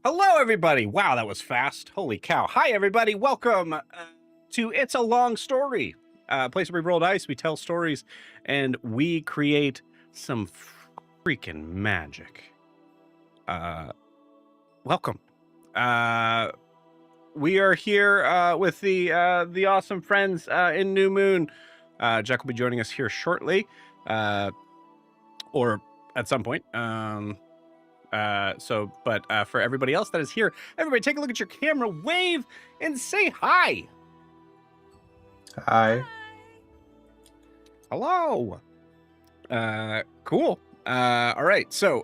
Hello, everybody. Wow, that was fast. Holy cow. Hi, everybody. Welcome to It's a Long Story, a place where we roll dice, we tell stories, and we create some freaking magic. Welcome. We are here with the awesome friends in New Moon. Jack will be joining us here shortly, or at some point. But for everybody else that is here, everybody take a look at your camera, wave, and say hi. Hi. Hello. Cool. All right. So,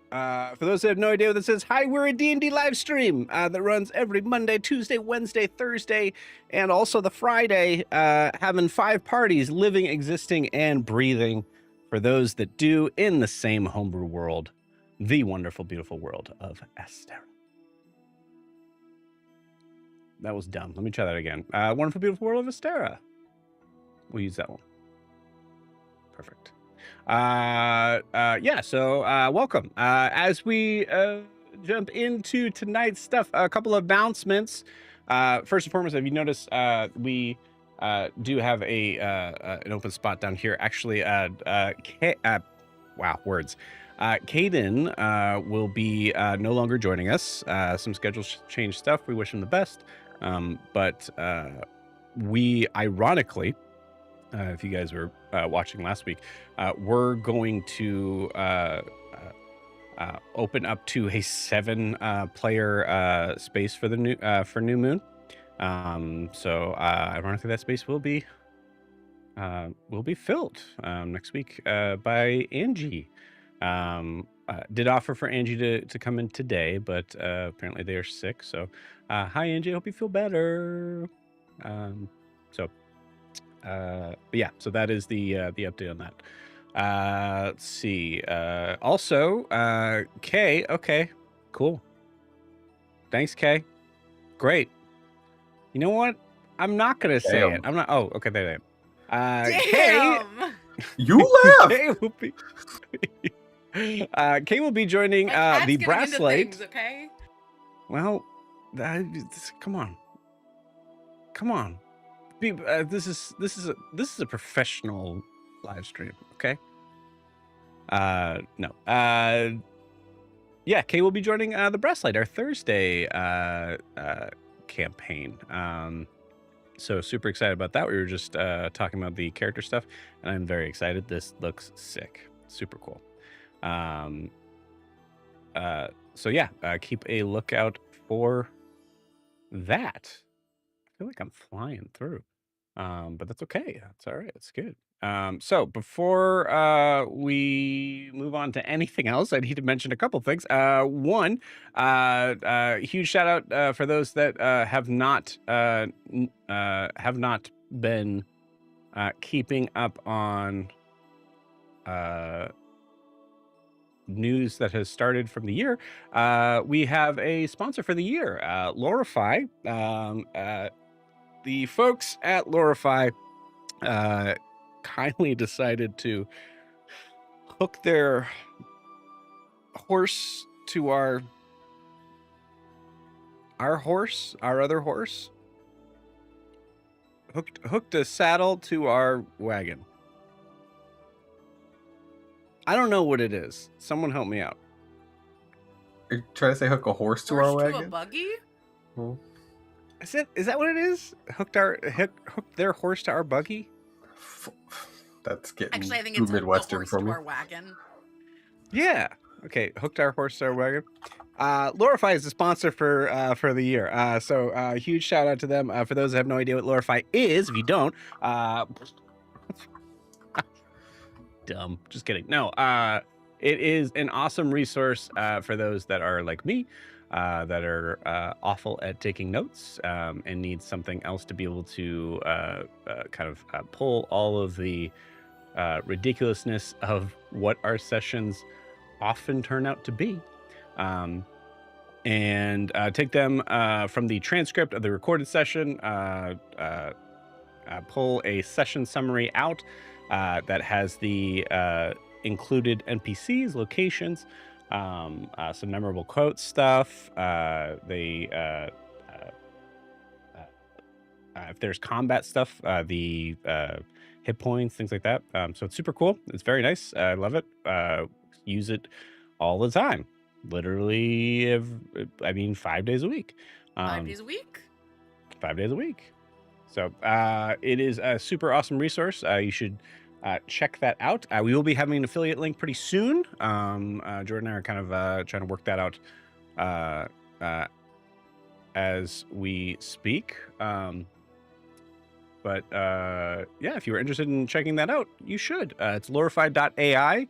for those that have no idea what this is, hi, we're a D&D live stream that runs every Monday, Tuesday, Wednesday, Thursday, and also the Friday, having 5 parties, living, existing, and breathing for those that do in the same homebrew world, the wonderful, beautiful world of Estera. That was dumb. Let me try that again. Wonderful, beautiful world of Estera. We'll use that one. Perfect. So welcome. As we jump into tonight's stuff, a couple of announcements. First and foremost, if you notice, we do have an open spot down here. Actually, wow, words. Caden will be no longer joining us. Some schedule change stuff. We wish him the best. But we, ironically, if you guys were watching last week, we're going to open up to a 7-player space for the New Moon. So ironically, that space will be filled next week by Angie. Did offer for Angie to come in today, but apparently they are sick. So hi Angie, hope you feel better. But yeah, so that is the update on that. Let's see. Also, Kay. Okay, cool. Thanks, Kay. Great. You know what? I'm not gonna say it. I'm not. Oh, okay, there I am. Kay, you laugh. Kay will be. Kay will be joining the Brasslight. Things, okay? Well, come on. This is a professional live stream, okay? No. Yeah, Kay will be joining the Brasslight, our Thursday campaign. So super excited about that. We were just talking about the character stuff, and I'm very excited. This looks sick. Super cool. So yeah, keep a lookout for that. I feel like I'm flying through, but that's okay. That's all right. It's good. So before we move on to anything else, I need to mention a couple things. One, huge shout out for those that have not been keeping up on news that has started from the year. We have a sponsor for the year, Lorify. The folks at Lorify kindly decided to hook their horse to our other horse. Hooked a saddle to our wagon. I don't know what it is. Someone help me out. Are you trying to say hook a horse to our wagon? To a buggy? Well, Is that what it is? Hooked their horse to our buggy? That's getting Actually, I think too it's Midwestern hooked for the me. horse to our wagon. Yeah. Okay. Hooked our horse to our wagon. Lorify is the sponsor for the year. So huge shout out to them. For those that have no idea what Lorify is, if you don't, dumb. Just kidding. No. It is an awesome resource for those that are like me, that are awful at taking notes and need something else to be able to pull all of the ridiculousness of what our sessions often turn out to be, and take them from the transcript of the recorded session, pull a session summary out that has the included NPCs, locations, Some memorable quote stuff. If there's combat stuff, the hit points, things like that. So it's super cool. It's very nice. I love it. Use it all the time. Literally, 5 days a week. 5 days a week? 5 days a week. So it is a super awesome resource. You should check that out. We will be having an affiliate link pretty soon. Jordan and I are kind of trying to work that out as we speak. But yeah, if you are interested in checking that out, you should. It's lorified.ai,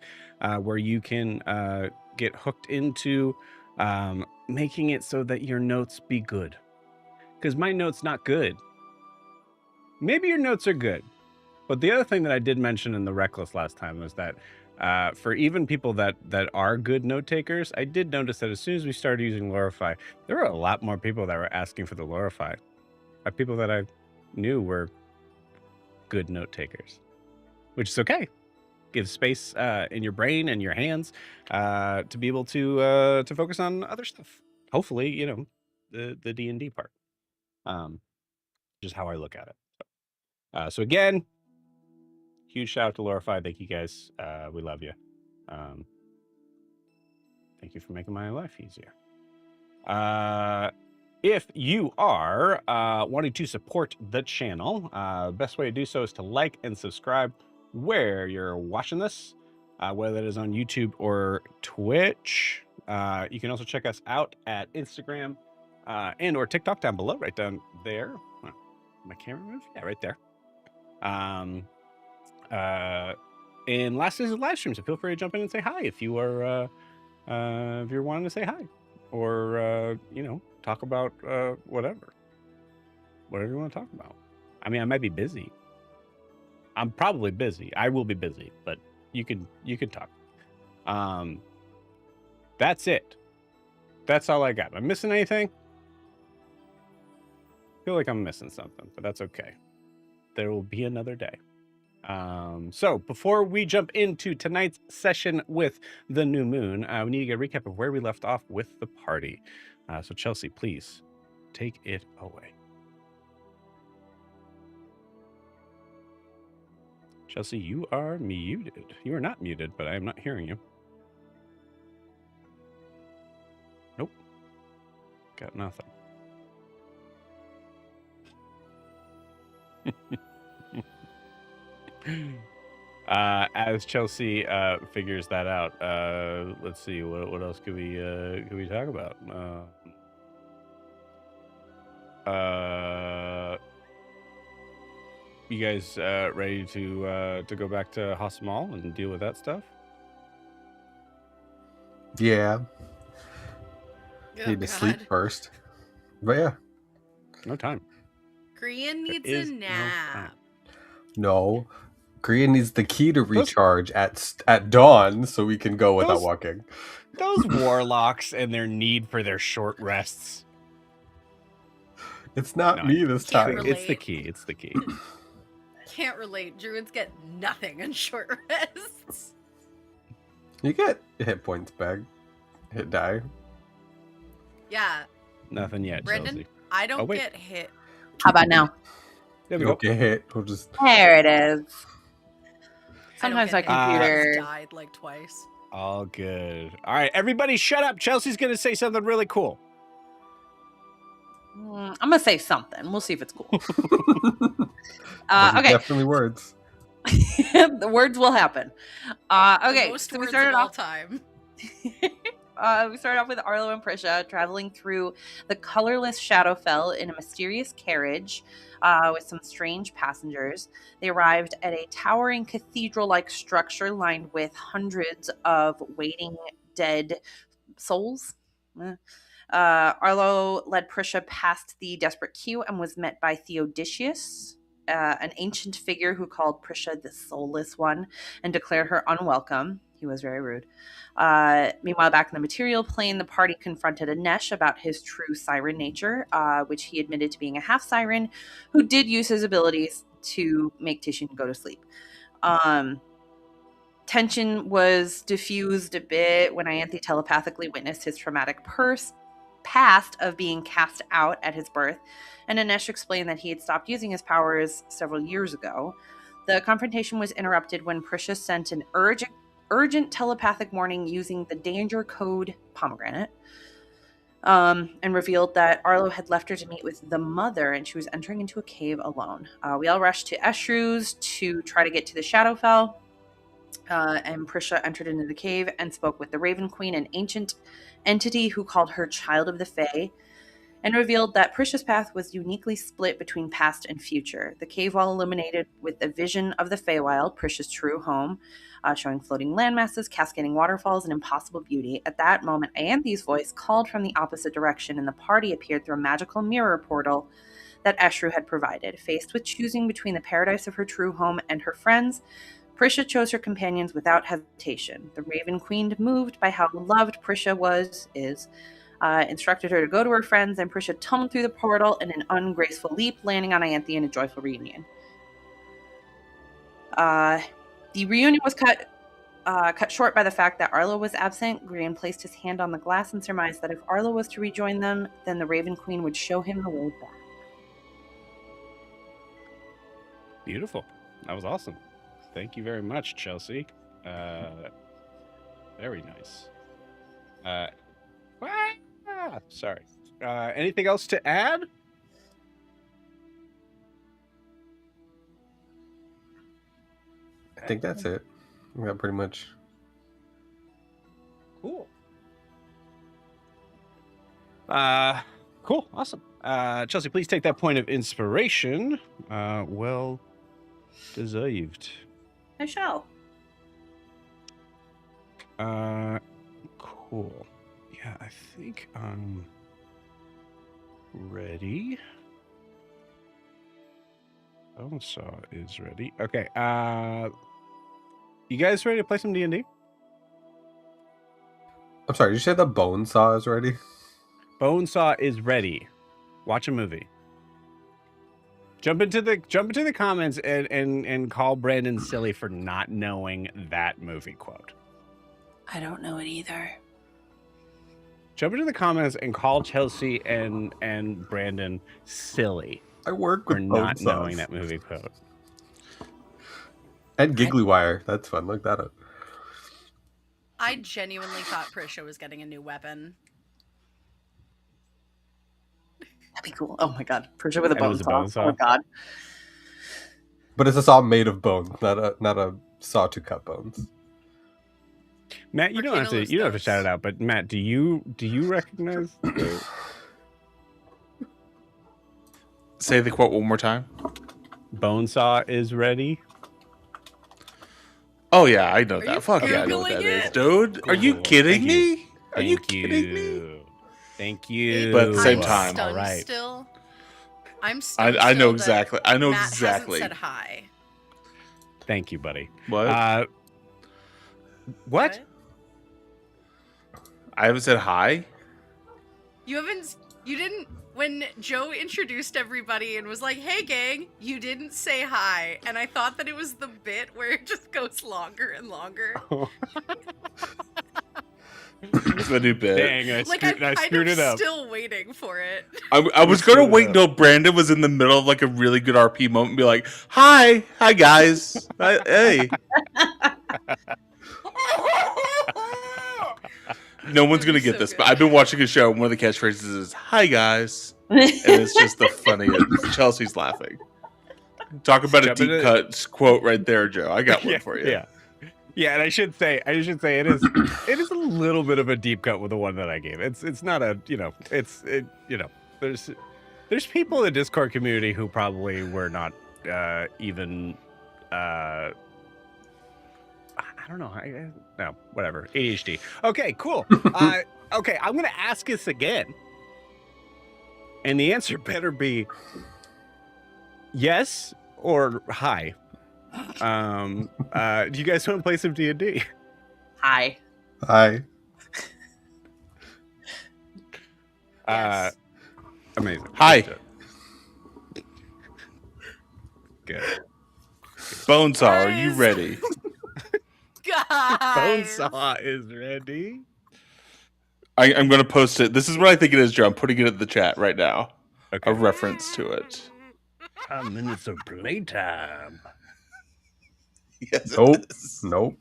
where you can get hooked into making it so that your notes be good. Because my notes not good. Maybe your notes are good. But the other thing that I did mention in the Reckless last time was that for even people that are good note takers, I did notice that as soon as we started using Lorify, there were a lot more people that were asking for the Lorify. People that I knew were good note takers, which is okay. Gives space in your brain and your hands to be able to focus on other stuff. Hopefully, the D&D part, which is how I look at it. So again, huge shout out to Lorify. Thank you guys. We love you. Thank you for making my life easier. If you are wanting to support the channel, best way to do so is to like and subscribe where you're watching this, whether that is on YouTube or Twitch. You can also check us out at Instagram and or TikTok down below, right down there. My camera move? Yeah, right there. And last is a live stream, so feel free to jump in and say hi if you are if you're wanting to say hi, or talk about whatever you want to talk about. I mean, I might be busy. I'm probably busy. I will be busy, but you can talk. That's it. That's all I got. Am I missing anything? I feel like I'm missing something, but that's okay. There will be another day. So before we jump into tonight's session with the new moon, we need to get a recap of where we left off with the party. So Chelsea, please take it away. Chelsea, you are muted. You are not muted, but I am not hearing you. Nope. Got nothing. As Chelsea figures that out, let's see what else could we talk about. You guys ready to go back to Hasmal and deal with that stuff? Yeah. Oh, Need to sleep first. But yeah. No time. Grian needs a nap. No. Grian needs the key to recharge at dawn so we can go without walking. Those warlocks and their need for their short rests. It's not me this time. It's the key. It's the key. Can't relate. Druids get nothing on short rests. You get hit points back. Hit die. Yeah. Nothing yet, Brendan, Chelsea. I don't get hit. How about now? There we go. Get hit. We'll just... There it is. Sometimes my computer died like twice. All good. All right, everybody shut up. Chelsea's going to say something really cool. I'm going to say something. We'll see if it's cool. Okay. Definitely words. The words will happen. Okay, most so words we started of off all time. We started off with Arlo and Prixa traveling through the colorless Shadowfell in a mysterious carriage with some strange passengers. They arrived at a towering cathedral-like structure lined with hundreds of waiting dead souls. Arlo led Prixa past the desperate queue and was met by Theodosius, an ancient figure who called Prixa the Soulless One and declared her unwelcome. He was very rude. Meanwhile, back in the material plane, the party confronted Anesh about his true siren nature, which he admitted to being a half siren who did use his abilities to make Titian go to sleep. Tension was diffused a bit when Ianthe telepathically witnessed his traumatic past of being cast out at his birth, and Anesh explained that he had stopped using his powers several years ago. The confrontation was interrupted when Prisha sent an urgent telepathic warning using the danger code pomegranate, and revealed that Arlo had left her to meet with the mother and she was entering into a cave alone. We all rushed to Eshrew's to try to get to the Shadowfell. And Prisha entered into the cave and spoke with the Raven Queen, an ancient entity who called her Child of the Fae, and revealed that Prisha's path was uniquely split between past and future. The cave wall illuminated with a vision of the Feywild, Prisha's true home, showing floating landmasses, cascading waterfalls, and impossible beauty. At that moment, Ianthe's voice called from the opposite direction, and the party appeared through a magical mirror portal that Eshru had provided. Faced with choosing between the paradise of her true home and her friends, Prisha chose her companions without hesitation. The Raven Queen, moved by how loved Prisha instructed her to go to her friends, and Prisha tumbled through the portal in an ungraceful leap, landing on Ianthe in a joyful reunion. The reunion was cut short by the fact that Arlo was absent. Grian placed his hand on the glass and surmised that if Arlo was to rejoin them, then the Raven Queen would show him the road back. Beautiful. That was awesome. Thank you very much, Chelsea. Very nice. Sorry. Anything else to add? I think that's it. We got pretty much. Cool. Cool. Awesome. Chelsea, please take that point of inspiration. Well deserved. I shall. Cool. Yeah, I think I'm ready. Bonesaw is ready. Okay. You guys ready to play some D&D? I'm sorry, did you say the bone saw is ready? Bonesaw is ready. Watch a movie. Jump into the comments and call Brandon silly for not knowing that movie quote. I don't know it either. Jump into the comments and call Chelsea and Brandon silly I work for with not Bonesaws. knowing that movie quote. And Giggly Wire. That's fun. Look that up. I genuinely thought Prisha was getting a new weapon. That'd be cool. Oh my god. Prisha with a And it was bone a saw. bone Oh my god. But it's a saw made of bone, not a saw to cut bones. Matt, you don't have to shout it out, but Matt, do you recognize the Say the quote one more time. Bonesaw is ready? Oh yeah, I know Are that. you Fuck yeah, I know what that Googling is, it? dude. Are you Cool. kidding Thank you. me? Are you kidding me? Thank you. But at the same I'm time, stunned all right. still. I'm stunned I know still that exactly. I know Matt exactly. hasn't said hi. Thank you, buddy. What? What? I haven't said hi. You didn't, when Joe introduced everybody and was like, hey gang, you didn't say hi. And I thought that it was the bit where it just goes longer and longer. It's the new bit. Dang, I Like, screwed it up. still waiting for it. I was gonna wait until Brandon was in the middle of like a really good RP moment and be like, hi guys. Hey. No one's gonna get So this, good. but I've been watching a show and one of the catchphrases is "Hi guys," and it's just the funniest. Chelsea's laughing. Talk about a deep cut quote right there, Joe. I got one for you. Yeah, and I should say it is a little bit of a deep cut with the one that I gave. It's not a there's people in the Discord community who probably were not even I don't know. No, whatever. ADHD. Okay, cool. Okay, I'm gonna ask this again, and the answer better be yes or hi. Do you guys want to play some D&D? Hi. Hi. Yes. Amazing. Hi. Good. Bonesaw, are you Guys. ready? Guys, Bonesaw is ready. I'm going to post it. This is what I think it is, Joe. I'm putting it in the chat right now. Okay. A reference to it. 5 minutes of playtime. Yes, Nope. it is. Nope.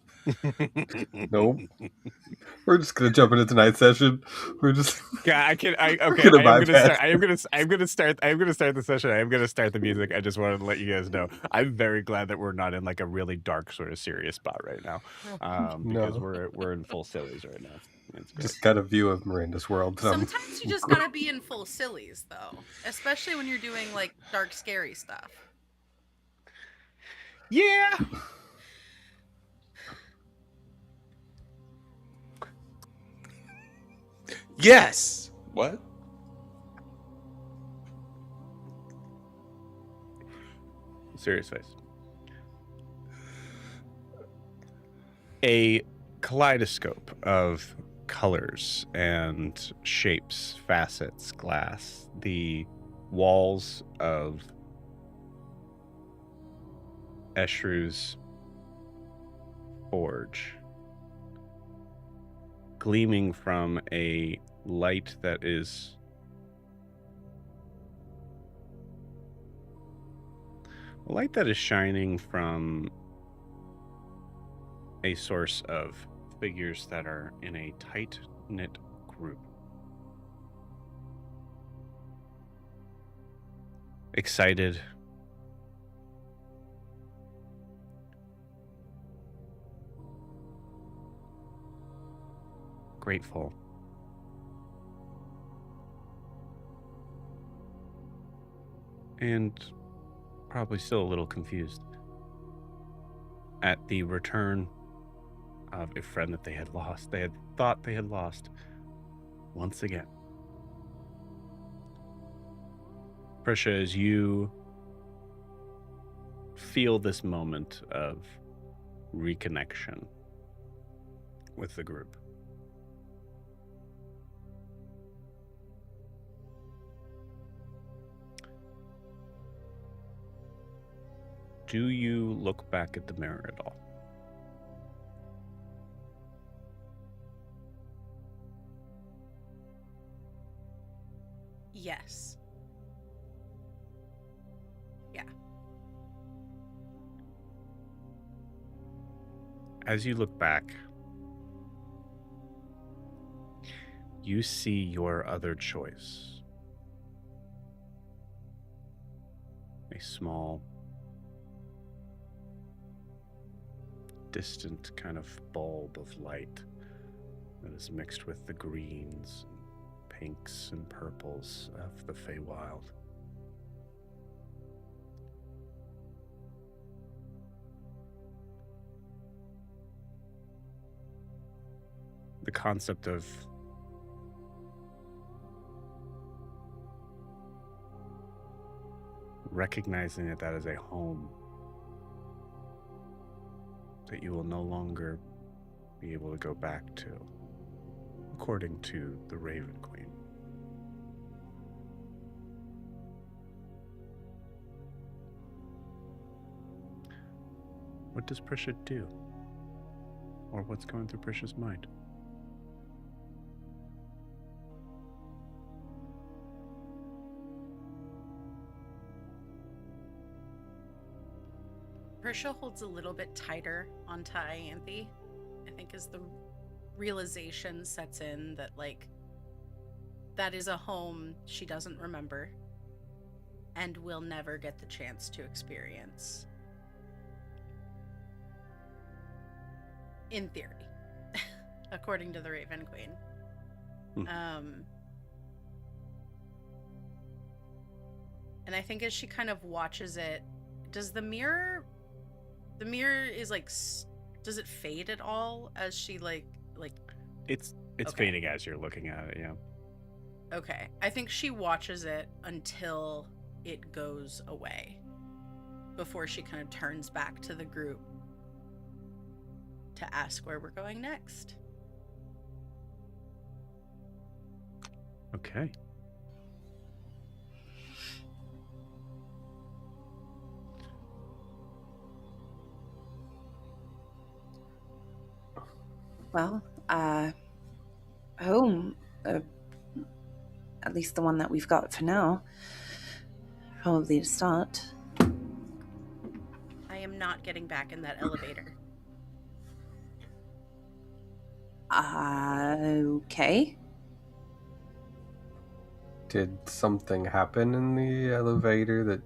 Nope. We're just gonna jump into tonight's session. We're just Yeah, okay. I am bypass gonna start the session. I am gonna start the music. I just wanted to let you guys know. I'm very glad that we're not in like a really dark sort of serious spot right now. Because No. we're in full sillies right now. It's great. just got a view of Miranda's world. Sometimes you just gotta be in full sillies, though, especially when you're doing like dark, scary stuff. Yeah. Yes. What? Serious face. A kaleidoscope of colors and shapes, facets, glass. The walls of Eshrew's forge, gleaming from a light that is shining from a source of figures that are in a tight-knit group. Excited. Grateful. And probably still a little confused at the return of a friend that they had lost. They had thought they had lost once again. Prisha, as you feel this moment of reconnection with the group, do you look back at the mirror at all? Yes. Yeah. As you look back, you see your other choice. A small, distant kind of bulb of light that is mixed with the greens, pinks, and purples of the Feywild. The concept of recognizing that is a home that you will no longer be able to go back to, according to the Raven Queen. What does Prisha do? Or what's going through Prisha's mind? Prisha holds a little bit tighter onto Ianthe, I think, as the realization sets in that, like, that is a home she doesn't remember and will never get the chance to experience. In theory, according to the Raven Queen. And I think as she kind of watches it, does the mirror is like, does it fade at all as she like It's okay. fading as you're looking at it, yeah. Okay. I think she watches it until it goes away before she kind of turns back to the group to ask where we're going next. Okay. Well, home, at least the one that we've got for now. Probably to start. I am not getting back in that elevator. Okay. Did something happen in the elevator that...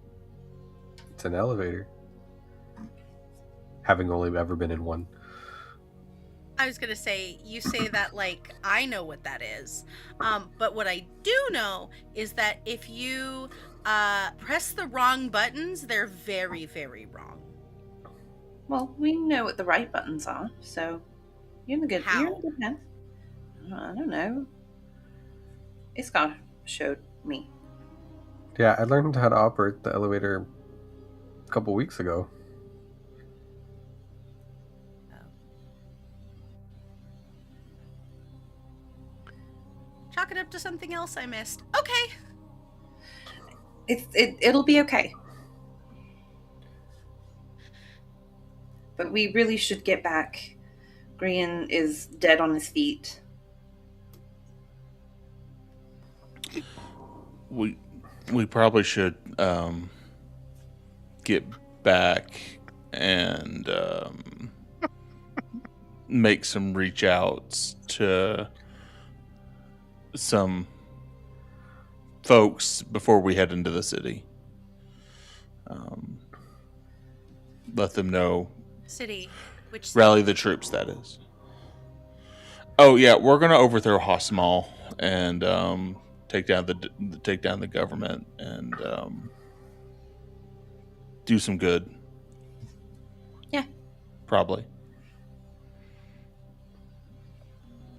It's an elevator. Having only ever been in one. I was gonna say, you say that like I know what that is. But what I do know is that if you press the wrong buttons, they're very, very wrong. Well, we know what the right buttons are, so you're in a good hands. I don't know. Iskar showed me. Yeah, I learned how to operate the elevator a couple weeks ago. Chalk it up to something else I missed. Okay. It'll be okay. But we really should get back. Grian is dead on his feet. We probably should get back and make some reach outs to some folks before we head into the city. Let them know. City. Which city? Rally the troops, that is. Oh yeah, we're gonna overthrow Hosmal and take down the government and do some good. Yeah. Probably.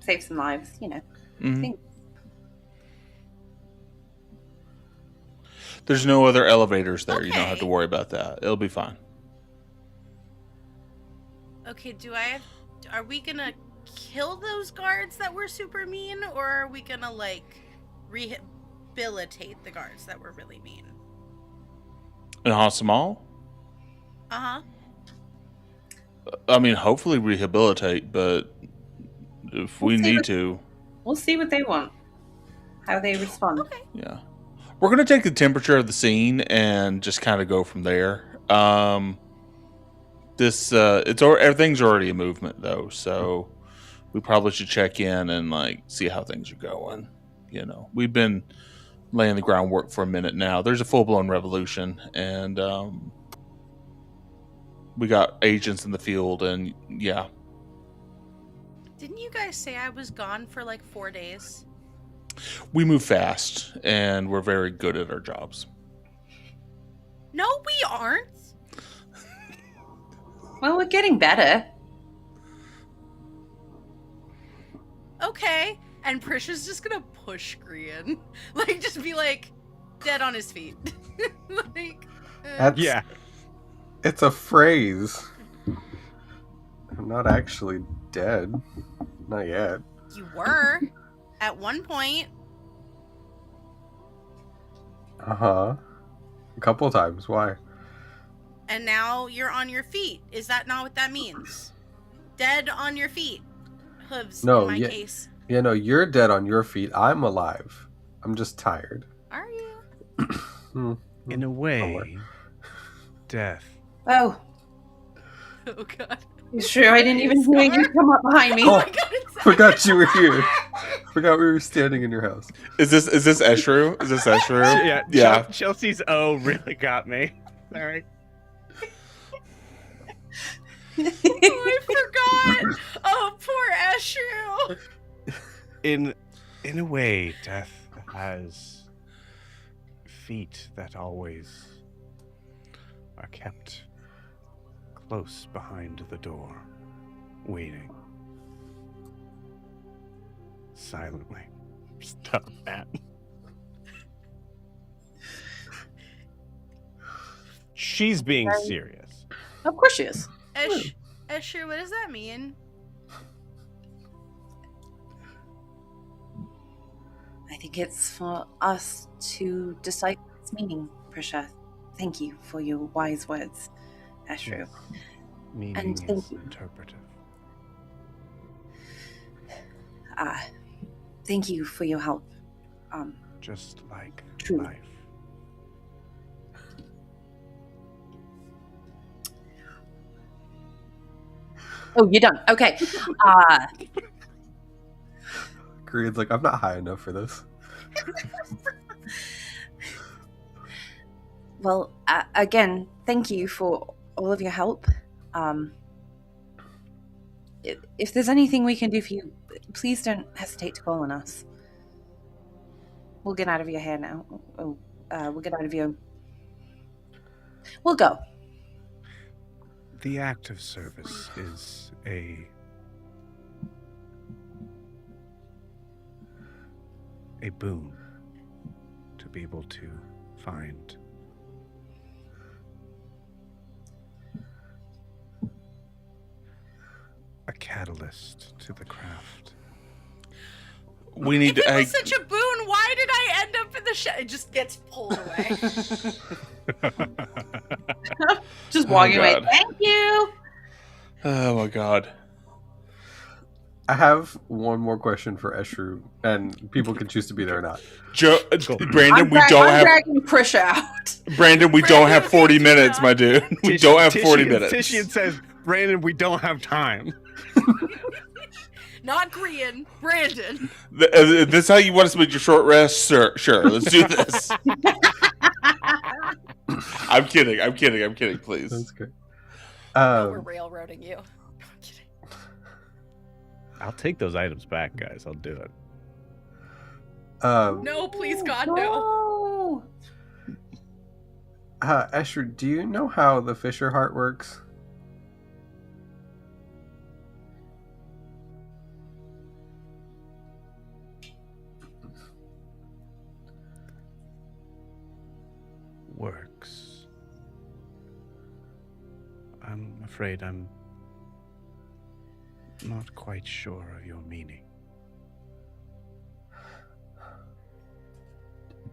Save some lives, you know. Mm-hmm. There's no other elevators there. Okay. You don't have to worry about that. It'll be fine. Okay, are we gonna kill those guards that were super mean, or are we gonna like rehabilitate the guards that were really mean? In Hosmal? Uh-huh. I mean, hopefully rehabilitate, but if we need to... We'll see what they want. How they respond. Okay. Yeah. We're going to take the temperature of the scene and just kind of go from there. Everything's already a movement, though, so we probably should check in and, like, see how things are going. You know, we've been laying the groundwork for a minute now. There's a full-blown revolution, and we got agents in the field, and yeah. Didn't you guys say I was gone for like 4 days? We move fast, and we're very good at our jobs. No, we aren't. Well, we're getting better. Okay, and Prisha's just gonna push Grian. Like, just be like, dead on his feet. Like, yeah. It's a phrase. I'm not actually dead. Not yet. You were. At one point. Uh-huh. A couple of times. Why? And now you're on your feet. Is that not what that means? Dead on your feet. Hooves, in my case. Yeah, no, you're dead on your feet. I'm alive. I'm just tired. Are you? In a way, death. Oh. Oh, God. You sure I didn't even hear you come up behind me? Oh, my God, forgot you were here. Forgot we were standing in your house. Is this Eshru? Is this Eshru? Yeah. Chelsea's really got me. Sorry. Oh, I forgot. Oh, poor Eshru. In a way, death has feet that always are kept close behind the door, waiting. Silently. Stop that. She's being serious. Of course she is. Escher, what does that mean? I think it's for us to decipher its meaning, Prisha. Thank you for your wise words, Ashru. Meaning is interpretive. Thank you for your help. Just like Truly. life. Oh, you're done. Okay. Korean's like, I'm not high enough for this. Well, again, thank you for all of your help. If there's anything we can do for you, please don't hesitate to call on us. We'll get out of your hair now. We'll get out of your... We'll go. The act of service is a boon to be able to find a catalyst to the craft. We need If to. it was such a boon, why did I end up in the It just gets pulled away. Just walking away. God. Thank you. Oh my god. I have one more question for Eshru, and people can choose to be there or not. Brandon, we don't I'm have. dragging Prisha out. Brandon, we don't have 40 Brandon, minutes, my dude. We don't have 40 minutes. Tishian says, Brandon, we don't have time. Not Grian, Brandon. This how you want to split your short rest? Sure, let's do this. I'm kidding, please. That's great. We're railroading you. I'm kidding. I'll take those items back, guys. I'll do it. No, please, God, no. Eshru, do you know how the Fisher Heart works? Works. I'm afraid I'm not quite sure of your meaning.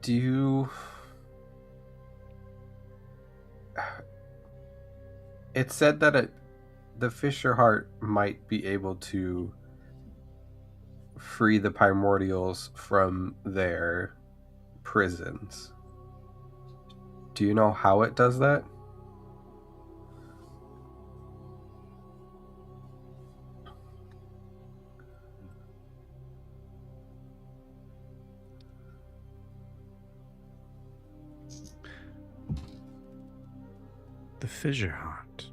Do you... It said that the Fisher Heart might be able to free the primordials from their prisons. Do you know how it does that? The Fissure Heart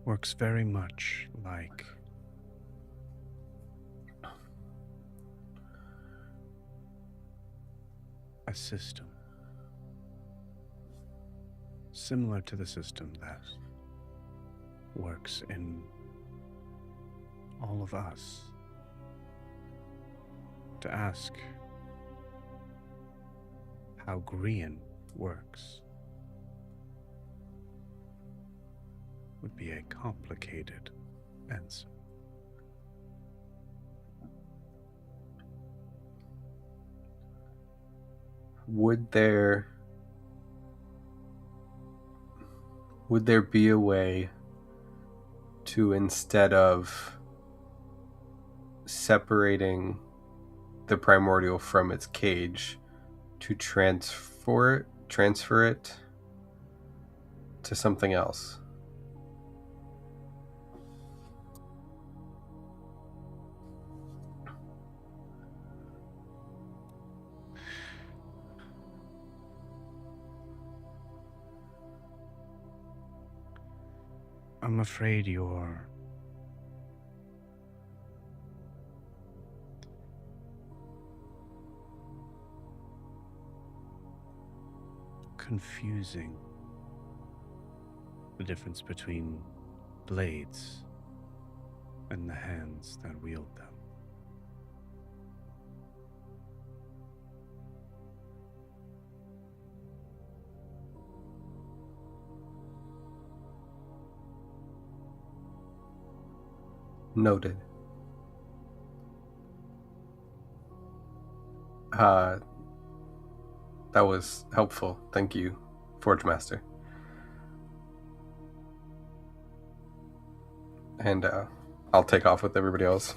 works very much like a system similar to the system that works in all of us. To ask how Grian works would be a complicated answer. Would there be a way to, instead of separating the primordial from its cage, to transfer it to something else? I'm afraid you're confusing the difference between blades and the hands that wield them. Noted. That was helpful. Thank you, Forge Master. And I'll take off with everybody else.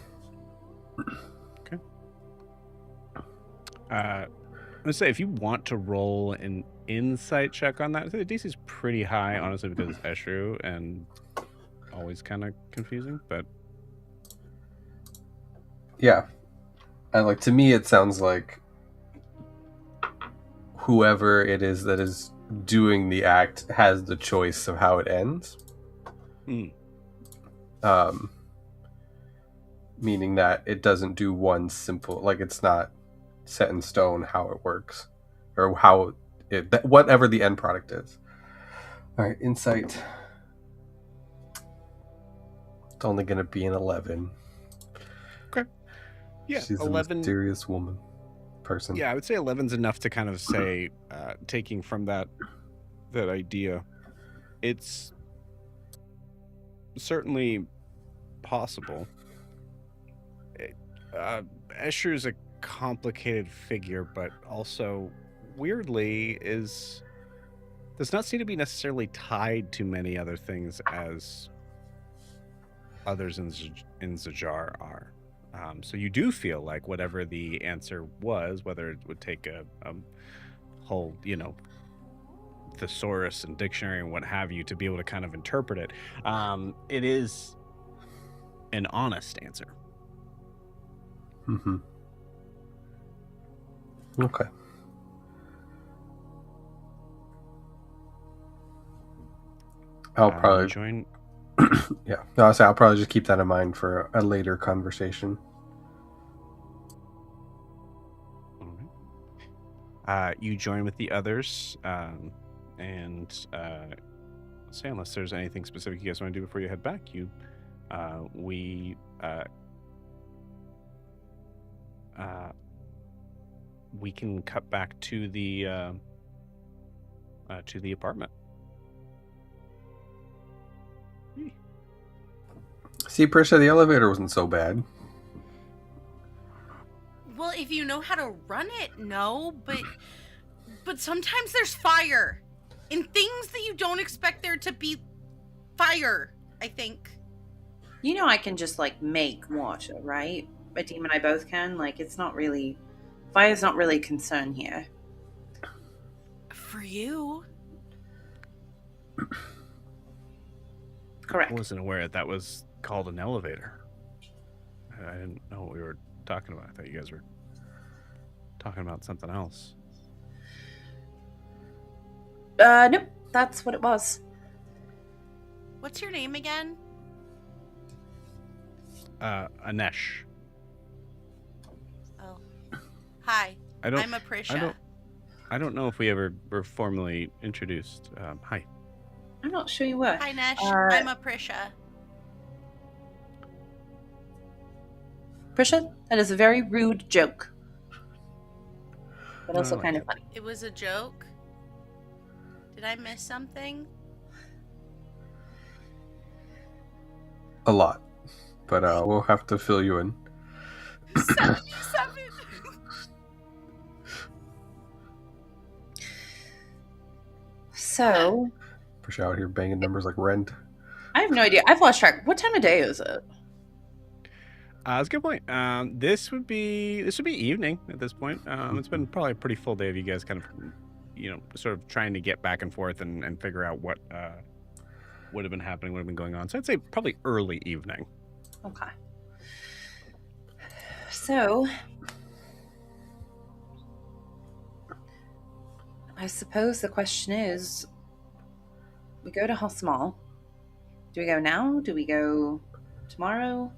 I'm gonna say if you want to roll an insight check on that, I think the DC is pretty high, honestly, because it's Eshru and always kind of confusing. But Yeah, and like to me, it sounds like whoever it is that is doing the act has the choice of how it ends. Meaning that it doesn't do one simple, like it's not set in stone how it works or how it, whatever the end product is. All right, insight. It's only going to be an 11. Okay. Yeah, She's 11. a mysterious woman person. Yeah, I would say 11's enough to kind of say, taking from that idea, it's certainly possible. Escher's a complicated figure, but also weirdly does not seem to be necessarily tied to many other things as others in Zajar are. So you do feel like whatever the answer was, whether it would take a whole, thesaurus and dictionary and what have you to be able to kind of interpret it, it is an honest answer. Mm-hmm. Okay. I'll probably join. Yeah, no, I'll probably just keep that in mind for a later conversation. You join with the others, and say unless there's anything specific you guys want to do before you head back, we can cut back to the apartment. See, Prisha, the elevator wasn't so bad. Well, if you know how to run it, no, but sometimes there's fire in things that you don't expect there to be fire, I think. You know I can just, like, make water, right? Adim and I both can. Like, it's not really... Fire's not really a concern here. For you. Correct. I wasn't aware that was called an elevator. I didn't know what we were talking about. I thought you guys were talking about something else. Nope. That's what it was. What's your name again? Anesh. Oh. Hi. I'm a Prisha. I don't know if we ever were formally introduced. Hi. I'm not sure you were. Hi, Nesh. I'm a Prisha. Prisha, that is a very rude joke. But also kind of funny. It was a joke? Did I miss something? A lot. But we'll have to fill you in. 77! So... Prisha out here banging numbers like rent. I have no idea. I've lost track. What time of day is it? That's a good point. This would be evening at this point. It's been probably a pretty full day of you guys kind of, sort of trying to get back and forth and figure out what would have been happening, what have been going on. So I'd say probably early evening. Okay. So, I suppose the question is, we go to Hosmal. Do we go now? Do we go tomorrow?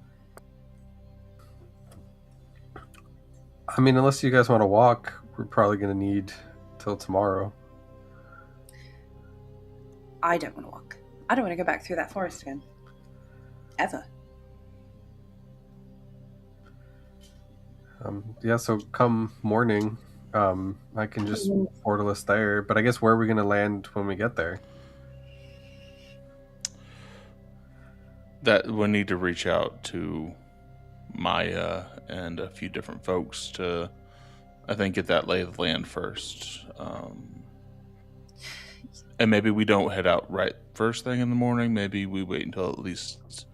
I mean, unless you guys want to walk, we're probably going to need till tomorrow. I don't want to walk. I don't want to go back through that forest again. Ever. Yeah, so come morning, I can just portal us there. But I guess where are we going to land when we get there? That we'll need to reach out to Maya and a few different folks to, I think, get that lay of the land first. And maybe we don't head out right first thing in the morning. Maybe we wait until at least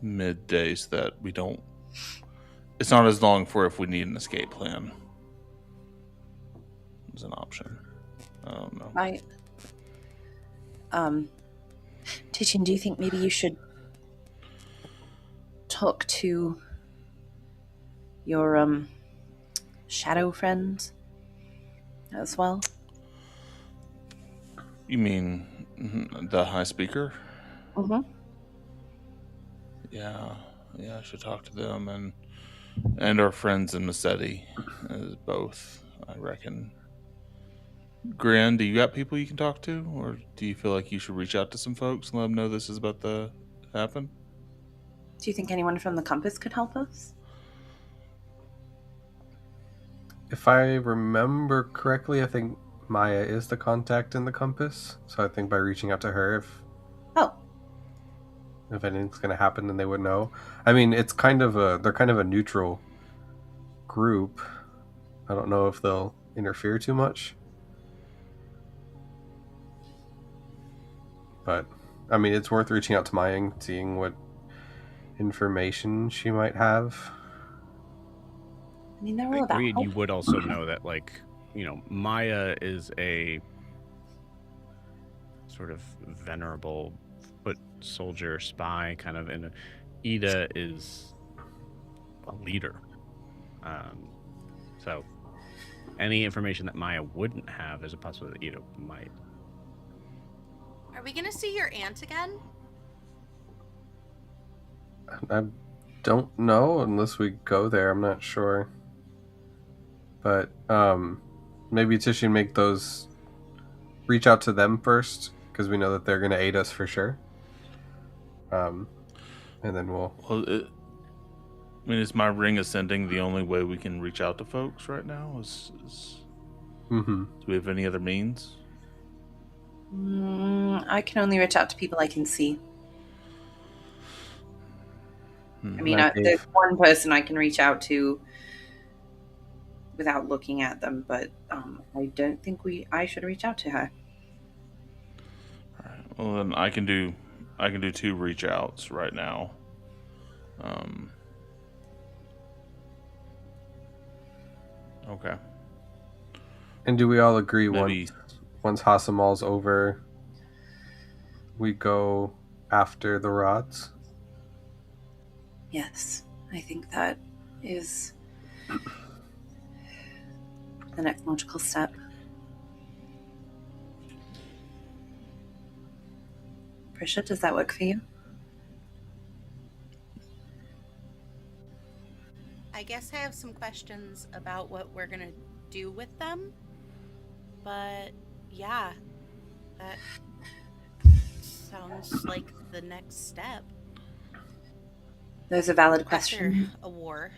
middays that we don't. It's not as long for if we need an escape plan. It's an option. I don't know. Right. Tichin, do you think maybe you should talk to your shadow friends as well? You mean the high speaker? Mm-hmm. Yeah, I should talk to them and our friends in Massetti both, I reckon. Gran, do you got people you can talk to, or do you feel like you should reach out to some folks and let them know this is about to happen? Do you think anyone from the Compass could help us? If I remember correctly, I think Maya is the contact in the Compass. So I think by reaching out to her, if anything's going to happen, then they would know. I mean, they're kind of a neutral group. I don't know if they'll interfere too much. But, I mean, it's worth reaching out to Maya and seeing what information she might have. I mean, they're all I about agreed. You help. would also know that, like, Maya is a sort of venerable foot soldier spy, kind of, and Ida is a leader. So any information that Maya wouldn't have, there's a possibility that Ida might. Are we gonna see your aunt again? I don't know unless we go there. I'm not sure. But maybe Tishin reach out to them first, because we know that they're going to aid us for sure. And then we'll... Well, I mean, is my ring ascending the only way we can reach out to folks right now? Mm-hmm. Do we have any other means? I can only reach out to people I can see. I mean, there's one person I can reach out to without looking at them, but I don't think I should reach out to her. All right. Well, then I can do 2 reach outs right now. Okay. And do we all agree Maybe... once Hasamal's over, we go after the rods? Yes, I think that is the next logical step. Prisha, does that work for you? I guess I have some questions about what we're gonna do with them. But yeah, that sounds like the next step. Those are valid questions. After a war.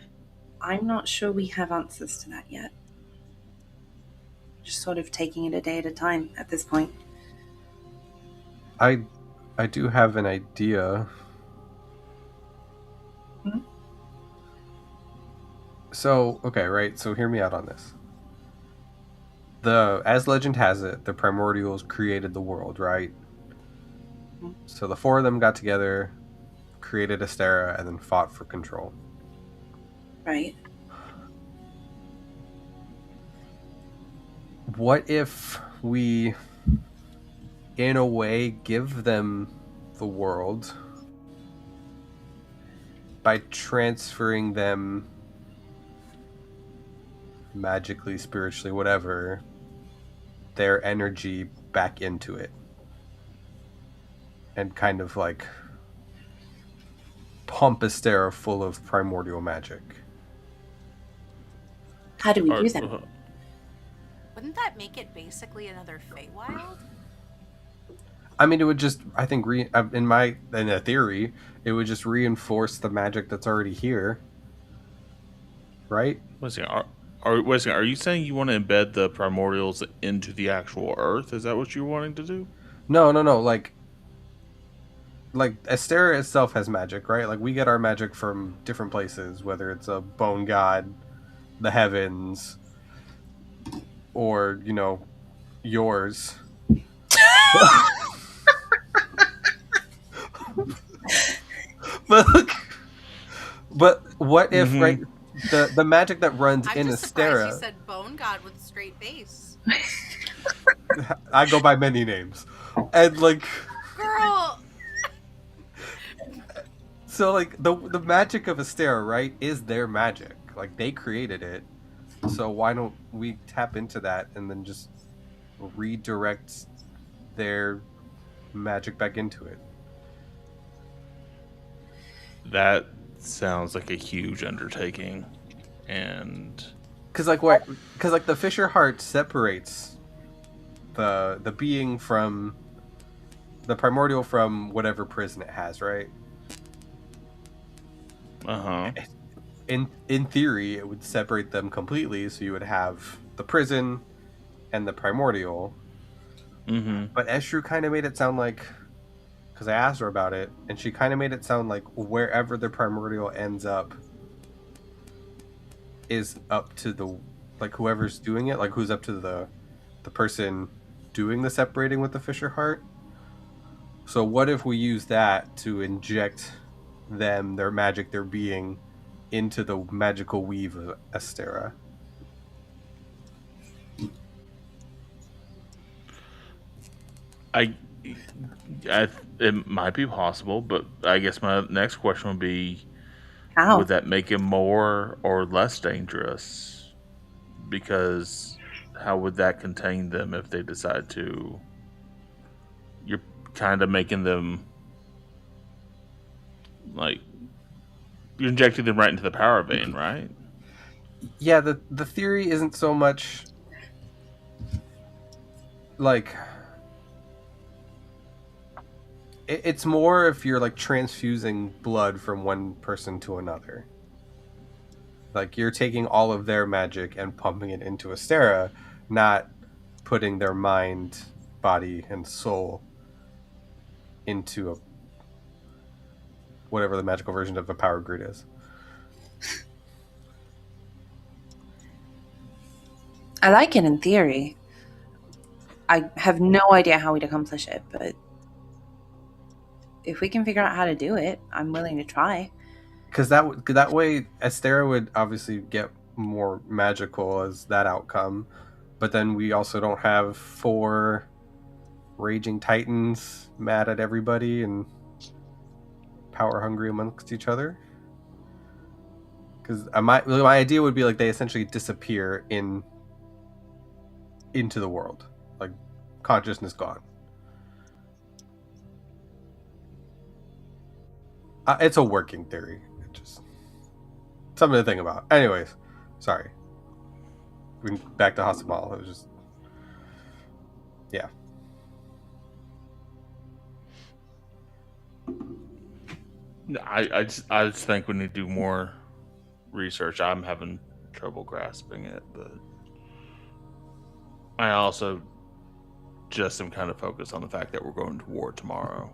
I'm not sure we have answers to that yet. Just sort of taking it a day at a time at this point. I do have an idea. Hmm? So, okay, right, so hear me out on this. As legend has it, the primordials created the world, right? Hmm. So the 4 of them got together, created Astera, and then fought for control. Right. What if we, in a way, give them the world by transferring them magically, spiritually, whatever, their energy back into it, and kind of like pump Astera full of primordial magic? How do we do that? Wouldn't that make it basically another Feywild? I mean, it would just, I think, in a theory, it would just reinforce the magic that's already here, right? Are you saying you want to embed the primordials into the actual Earth? Is that what you're wanting to do? No. Like Astera itself has magic, right? Like, we get our magic from different places, whether it's a bone god, the heavens, or, yours. But look, But what if Mhm. right the magic that runs I'm in just surprised you Astera? said Bone God with a straight face. I go by many names, and like Girl! so like the magic of Astera, right, is their magic. Like they created it. So why don't we tap into that and then just redirect their magic back into it? That sounds like a huge undertaking, and Because like what? Because like the Fisher Heart separates the being from the primordial from whatever prison it has, right? uh-huh. In theory, it would separate them completely, so you would have the prison and the primordial. Mhm. But Estru kind of made it sound like, because I asked her about it, and she kind of made it sound like wherever the primordial ends up is up to the like whoever's doing it, like who's up to the person doing the separating with the Fisher Heart. So what if we use that to inject them, their magic, their being, into the magical weave of Astera? I, it might be possible, but I guess my next question would be, How? would that make him more or less dangerous? Because how would that contain them if they decide to? You're kind of making them like you're injecting them right into the power vein, right? Yeah, the theory isn't so much like it's more if you're like transfusing blood from one person to another. Like you're taking all of their magic and pumping it into Astera, not putting their mind, body, and soul into a whatever the magical version of a power grid is. I like it in theory. I have no idea how we'd accomplish it, but if we can figure out how to do it, I'm willing to try. Because that way Astera would obviously get more magical as that outcome, but then we also don't have 4 raging titans mad at everybody and power hungry amongst each other. Because my idea would be like they essentially disappear into the world, like consciousness gone. It's a working theory. It's just something to think about. Anyways, sorry. Back to Hasamal. It was just, yeah. I just think we need to do more research. I'm having trouble grasping it, but I also just am kind of focused on the fact that we're going to war tomorrow,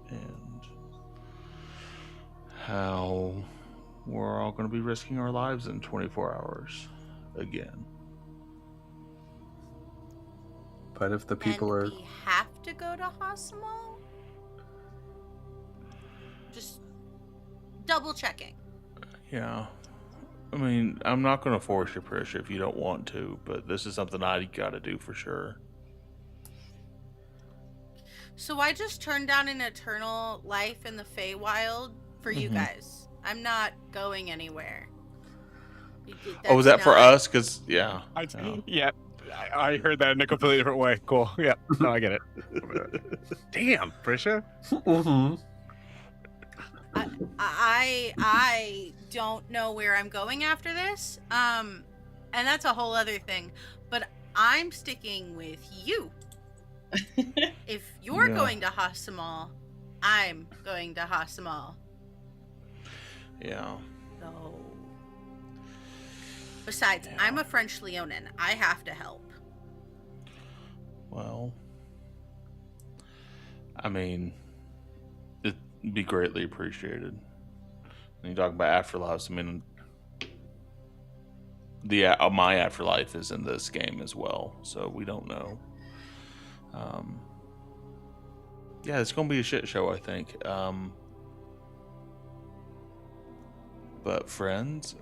and how we're all going to be risking our lives in 24 hours again. But if the people and are we have to go to Hasamal? Just double checking. Yeah. I mean, I'm not going to force you, Prisha, if you don't want to, but this is something I got to do for sure. So I just turned down an eternal life in the Feywild for you guys. I'm not going anywhere. Oh, was that for us? Because, yeah. Yeah, I heard that in a completely different way. Cool. Yeah, no, I get it. Damn, Prisha. mm-hmm. I don't know where I'm going after this. And that's a whole other thing. But I'm sticking with you. If you're going to Hasamal, I'm going to Hasamal. Yeah. So. Besides, I'm a French Leonin. I have to help. Well, I mean, it'd be greatly appreciated. When you talk about afterlives, I mean, my afterlife is in this game as well, so we don't know. Yeah, it's gonna be a shit show, I think. but friends,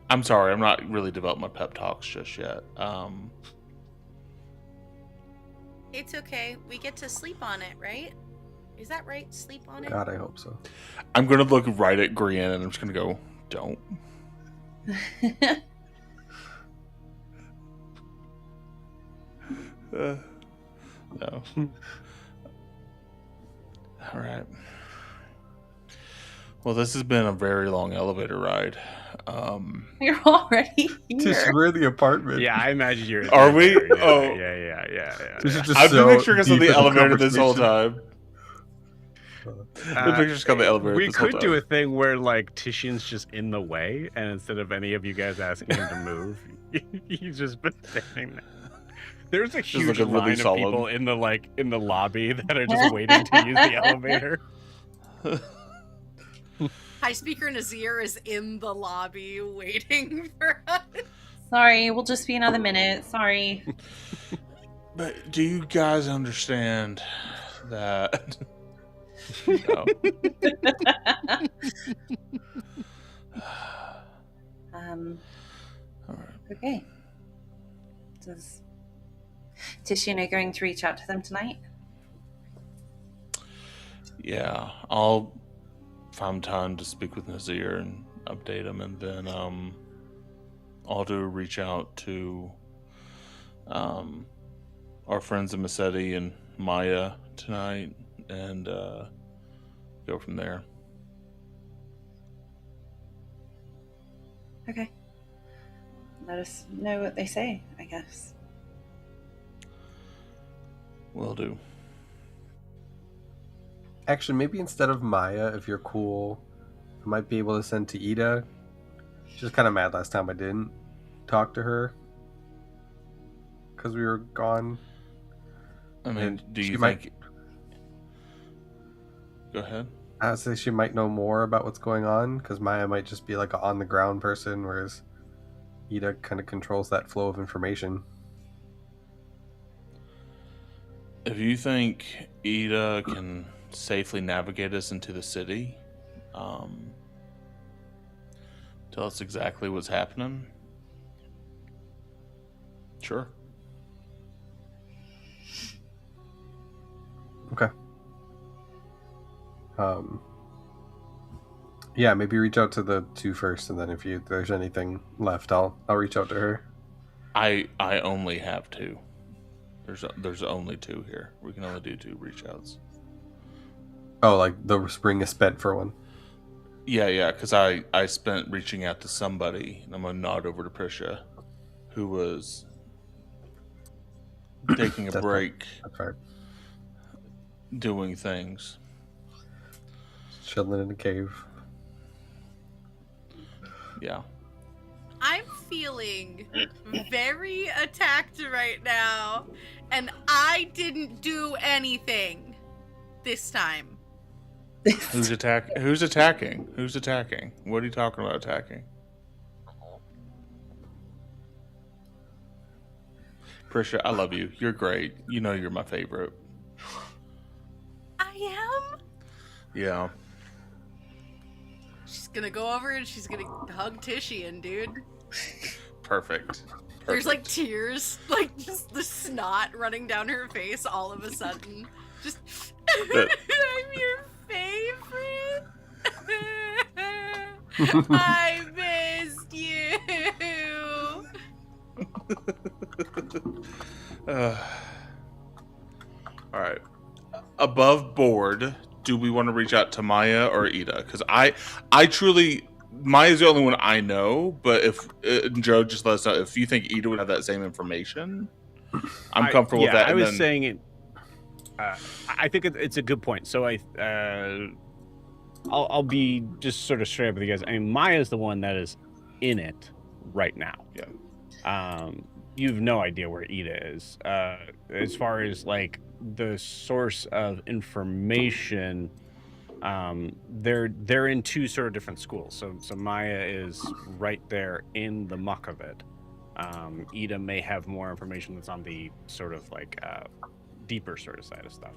I'm sorry, I'm not really developing my pep talks just yet. It's okay. We get to sleep on it, right? Is that right? Sleep on it? God, I hope so. I'm going to look right at Grian and I'm just going to go, don't. No. All right. Well, this has been a very long elevator ride. You're already Tish, here. we're in the apartment. Yeah, I imagine you're. Are we? there. Yeah, Oh. yeah. Tish is just I've so been picturing us on deep the in elevator this whole conversation. time. The picture's got the elevator We this whole could do time. a thing where like Titian's just in the way, and instead of any of you guys asking him to move, he's just been standing there. There's a huge looking really line of solemn. people in the lobby that are just waiting to use the elevator. High Speaker Nazir is in the lobby waiting for us. Sorry, we'll just be another minute. Sorry. But do you guys understand that? No. All right. Okay. Does Titian are going to reach out to them tonight? Yeah, I'll find time to speak with Nazir and update him, and then I'll reach out to our friends in Massetti and Maya tonight, and go from there. Okay. Let us know what they say, I guess. Will do. Actually, maybe instead of Maya, if you're cool, I might be able to send to Ida. She was kind of mad last time I didn't talk to her because we were gone. I mean, And do you she think? Go ahead. I would say she might know more about what's going on because Maya might just be like an on the ground person, whereas Ida kind of controls that flow of information. If you think Ida can safely navigate us into the city, tell us exactly what's happening. Sure. Okay. Yeah, maybe reach out to the two first, and then if there's anything left, I'll reach out to her. I only have two. There's only two here. We can only do two reach outs. Oh, like the spring is spent for one. Yeah, because I spent reaching out to somebody, and I'm gonna nod over to Prisha, who was taking a That's break, That's right. doing things. Chilling in a cave. Yeah. I'm feeling very attacked right now, and I didn't do anything this time. Who's attacking? Who's attacking? Who's attacking? What are you talking about attacking? Prisha, I love you. You're great. You know you're my favorite. I am? Yeah. She's gonna go over and she's gonna hug Titian, dude. Perfect. There's like tears, like just the snot running down her face all of a sudden. Just, I'm your favorite. I missed you. All right. Above board, do we want to reach out to Maya or Ida? Because I truly, Maya's the only one I know. But if Joe, just let us know if you think Ida would have that same information. I'm comfortable with that. I and was then, saying it. I think it's a good point. So I'll be just sort of straight up with you guys. I mean, Maya's the one that is in it right now. Yeah. You have no idea where Ida is. As far as like the source of information, they're in two sort of different schools. So Maya is right there in the muck of it. Ida may have more information that's on the sort of like deeper sort of side of stuff.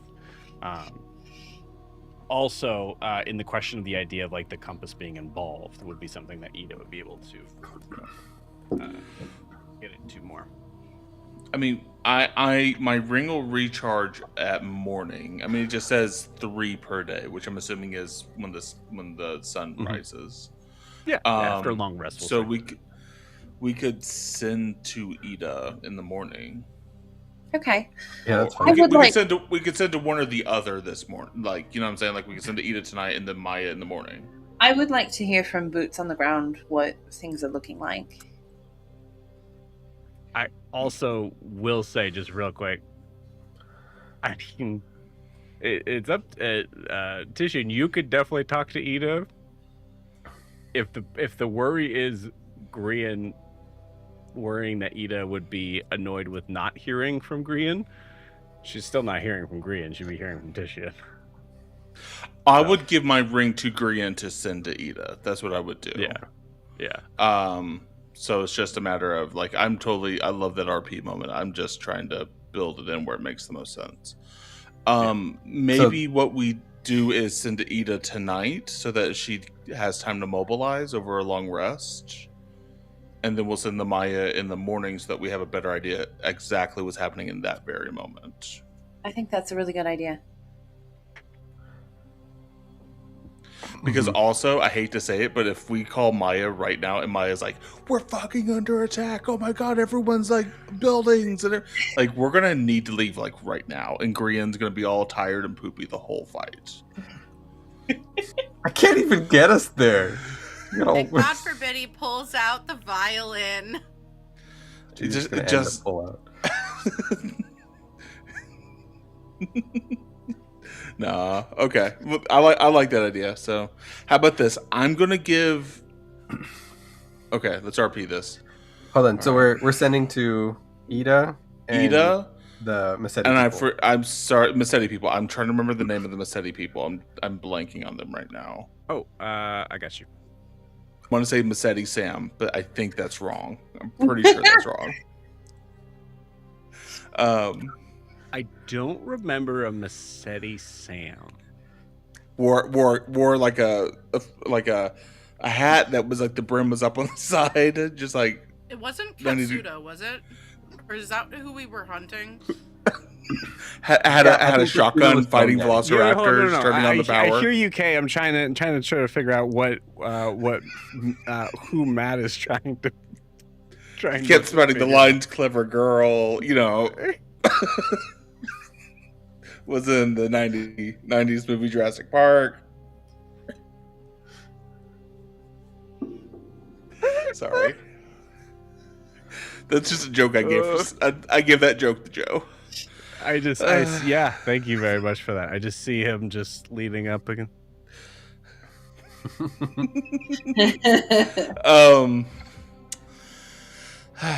Also, in the question of the idea of like the compass being involved would be something that Ida would be able to get into more. I mean, my ring will recharge at morning. I mean, it just says 3 per day, which I'm assuming is when the sun rises. Yeah, after a long rest. So we could send to Ida in the morning. Okay. Yeah, that's Or fine. we could send to one or the other this morning. Like, you know what I'm saying? Like, we could send to Ida tonight and then Maya in the morning. I would like to hear from boots on the ground what things are looking like. I also will say just real quick. I mean, it's up to Tishin. You could definitely talk to Ida. If the worry is Grian worrying that Ida would be annoyed with not hearing from Grian, she's still not hearing from Grian. She'd be hearing from Tishin. I would give my ring to Grian to send to Ida. That's what I would do. Yeah. So it's just a matter of like I love that RP moment. I'm just trying to build it in where it makes the most sense. Maybe what we do is send to Ida tonight so that she has time to mobilize over a long rest. And then we'll send the Maya in the morning so that we have a better idea exactly what's happening in that very moment. I think that's a really good idea. Because also, I hate to say it, but if we call Maya right now and Maya's like, we're fucking under attack. Oh my God, everyone's like buildings. And like, we're going to need to leave like right now. And Grian's going to be all tired and poopy the whole fight. I can't even get us there. And God forbid he pulls out the violin. Just pull out. Nah, okay. I like that idea. So, how about this? I'm gonna give. Okay, let's RP this. Hold on. So we're sending to Ida. And the Massetti people. I'm sorry, Massetti people. I'm trying to remember the name of the Massetti people. I'm blanking on them right now. Oh, I got you. I want to say Massetti Sam, but I think that's wrong. I'm pretty sure that's wrong. I don't remember a Massetti Sam. Wore like a hat that was like the brim was up on the side, just like. It wasn't Katsuda, was it? Or is that who we were hunting? had a shotgun fighting velociraptors, turning on the power. I hear you, Kay. I'm trying to figure out what who Matt is trying to. Kept spouting the lines, clever girl. You know, was in the 90s movie Jurassic Park. Sorry. That's just a joke I gave. I give that joke to Joe. Yeah, thank you very much for that. I just see him just leading up again.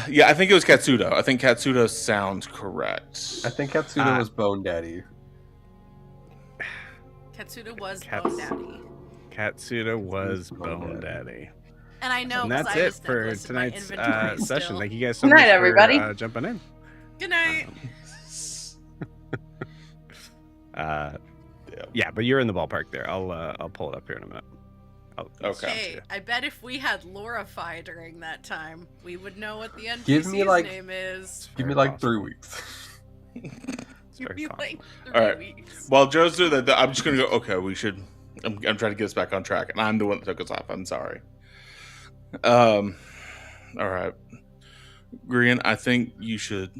Yeah, I think it was Katsuda. I think Katsuda sounds correct. I think Katsuda was Bone Daddy. Katsuda was Bone Daddy. Katsuda was Bone Daddy. And I know. And that's it for tonight's session. Thank you guys so much for everybody. Jumping in. Good night. Yeah, but you're in the ballpark there. I'll pull it up here in a minute. Okay. Hey, I bet if we had Lorify during that time, we would know what the NPC's name is. Give me like 3 weeks. Give me like 3 All right. weeks. While Joe's doing that, I'm just gonna go. Okay, we should. I'm trying to get us back on track, and I'm the one that took us off. I'm sorry. All right, Grian, I think you should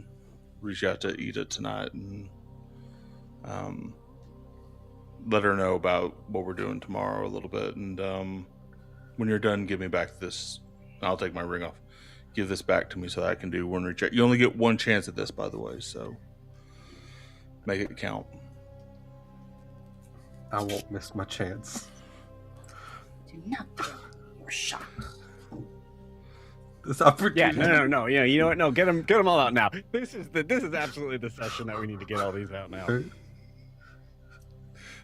reach out to Ida tonight and let her know about what we're doing tomorrow a little bit. And when you're done, give me back this. I'll take my ring off. Give this back to me so that I can do one recheck. You only get one chance at this, by the way, so make it count. I won't miss my chance. Do not fail your shot. This opportunity. Yeah, no. Yeah, you know what? No, get them all out now. This is absolutely the session that we need to get all these out now.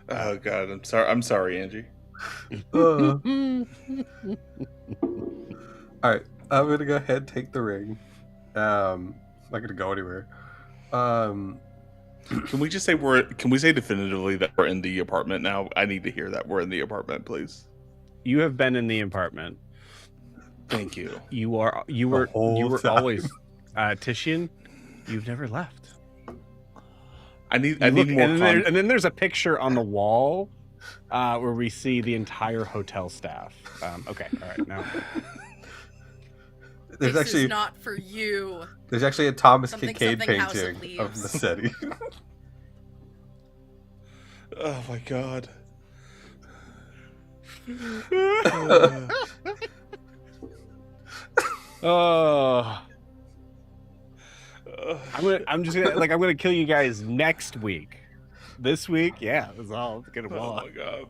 Oh God, I'm sorry, Angie. All right, I'm gonna go ahead and take the ring. I'm not gonna go anywhere. Can we just say can we say definitively that we're in the apartment now? I need to hear that we're in the apartment, please. You have been in the apartment. Thank you. You were whole time. always Titian. You've never left. I need more. And then there's a picture on the wall where we see the entire hotel staff. Okay, all right, now. There's This actually is not for you. there's actually a Thomas Something, Kincaid something, House of painting of Leaves. the city. Oh my god. Oh. I'm gonna kill you guys next week. This week, yeah, it's all gonna Oh blow my god.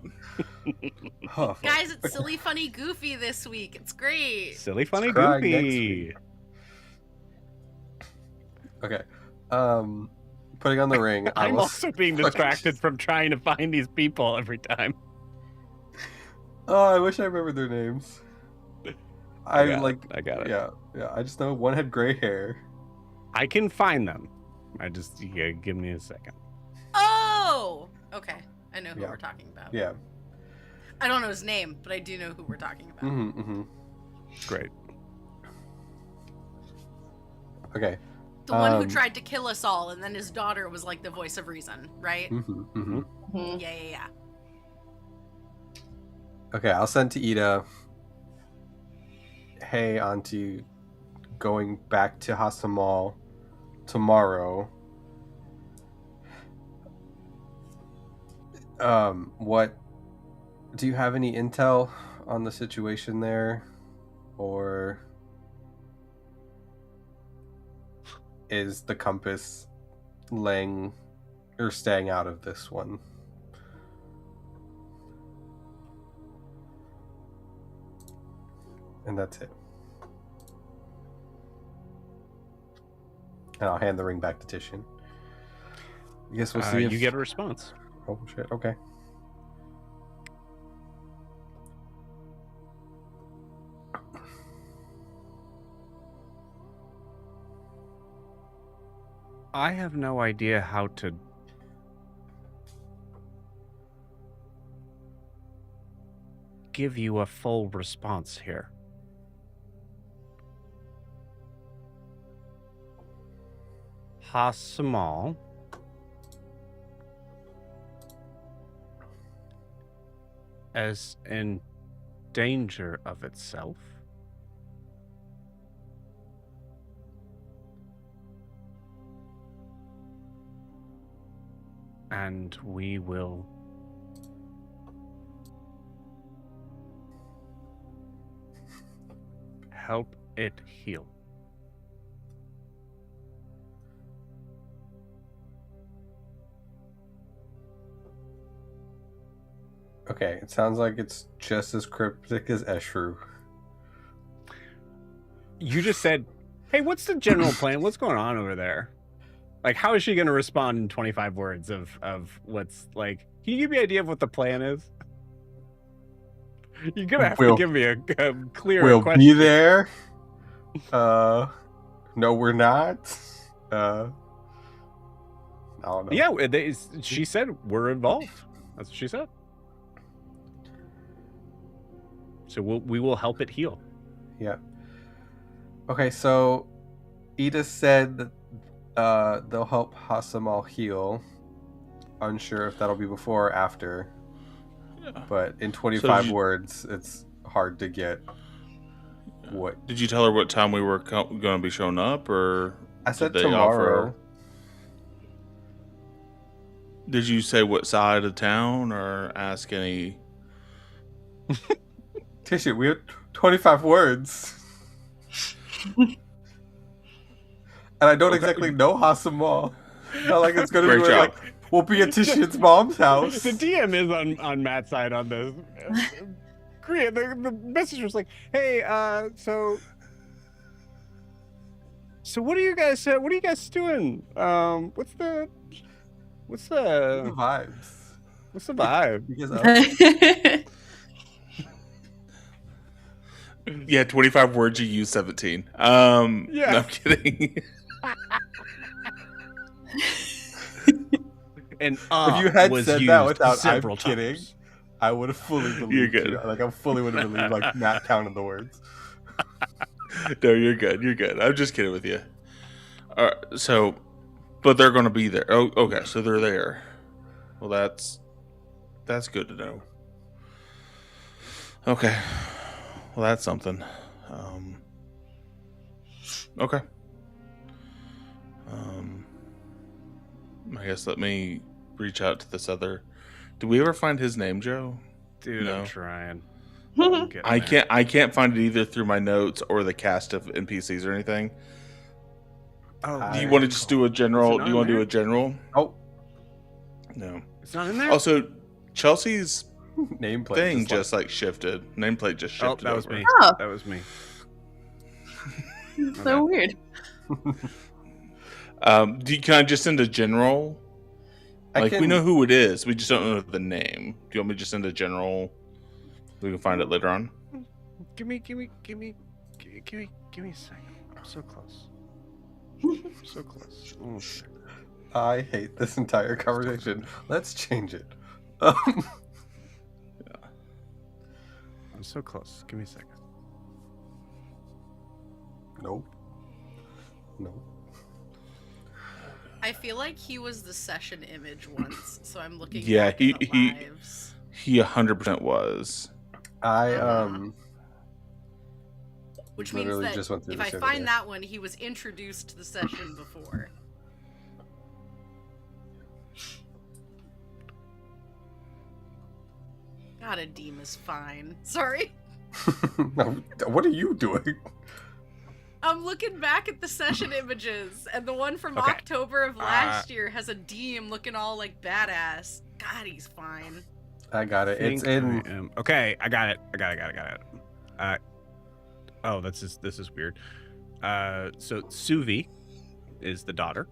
Oh, fuck. Guys, it's silly, funny, goofy this week. It's great. Silly, funny, Crying next goofy. week. Okay. Putting on the ring. I I'm will also being distracted from trying to find these people every time. Oh, I wish I remembered their names. I got it. Yeah. I just know one had gray hair. I can find them. You gotta give me a second. Oh! Okay. I know who Yeah. we're talking about. Yeah. I don't know his name, but I do know who we're talking about. Mm-hmm, mm-hmm. Great. Okay. The one who tried to kill us all, and then his daughter was like the voice of reason, right? Mm-hmm, mm-hmm. Mhm. Yeah. Okay, I'll send to Ida. Hey, Auntie, going back to Hasamal tomorrow. What do you have any intel on the situation there, or is the compass laying or staying out of this one? And that's it. And I'll hand the ring back to Titian. I guess we'll see if You get a response. Oh shit, okay. I have no idea how to give you a full response here. Hasamal as in danger of itself. And we will help it heal. Okay, it sounds like it's just as cryptic as Eshru. You just said, hey, what's the general plan? What's going on over there? Like, how is she going to respond in 25 words of what's, like, can you give me an idea of what the plan is? You're going to have to give me a clear We'll question. be there. No, we're not. I don't know. Yeah, she said we're involved. That's what she said. So we will help it heal. Yeah. Okay, so Ida said that they'll help Hasamal heal. Unsure if that'll be before or after. Yeah. But in 25 So words, it's hard to get what. Did you tell her what time we were going to be showing up, or I said did they offer- tomorrow. Did you say what side of town, or ask any? Tisha, we have 25 words. And I don't exactly know Hasamal. Not like it's going to Great be job. like, we'll be at Tisha's mom's house. The DM is on Matt's side on this. Great. The message was like, "Hey, so what are you guys doing? What's the Vibes. what's the vibe?" Because Yeah, 25 words. You use 17. Yeah. No, I'm kidding. And If you had was said used that without several I'm kidding, times. I would have fully You're believed good. you. Like I fully would have believed like Matt counted the words. No, you're good. You're good. I'm just kidding with you. So, but they're going to be there. Oh, okay. So they're there. Well, that's good to know. Okay. Well, that's something. Okay. I guess let me reach out to this other. Did we ever find his name, Joe? Dude, No. I'm trying. I'm getting I there. can't find it either through my notes or the cast of NPCs or anything. Oh, Do you want to just do a general? Do you want to do a general? Oh, No. It's not in there. Also, Chelsea's nameplate thing just like shifted. Nameplate just Oh, shifted. that was over. me. Oh. That was me. So weird. Can I just send a general? Like we can- know who it is, we just don't know the name. Do you want me to just send a general? We can find it later on. Give me a second. I'm so close. I'm so close. Oh, shit. I hate this entire conversation. Let's change it. I'm so close. Give me a second. Nope. Nope. I feel like he was the session image once, so I'm looking. Yeah, back at the lives. he 100% was. Which means literally that just went through if this I the other find day. that one, he was introduced to the session before. God, Adim is fine. Sorry. No, what are you doing? I'm looking back at the session images, and the one from Okay. October of last year has Adim looking all like badass. God, he's fine. I got it. It's Think in. I am- Okay, I got it. Oh, this is weird. So Suvi is the daughter.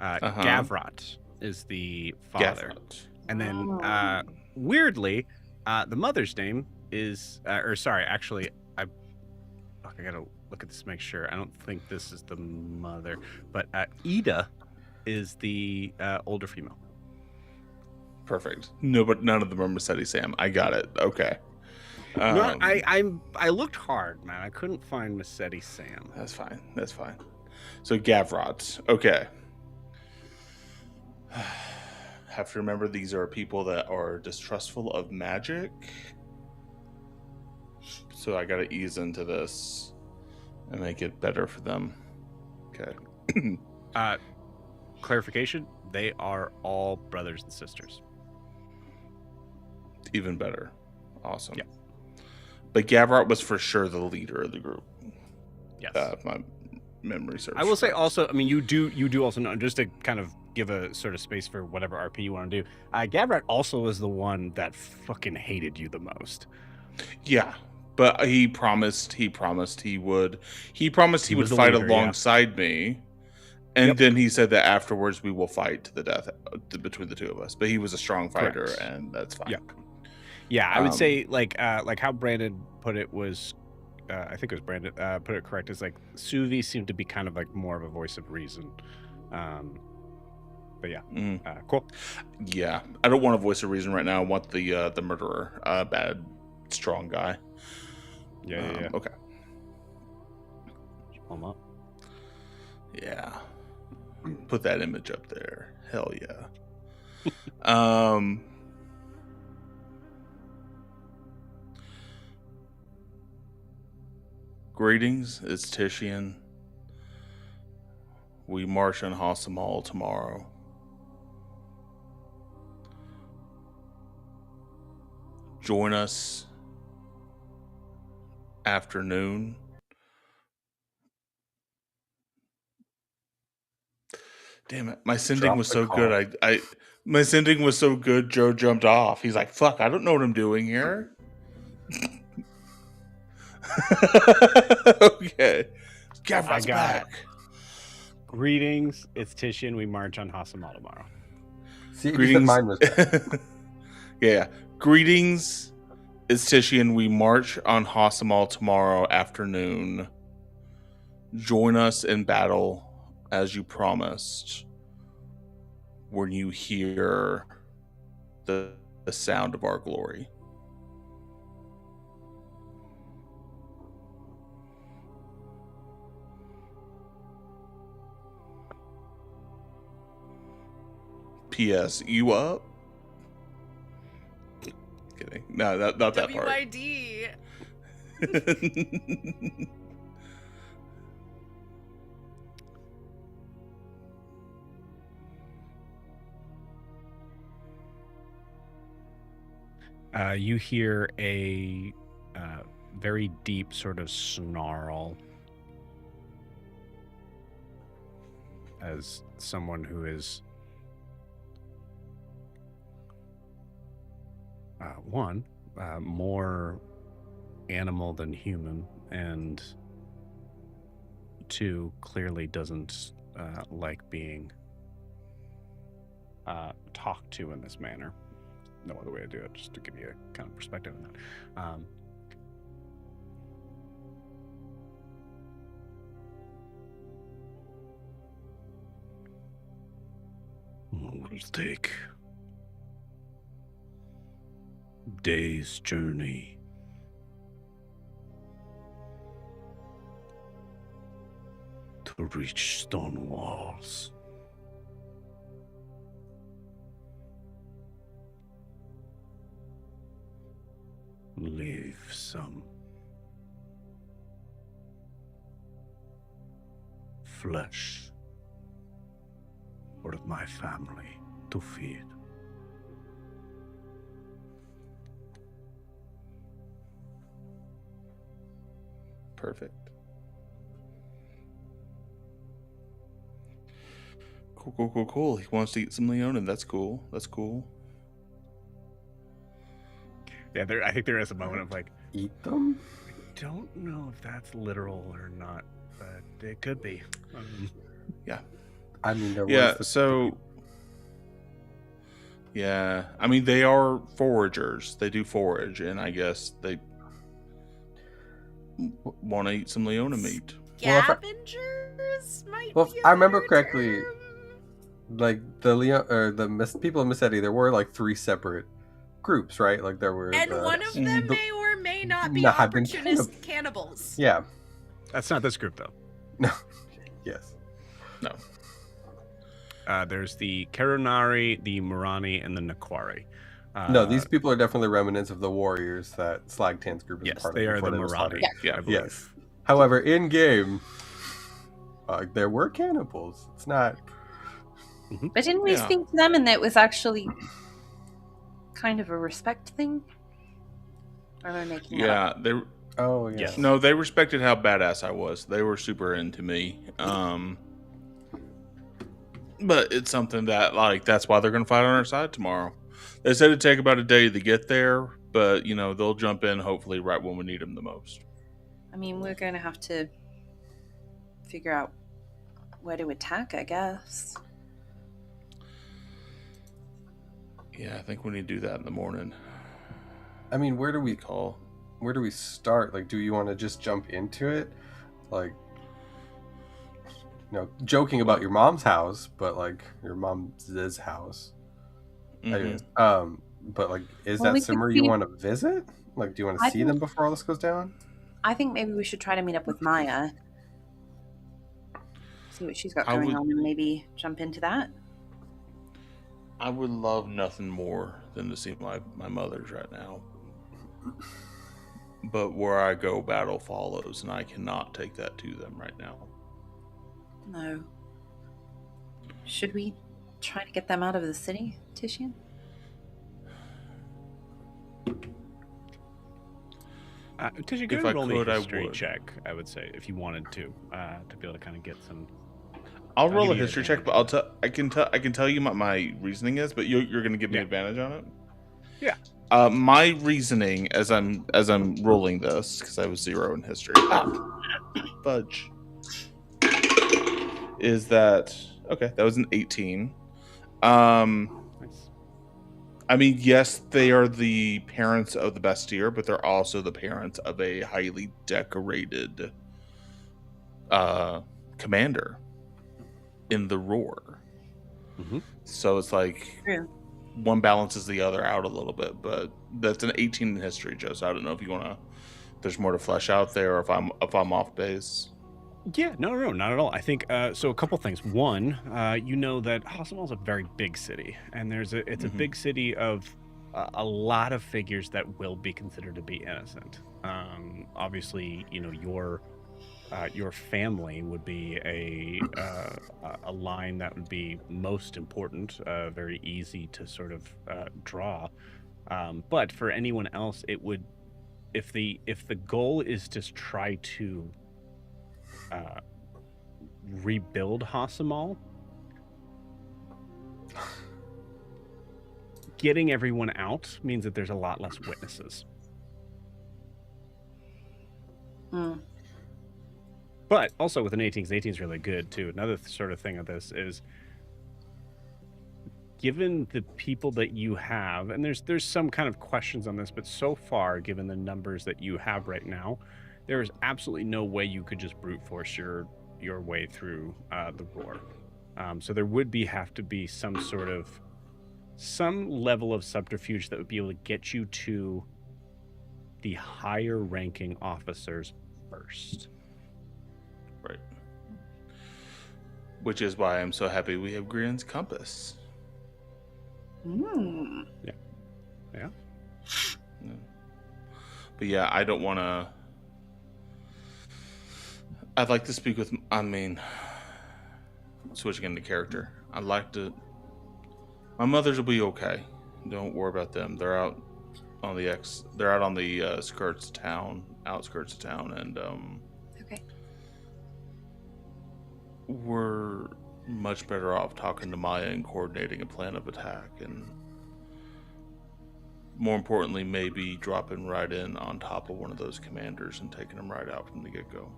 Gavrot is the father. Gavrot. And then Oh. weirdly, the mother's name is actually I gotta look at this to make sure. I don't think this is the mother, but Ida is the older female. Perfect. No, but none of them are Massetti Sam. I got it. Okay. No, I looked hard, man. I couldn't find Massetti Sam. That's fine. That's fine. So Gavrot. Okay. Have to remember these are people that are distrustful of magic. So I gotta ease into this and make it better for them. Okay. Clarification: they are all brothers and sisters. Even better. Awesome. Yeah. But Gavrot was for sure the leader of the group. Yes. If my memory serves. I will say correct. also, I mean, you do also know, just to kind of give a sort of space for whatever RP you want to do. Gavrot also was the one that fucking hated you the most. Yeah. But he promised he would He was the fight leader, yeah. alongside me. And Yep. then he said that afterwards we will fight to the death between the two of us. But he was a strong fighter, Correct. and that's fine. Yeah. Yeah, I would Um, say like how Brandon put it was, I think it was Brandon put it correct, is like Suvi seemed to be kind of like more of a voice of reason. But yeah, cool. Yeah, I don't want a voice of reason right now. I want the murderer, bad, strong guy. Yeah. Okay. Pull 'em up. Yeah. Put that image up there. Hell yeah. Greetings, it's Titian. We march on Hasamal tomorrow. Join us afternoon. Damn it. My sending Drop was the so call. good. My sending was so good, Joe jumped off. He's like, fuck, I don't know what I'm doing here. Okay. Gavrot's I got it. back. Greetings, it's Titian. We march on Hasamal tomorrow. See, you said Greetings. mine was. Yeah. Greetings, it's Titian. We march on Hasamal tomorrow afternoon. Join us in battle as you promised. when you hear the sound of our glory. P.S. You up? Kidding. No, not that part. WID. You hear a very deep sort of snarl as someone who is more animal than human, and two, clearly doesn't like being talked to in this manner. No other way to do it, just to give you a kind of perspective on that. It'll take days' journey to reach stone walls. Leave some flesh for my family to feed. Perfect. Cool. He wants to eat some Leonin. That's cool. Yeah, I think there is a moment of like, Eat them? I don't know if that's literal or not, but it could be. Yeah. I mean, there Yeah, was so... Yeah, I mean, they are foragers. They do forage, and I guess they want to eat some Leona meat. Well, Scavengers might Well, be if a I remember better correctly, term. like the people of Missetti, there were like 3 separate groups, right? Like there were And the, one of them the- may or may not be not have been opportunist cannibals. yeah, That's not this group, though. no, yes, No. There's the Karunari, the Murani, and the Naquari. no, these people are definitely remnants of the warriors that Slagtan's group is Yes, part they of. are the before were slaughtered. Murani. Yeah. I believe. Yes. However, in game, there were cannibals. It's not. But didn't we Yeah. speak to them and it was actually kind of a respect thing? Or am I making that up? Yeah, they... Oh yeah. Yes. No, they respected how badass I was. They were super into me. But it's something that, like, that's why they're going to fight on our side tomorrow. They said it'd take about a day to get there, but, you know, they'll jump in hopefully right when we need them the most. I mean, we're going to have to figure out where to attack, I guess. Yeah, I think we need to do that in the morning. I mean, where do we Call. where do we start? Like, do you want to just jump into it? Like, joking about your mom's house, but like your mom's house. Mhm. Anyways, but like, is Well, that we could somewhere you see- want to visit? Like, do you want to I see think- them before all this goes down? I think maybe we should try to meet up with Maya. See what she's got I going would- on and maybe jump into that. I would love nothing more than to see my mothers right now. But where I go, battle follows, and I cannot take that to them right now. No. Should we try to get them out of the city, Titian? Tisha, go If ahead I and roll me could, a I history would. check, I would say, if you wanted to be able to kind of get some. I'll roll give a you history check, advantage. but I can tell you what my reasoning is, but you're going to give me Yeah. advantage on it. Yeah. My reasoning as I'm rolling this, because I was 0 in history, fudge, is that okay? That was an 18. Nice. I mean, yes, they are the parents of the Bestier, but they're also the parents of a highly decorated commander in the Roar. Mhm. So it's like True. one balances the other out a little bit. But that's an 18 in history, Joe. So I don't know if you want to. There's more to flesh out there, or if I'm off base. Yeah, no, not at all. I think so. A couple things. One, you know that Hasamal is a very big city, and it's a Mm-hmm. big city of a lot of figures that will be considered to be innocent. Obviously, you know your family would be a line that would be most important, very easy to sort of draw. But for anyone else, it would if the goal is to try to uh, rebuild Hasamal, getting everyone out means that there's a lot less witnesses. Mm. But also with an 18, because 18 is really good too. Another sort of thing of this is, given the people that you have, and there's some kind of questions on this, but so far, given the numbers that you have right now, there is absolutely no way you could just brute force your way through the roar. So there would have to be some level of subterfuge that would be able to get you to the higher ranking officers first. Right. Which is why I'm so happy we have Grian's compass. Mm. Yeah. Yeah. But yeah, I don't want to. I'd like to speak with. I mean, switching into character. I'd like to. My mothers will be okay. Don't worry about them. They're out on the outskirts of town, and Okay. we're much better off talking to Maya and coordinating a plan of attack, and more importantly, maybe dropping right in on top of one of those commanders and taking them right out from the get-go.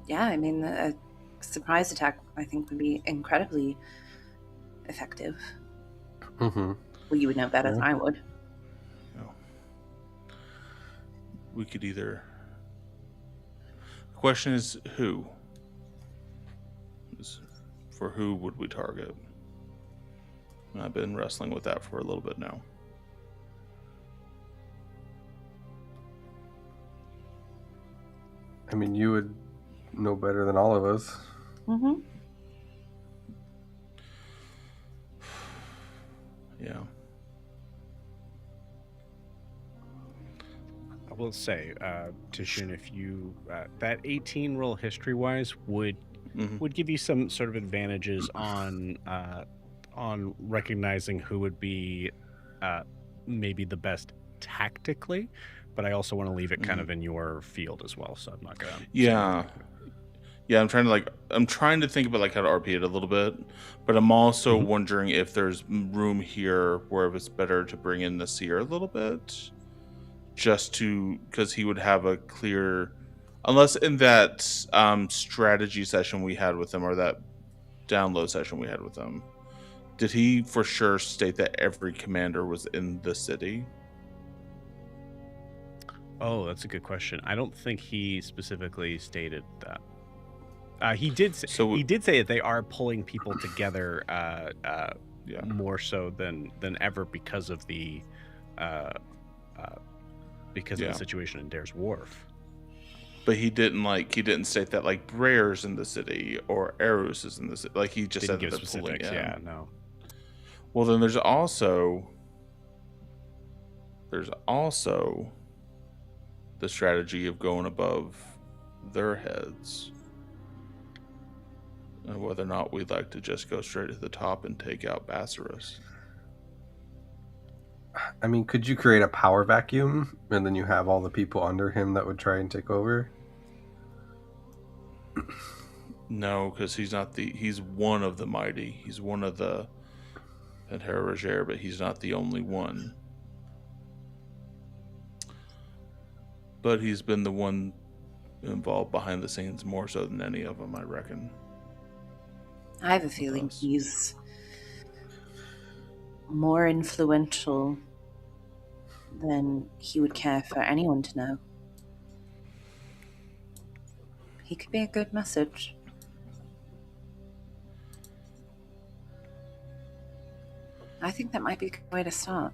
Yeah, I mean, a surprise attack, I think, would be incredibly effective. Mm-hmm. Well, you would know better than Yeah. I would. You know, we could either. The question is who. For who would we target? And I've been wrestling with that for a little bit now. I mean, you would know better than all of us. Mm-hmm. Yeah. I will say, Tishin, if you that 18 roll history wise would give you some sort of advantages on recognizing who would be maybe the best tactically, but I also want to leave it kind of in your field as well, so I'm not gonna Yeah. Yeah, I'm trying to think about like how to RP it a little bit, but I'm also wondering if there's room here where it's better to bring in the seer a little bit, because he would have a clear, unless in that strategy session we had with him, or that download session we had with him, did he for sure state that every commander was in the city? Oh, that's a good question. I don't think he specifically stated that. He did say that they are pulling people together more so than ever because of the of the situation in Dare's Wharf. But he didn't state that like Brayer's in the city or Eros is in the city. Like he just Didn't said give that they're pulling specifics. in. Yeah, no. Well, then there's also the strategy of going above their heads, and whether or not we'd like to just go straight to the top and take out Bassaris. I mean, could you create a power vacuum and then you have all the people under him that would try and take over? No, because he's one of the mighty. He's one of the Pantera Roger, but he's not the only one. But he's been the one involved behind the scenes more so than any of them, I reckon. I have a feeling he's more influential than he would care for anyone to know. He could be a good message. I think that might be a good way to start.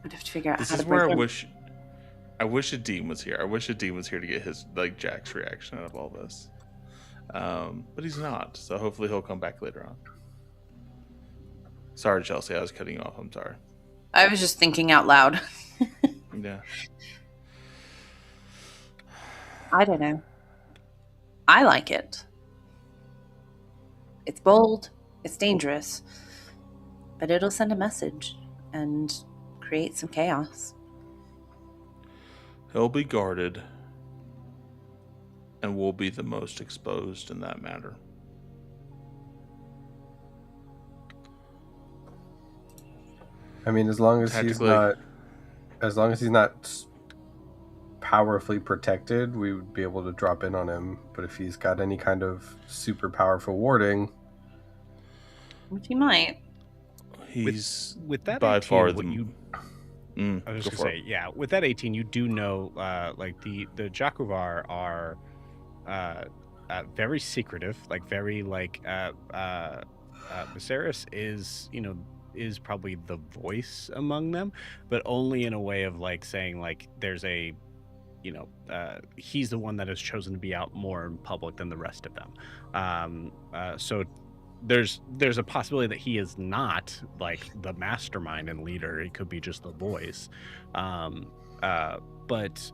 I'd have to figure out This how is to where break I wish Adim was here. I wish Adim was here to get his Jack's reaction out of all this. But he's not, so hopefully he'll come back later on. Sorry, Chelsea, I was cutting you off. I'm sorry. I was just thinking out loud. Yeah. I don't know. I like it. It's bold, it's dangerous, but it'll send a message and create some chaos. He'll be guarded, and we'll be the most exposed in that matter. I mean, as long as he's not powerfully protected, we would be able to drop in on him. But if he's got any kind of super powerful warding, Which he might. He's with that by 18, far what the. you I was Go just for gonna say, yeah, with that 18, you do know, like the Jakuvar are very secretive, like very like Viserys is probably the voice among them, but only in a way of like saying like there's a he's the one that has chosen to be out more in public than the rest of them. So there's a possibility that he is not like the mastermind and leader. He could be just the voice. But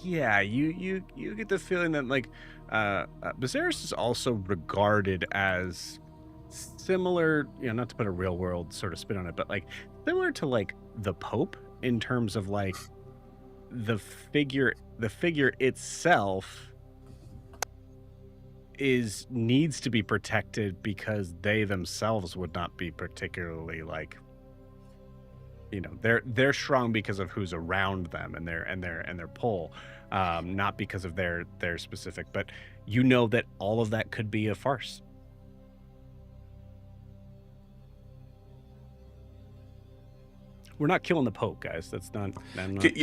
yeah, you get the feeling that like Viserys is also regarded as similar, not to put a real world sort of spin on it, but like similar to like the Pope in terms of like the figure itself needs to be protected because they themselves would not be particularly like they're strong because of who's around them and their pull, not because of their specific, but that all of that could be a farce. We're not killing the Pope, guys. That's not.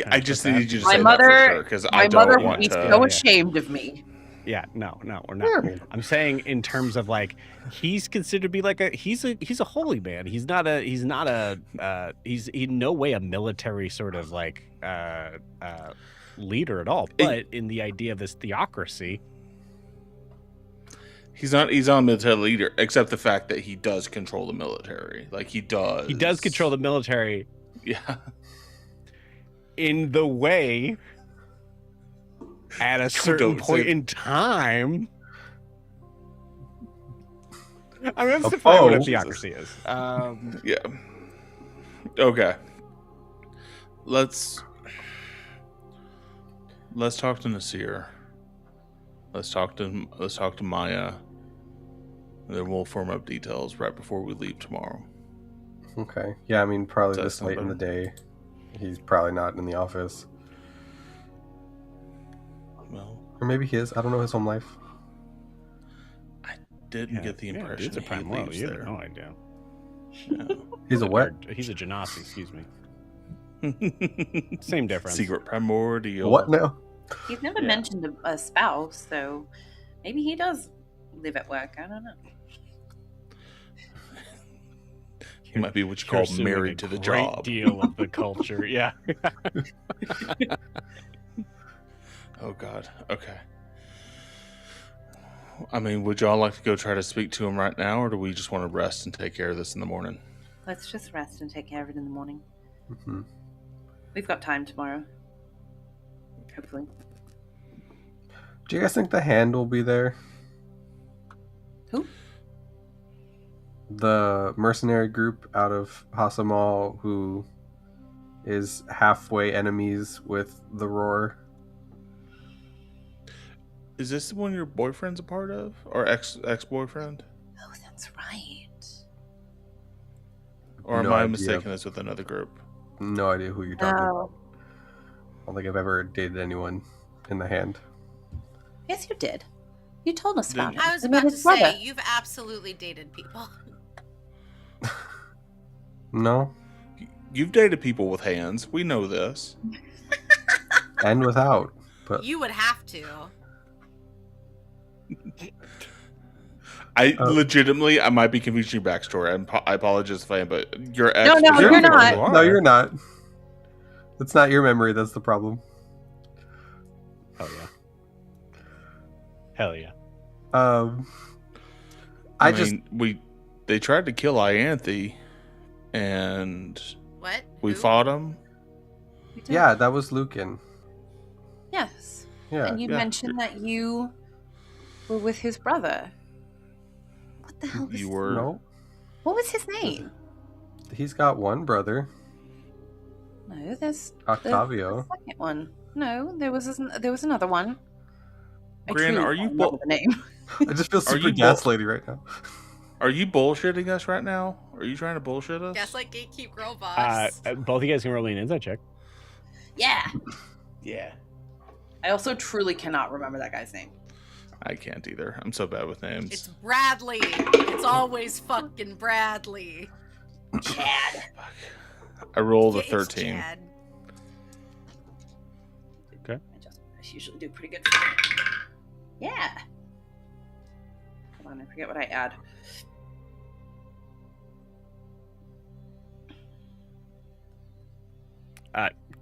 I just needed you to My say mother, that for sure because I my mother don't would want be to. so ashamed of me. Yeah, no, we're not. Yeah. I'm saying in terms of like he's considered to be like he's a holy man. He's in no way a military sort of like leader at all. But in the idea of this theocracy, He's not a military leader, except the fact that he does control the military. Like he does. He does control the military. Yeah. In the way, at a certain point in time, I mean, let's define what a theocracy is. Yeah. Okay. Let's talk to Nasir. Let's talk to Maya. And then we'll form up details right before we leave tomorrow. Okay. Yeah, I mean, probably Does this that late sound in the day. He's probably not in the office. Well, Or maybe he is. I don't know his home life. I didn't get the impression it's a he prime leaves you there. have no idea. Yeah. He's a what? He's a Genasi, excuse me. Same difference. Secret primordial. What now? He's never Yeah. mentioned a spouse, so maybe he does live at work. I don't know. He might be what you You're call assuming married a to the great job. deal of the culture. Yeah. Oh God. Okay. I mean, would y'all like to go try to speak to him right now, or do we just want to rest and take care of this in the morning? Let's just rest and take care of it in the morning. Mm-hmm. We've got time tomorrow. Hopefully. Do you guys think the Hand will be there? Who? The mercenary group out of Hasamal who is halfway enemies with the Roar. Is this the one your boyfriend's a part of, or ex-boyfriend, Oh, that's right. or am No I idea. mistaking this with another group? No idea who you're talking about. Oh. I don't think I've ever dated anyone in the Hand. Yes, you did. You told us about Didn't it. I was You met about to his brother. say, you've absolutely dated people. No? You've dated people with hands. We know this. And without. But You would have to. I Oh. legitimately, I might be confusing your backstory. I apologize if I am, but your ex. No, was you're your- not. No, you're not. It's not your memory that's the problem. Hell yeah. Hell yeah. I just mean, they tried to kill Ianthe, and What? we Who? fought him. We did. yeah, that was Lucan. Yes. Yeah, And you Yeah. mentioned that you were with his brother. What the hell? You were. no, What was his name? he's got one brother, No, there's Octavio. the second one. No, there was another one. I Gran, truly are don't you remember the name? I just feel Are super you gaslighty right now. Are you bullshitting us right now? Are you trying to bullshit us? Gaslight Gatekeep Girl Boss. Both of you guys can roll me an insight check. Yeah. Yeah. I also truly cannot remember that guy's name. I can't either. I'm so bad with names. It's Bradley. It's always fucking Bradley. Chad. I rolled Yeah, a it's 13. Chad. Okay. I usually do pretty good. Yeah. Hold on, I forget what I add.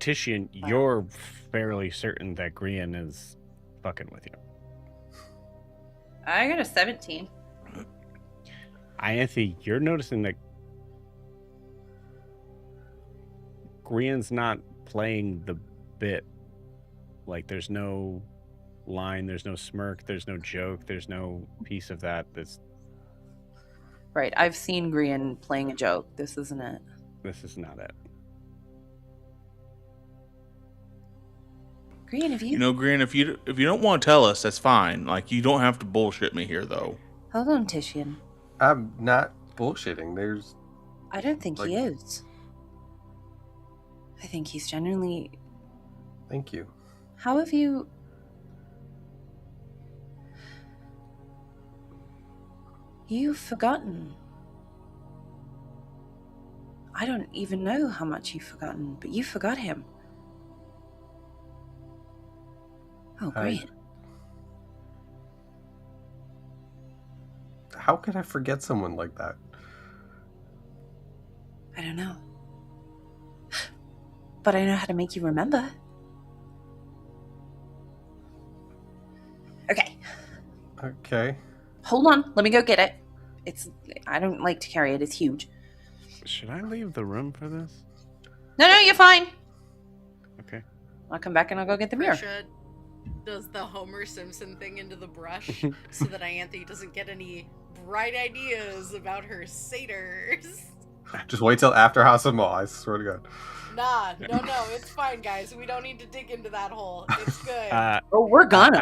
Titian, you're fairly certain that Grian is fucking with you. I got a 17. Ianthe, you're noticing that Grian's not playing the bit. Like, there's no line, there's no smirk, there's no joke, there's no piece of that that's... Right, I've seen Grian playing a joke. This isn't it. This is not it. Grian, have you... You know, Gran, if you don't want to tell us, that's fine. Like, you don't have to bullshit me here, though. Hold on, Titian. I'm not bullshitting. There's I don't think he Like- is. I think he's genuinely... thank you. How have you... You've forgotten. I don't even know how much you've forgotten, but you forgot him. Oh, I- great. How could I forget someone like that? I don't know. But I know how to make you remember. Okay, Okay. hold on. Let me go get it. I don't like to carry it. It's huge. Should I leave the room for this? No, you're fine. Okay. I'll come back and I'll go get the mirror. Prisha does the Homer Simpson thing into the brush so that Ianthe doesn't get any bright ideas about her satyrs. Just wait till after House of Maul, I swear to God. Nah, no, it's fine, guys. We don't need to dig into that hole. It's good. Oh, we're gonna.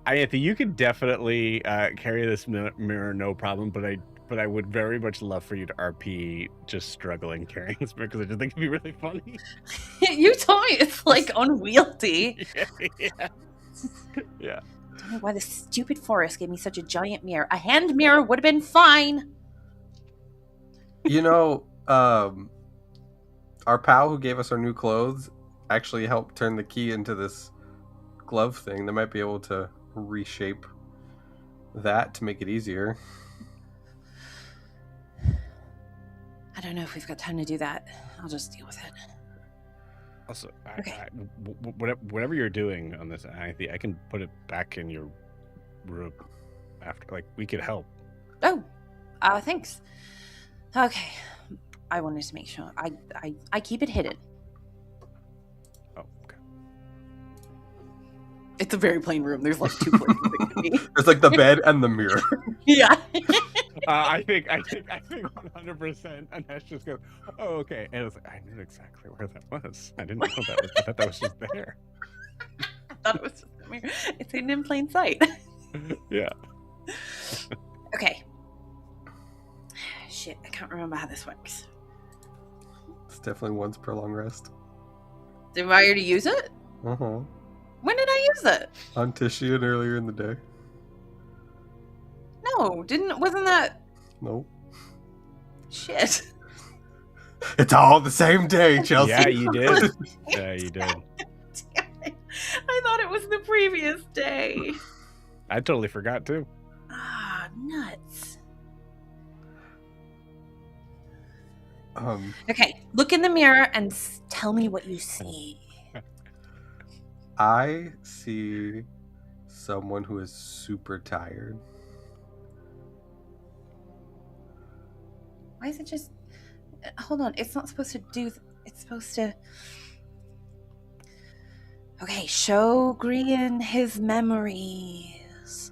Ianthe, you can definitely carry this mirror, no problem. But I would very much love for you to RP just struggling carrying this mirror because I just think it'd be really funny. You told me it's like unwieldy. yeah. Yeah. I don't know why the stupid forest gave me such a giant mirror. A hand mirror would have been fine. You know, our pal who gave us our new clothes actually helped turn the key into this glove thing. They might be able to reshape that to make it easier. I don't know if we've got time to do that. I'll just deal with it. Also, Okay. whatever you're doing on this, I can put it back in your room after. Like, we could help. Oh, thanks. Okay, I wanted to make sure. I keep it hidden. Oh, okay. It's a very plain room. There's like 2 places it could be. It's like the bed and the mirror. Yeah. I think 100%. And Ash just goes, "Oh, okay." And it's like, I knew exactly where that was. I didn't know that. I thought that was just there. I thought it was just a mirror. It's hidden in plain sight. Yeah. Okay. Shit, I can't remember how this works. It's definitely once per long rest. Did I already use it? Uh-huh. When did I use it? On Titian earlier in the day. No, wasn't that Nope. shit? It's all the same day, Chelsea. Yeah, you did. Yeah, you did. Damn it. I thought it was the previous day. I totally forgot too. Ah, nuts. Um, Okay, look in the mirror and tell me what you see. I see someone who is super tired. Why is it just... Hold on, it's not supposed to do... It's supposed to... Okay, show Grian his memories.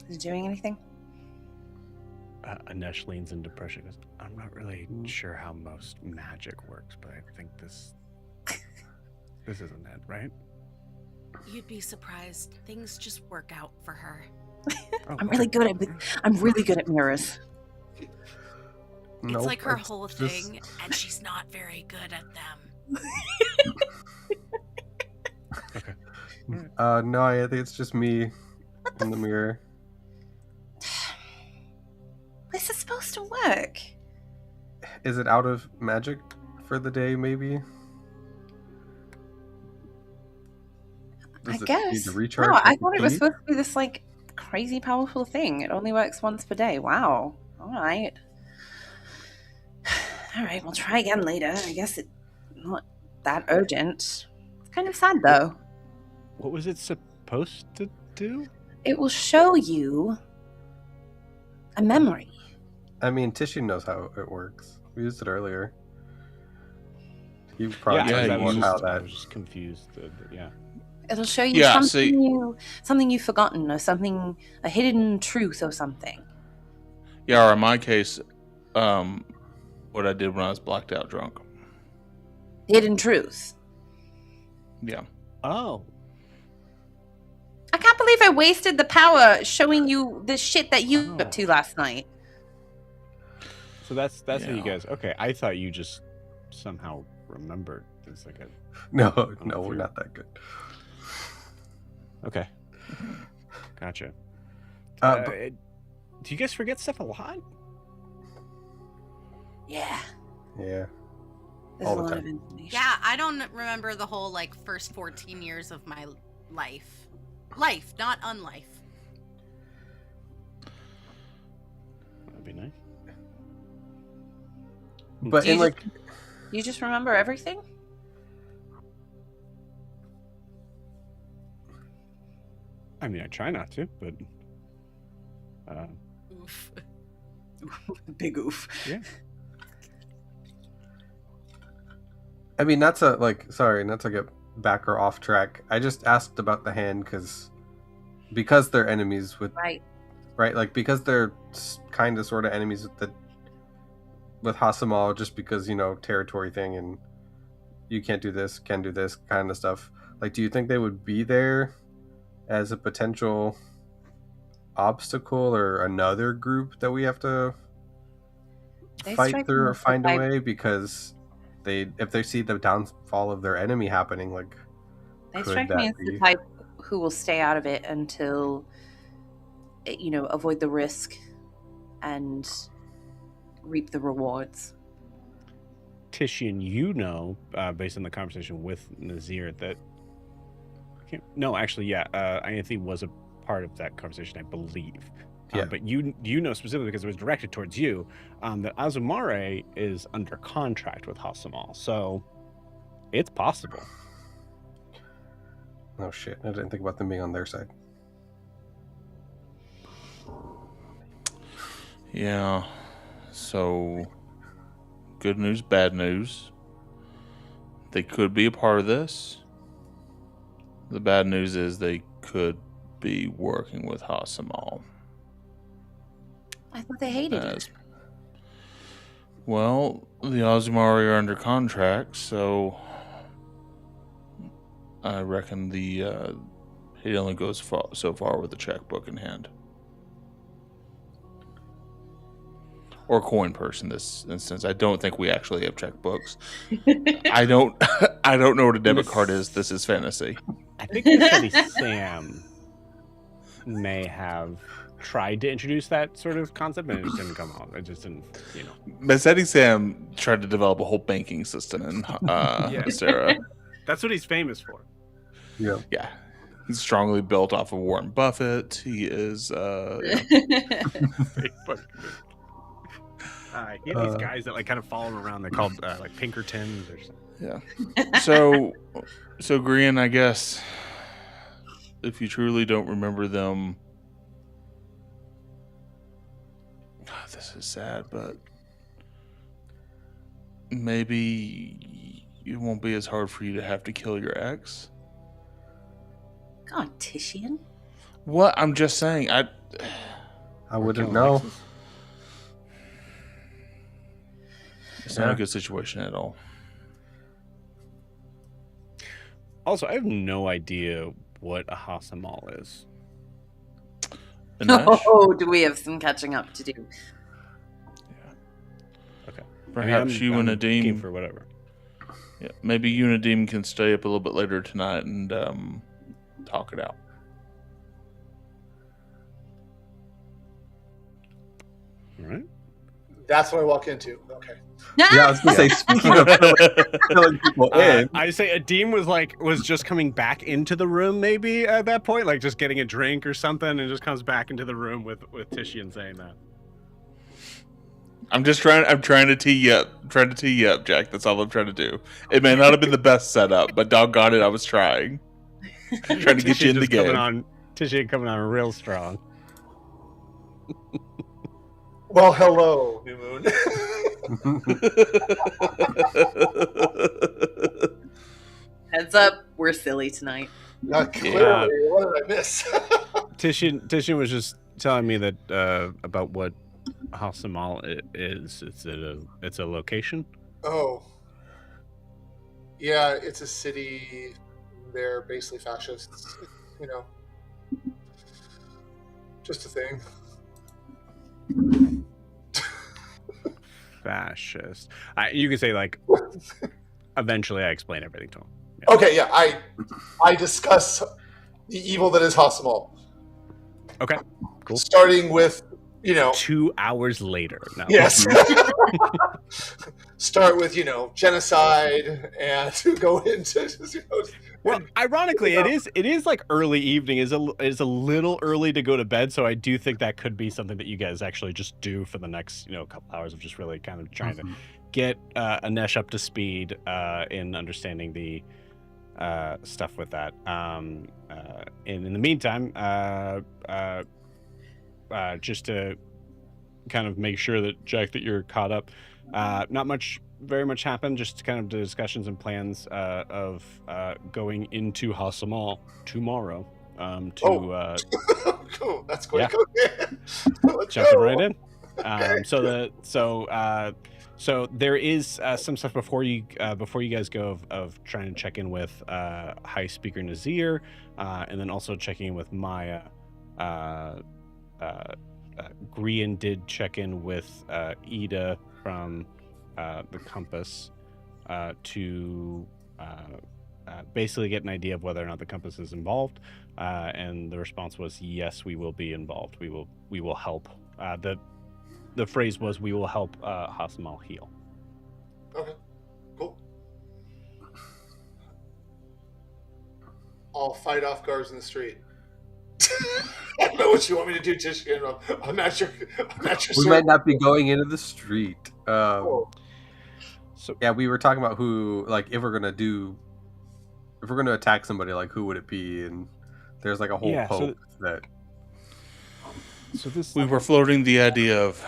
Is it doing anything? Anesh leans into pressure. Goes, I'm not really sure how most magic works, but I think this isn't it, right? You'd be surprised. Things just work out for her. Oh, I'm really good at mirrors. It's like her it's whole just- thing, and she's not very good at them. Okay. No, I think it's just me in the mirror. This is supposed to work. Is it out of magic for the day, maybe? I Does it guess. need to recharge? No, I with thought it the was tea? supposed to be this like crazy powerful thing. It only works once per day. Wow. All right. All right, we'll try again later. I guess it's not that urgent. It's kind of sad though. What was it supposed to do? It will show you a memory. I mean, Tishy knows how it works. We used it earlier. You probably Yeah, tell you you used- how I that. was just confused. Yeah. It'll show you Yeah, something you've forgotten, or something, a hidden truth, or something. Yeah, or in my case, what I did when I was blacked out drunk. Hidden truth. Yeah. Oh. I can't believe I wasted the power showing you the shit that you Oh. up to last night. So that's how you Yeah. guys. Okay, I thought you just somehow remembered. It's like a No, I'm no, we're through. not that good. okay. Gotcha. But- Do you guys forget stuff a lot? Yeah. Yeah. There's All a the lot time. of information. Yeah, I don't remember the whole like first 14 years of my life. Life, not unlife. That'd be nice. But Do you in like, You just remember everything? I mean, I try not to, but Oof. Big oof. I mean, not to like, sorry, not to get back or off track. I just asked about the hand because they're enemies with Right. right, like because they're kind of sort of enemies with Hasamal, just because territory thing and you can't do this, can do this kind of stuff. Like, do you think they would be there as a potential obstacle or another group that we have to They fight strike through me or as the find a type- way? Because if they see the downfall of their enemy happening, like, They could strike that me as be? the type who will stay out of it until, avoid the risk and reap the rewards. Titian, based on the conversation with Nazir, that no, actually, yeah, Ianthe was a part of that conversation, I believe. Yeah. But you know specifically because it was directed towards you that Azumare is under contract with Hasamal, so it's possible. Oh shit! I didn't think about them being on their side. Yeah. So, good news, bad news. They could be a part of this. The bad news is they could be working with Hasamal. I thought they hated As it. well, the Azumari are under contract, so I reckon it only goes so far with the checkbook in hand, or coin purse in this instance. I don't think we actually have checkbooks. I don't know what a debit card is. This is fantasy. I think Machete Sam may have tried to introduce that sort of concept, and it just didn't come out. It just didn't, Massetti Sam tried to develop a whole banking system in Yeah. Sarah. That's what he's famous for. Yeah. Yeah. He's strongly built off of Warren Buffett. He is, yeah. Fake fucking he had these guys that like kind of follow him around. They're called like Pinkertons or something. Yeah. So Grian, I guess if you truly don't remember them, God, this is sad, but maybe it won't be as hard for you to have to kill your ex. God, Titian. What? I'm just saying. I wouldn't know. It's not a good situation at all. Also, I have no idea what a Hasamal is. Oh, do we have some catching up to do? Yeah. Okay. Perhaps you and game Nadim for whatever. Yeah, maybe you and Nadim can stay up a little bit later tonight and talk it out. All right. That's what I walk into. Okay. Yeah, I was gonna say, speaking of filling people in, I say Adim was just coming back into the room maybe at that point, like just getting a drink or something, and just comes back into the room with Titian saying that. I'm trying to tee you up, Jack. That's all I'm trying to do. It may not have been the best setup, but doggone it, I was trying. Trying to get you in the game. Titian coming on real strong. Well, hello, New Moon. Heads up, we're silly tonight. Clearly, what did I miss? Titian was just telling me that about what Hasamal is. It's a location. Oh, yeah, it's a city. They're basically fascists. You know, just a thing. Fascist. You could say like. Eventually, I explain everything to him. Yeah. Okay, yeah, I discuss the evil that is Hasamal. Okay, cool. Starting with 2 hours later. No. Yes. Start with genocide and go into. Well, ironically, it is like early evening. Is a little early to go to bed, so I do think that could be something that you guys actually just do for the next couple hours of just really kind of trying to get Anesh up to speed in understanding the stuff with that. And in the meantime, just to kind of make sure that Jack, that you're caught up. Not very much happened. Just kind of the discussions and plans of going into Hasamal tomorrow. Cool. That's quick. Yeah. Jumping right in. So there is some stuff before you guys go of trying to check in with High Speaker Nazir, and then also checking in with Maya. Grian did check in with Ida from the Compass to basically get an idea of whether or not the Compass is involved, and the response was yes, we will be involved. We will help. The phrase was, we will help Hasamal heal. Okay, cool. I'll fight off guards in the street. I don't know what you want me to do, Titian. I'm not sure. We might not be going into the street. Cool. So yeah, we were talking about who, like, if we're gonna attack somebody, like, who would it be? And there's like a whole hope that. So we were floating the idea of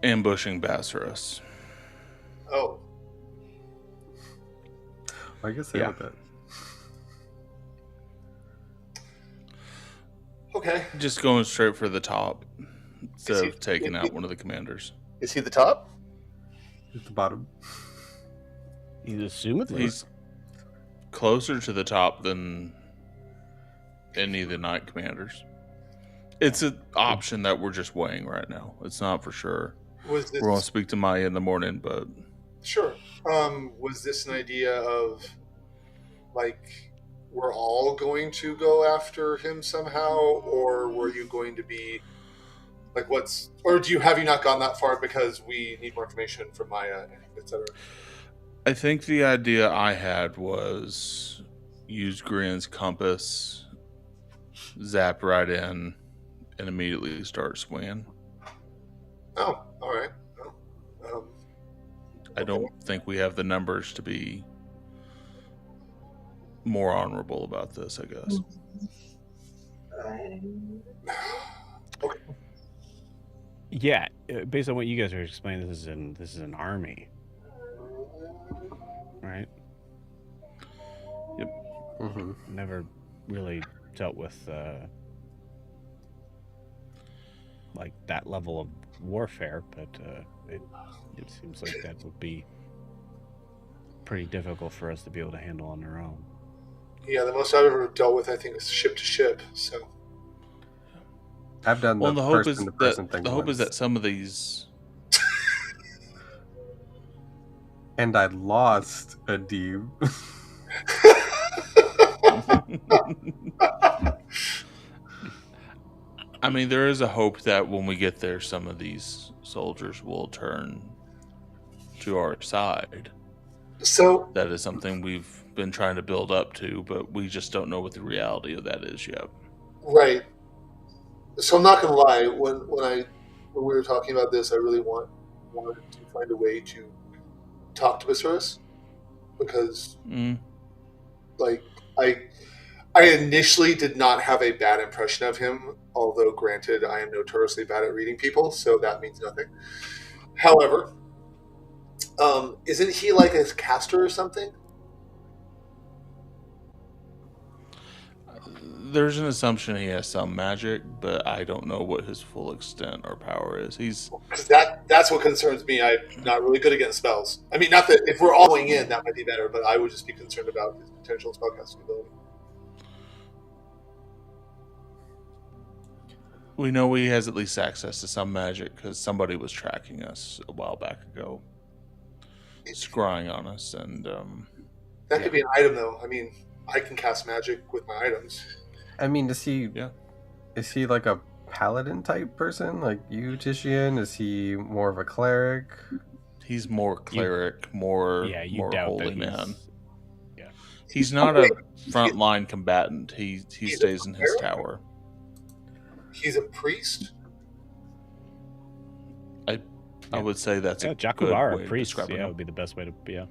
ambushing Basarus. Oh. I guess with that. Okay. Just going straight for the top instead of taking out one of the commanders. Is he the top? He's the bottom. He's closer to the top than any of the knight commanders. It's an option that we're just weighing right now. It's not for sure. We're going to speak to Maya in the morning, but... Sure. Was this an idea of, like, we're all going to go after him somehow, or were you going to be, like, have you not gone that far because we need more information from Maya, etc.? I think the idea I had was, use Grin's compass, zap right in, and immediately start swinging. Oh, all right. Well, I okay. don't think we have the numbers to be more honorable about this, I guess. Okay. Yeah, based on what you guys are explaining, this is an army, right? Mm-hmm. Never really dealt with like that level of warfare, but it seems like that would be pretty difficult for us to be able to handle on our own. Yeah, the most I've ever dealt with, I think, is ship to ship. So I've done Well, the the hope is person-to-person that thing the hope is once. that some of these. And I lost a Deeb. I mean, there is a hope that when we get there, some of these soldiers will turn to our side. So That is something we've been trying to build up to, but we just don't know what the reality of that is yet. right. So I'm not gonna lie. When we were talking about this, I really wanted to find a way to talk to Viserys because, like, I initially did not have a bad impression of him. Although, granted, I am notoriously bad at reading people, so that means nothing. However, isn't he like a caster or something? There's an assumption he has some magic, but I don't know what his full extent or power is. He's Because that's what concerns me. I'm not really good against spells. I mean, not that if we're all going in, that might be better, but I would just be concerned about his potential spellcasting ability. we know he has at least access to some magic because somebody was tracking us a while back ago, scrying on us, and That could be an item, though. I mean, I can cast magic with my items. I mean, is he like a paladin type person, like you, Titian? Is he more of a cleric? he's more cleric, more doubt holy that man. Yeah, He's not a frontline combatant. He stays in his tower. He's a priest. I would say that's a good Jakubara, way to priest. describe Yeah, him. would be the best way to. Yeah.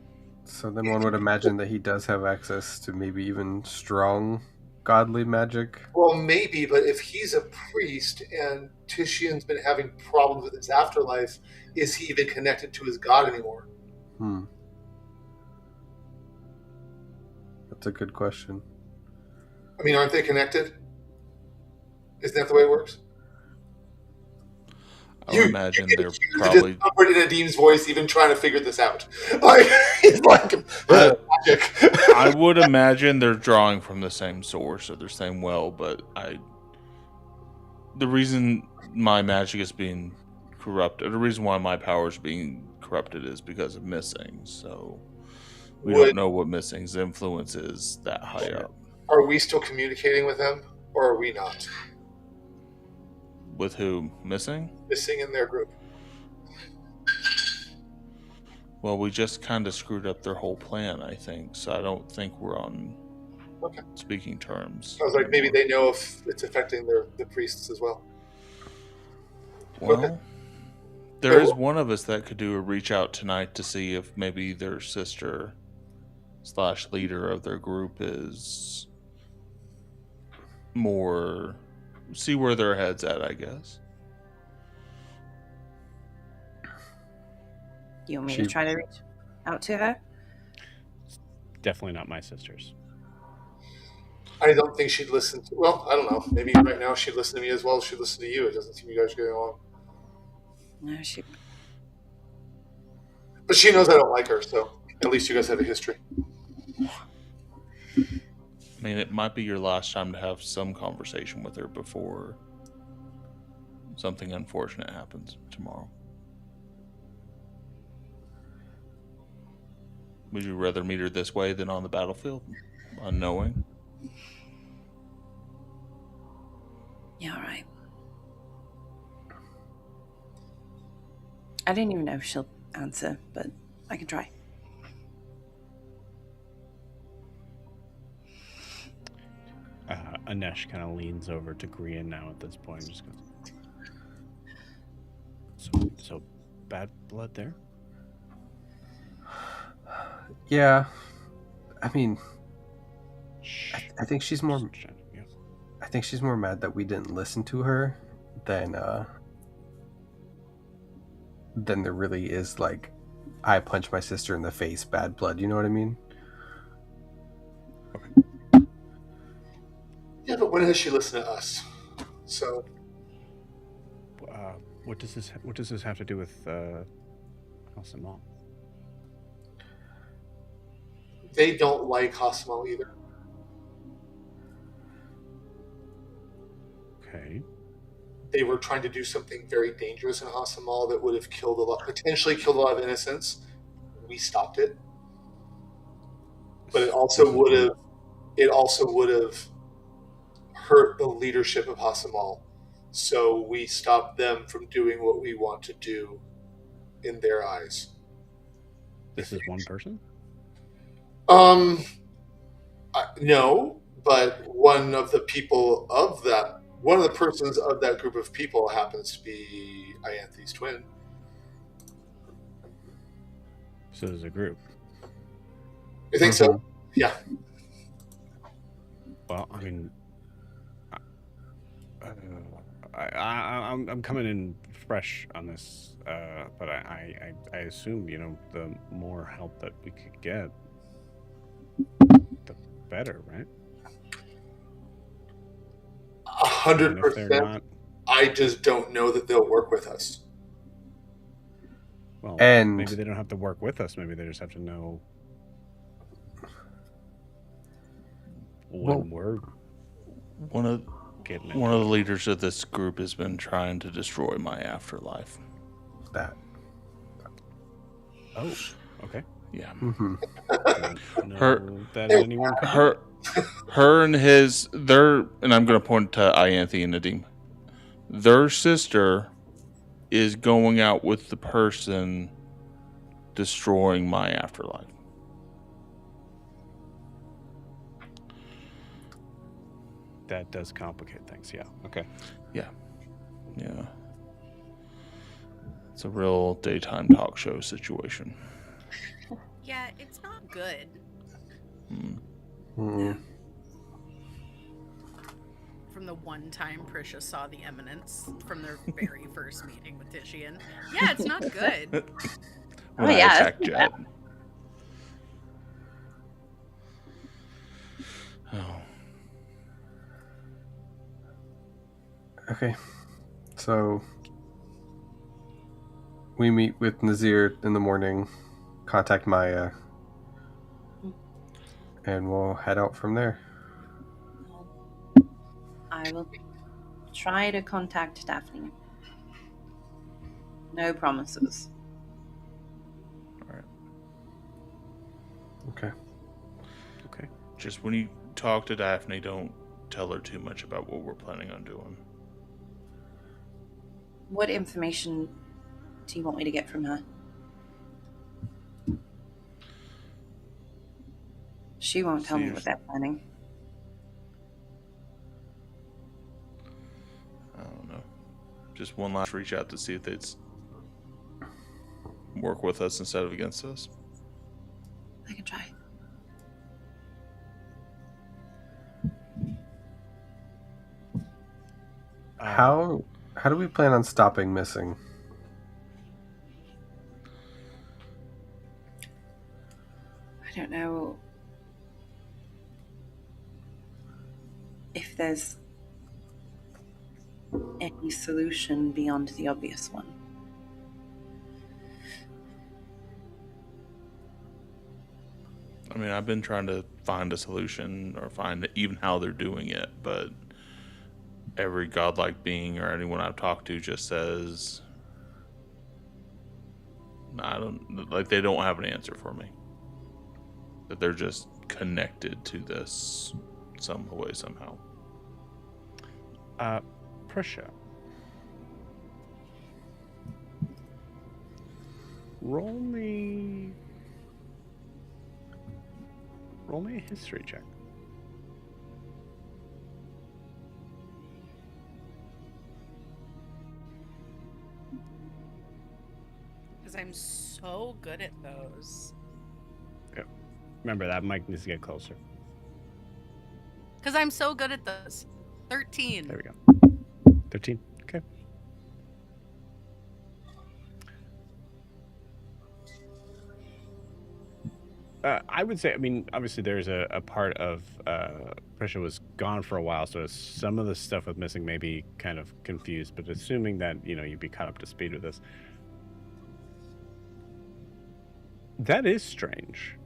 So then one would imagine that he does have access to maybe even strong godly magic. Well, maybe, but if he's a priest and Titian's been having problems with his afterlife, is he even connected to his god anymore? That's a good question. I mean, aren't they connected? Isn't that the way it works? I would imagine they're There's probably. discomfort in Adim's voice, even trying to figure this out. Like he's like magic. I would imagine they're drawing from the same source or the same well, but the reason my magic is being corrupted, the reason why my power is being corrupted is because of missing. So we don't know what missing's influence is that high up. Are we still communicating with them, or are we not? With who? Missing? Missing in their group. Well, we just kind of screwed up their whole plan, I think. So I don't think we're on speaking terms. I was like, maybe they know if it's affecting the priests as well. Well, there is one of us that could do a reach out tonight to see if maybe their sister / leader of their group is more, see where their head's at, I guess. You want me to try to reach out to her? Definitely not my sisters. I don't think she'd listen to. Well, I don't know. Maybe right now she'd listen to me as well as she'd listen to you. It doesn't seem you guys are getting along. No, she. But she knows I don't like her, so at least you guys have a history. I mean, it might be your last time to have some conversation with her before something unfortunate happens tomorrow. Would you rather meet her this way than on the battlefield, unknowing? Yeah, all right. I didn't even know if she'll answer, but I can try. Anesh kind of leans over to Grian now at this point and just goes, so bad blood there? Yeah, I mean, Shh. I think she's more. Yeah. I think she's more mad that we didn't listen to her than there really is like, I punched my sister in the face, bad blood. You know what I mean? Yeah, but when has she listened to us? So What does this have to do with House and Mom? they don't like Hosmo either. Okay. They were trying to do something very dangerous in Hasamal that would have potentially killed a lot of innocents. We stopped it, but it also would have hurt the leadership of Hasamal. So we stopped them from doing what we want to do in their eyes. This is one person? No, but one of the persons of that group of people happens to be Ianthe's twin. So there's a group. I think so. Yeah. Well, I mean, I'm coming in fresh on this, but I assume, the more help that we could get, the better, right? 100%. I just don't know that they'll work with us. Well, And maybe they don't have to work with us. Maybe they just have to know when we're One of getting it. the leaders of this group has been trying to destroy my afterlife. that. Oh, okay. Yeah. Mm-hmm. Her and and I'm going to point to Ianthe and Nadim. Their sister is going out with the person destroying my afterlife. That does complicate things. Yeah. Okay. Yeah. It's a real daytime talk show situation. Yeah, it's not good. From the one time Prisha saw the Eminence from their very first meeting with Titian. Yeah, it's not good. When I attacked Jet. Oh. Okay, so we meet with Nazir in the morning, contact Maya, and we'll head out from there. I will try to contact Daphne. No promises. All right. Okay. Just when you talk to Daphne, don't tell her too much about what we're planning on doing. What information do you want me to get from her? She won't tell me what they're planning. I don't know. Just one last reach out to see if they'd work with us instead of against us. I can try. How do we plan on stopping missing? I don't know if there's any solution beyond the obvious one. I mean, I've been trying to find a solution or find even how they're doing it, but every godlike being or anyone I've talked to just says, they don't have an answer for me. That they're just connected to this some way, somehow. Prisha. Roll me a history check. good at those. Remember, that mic needs to get closer. Because I'm so good at those. 13. There we go. 13. Okay. I would say, I mean, obviously there's a part of Prisha was gone for a while, so some of the stuff with missing may be kind of confused, but assuming that, you'd be caught up to speed with this. That is strange.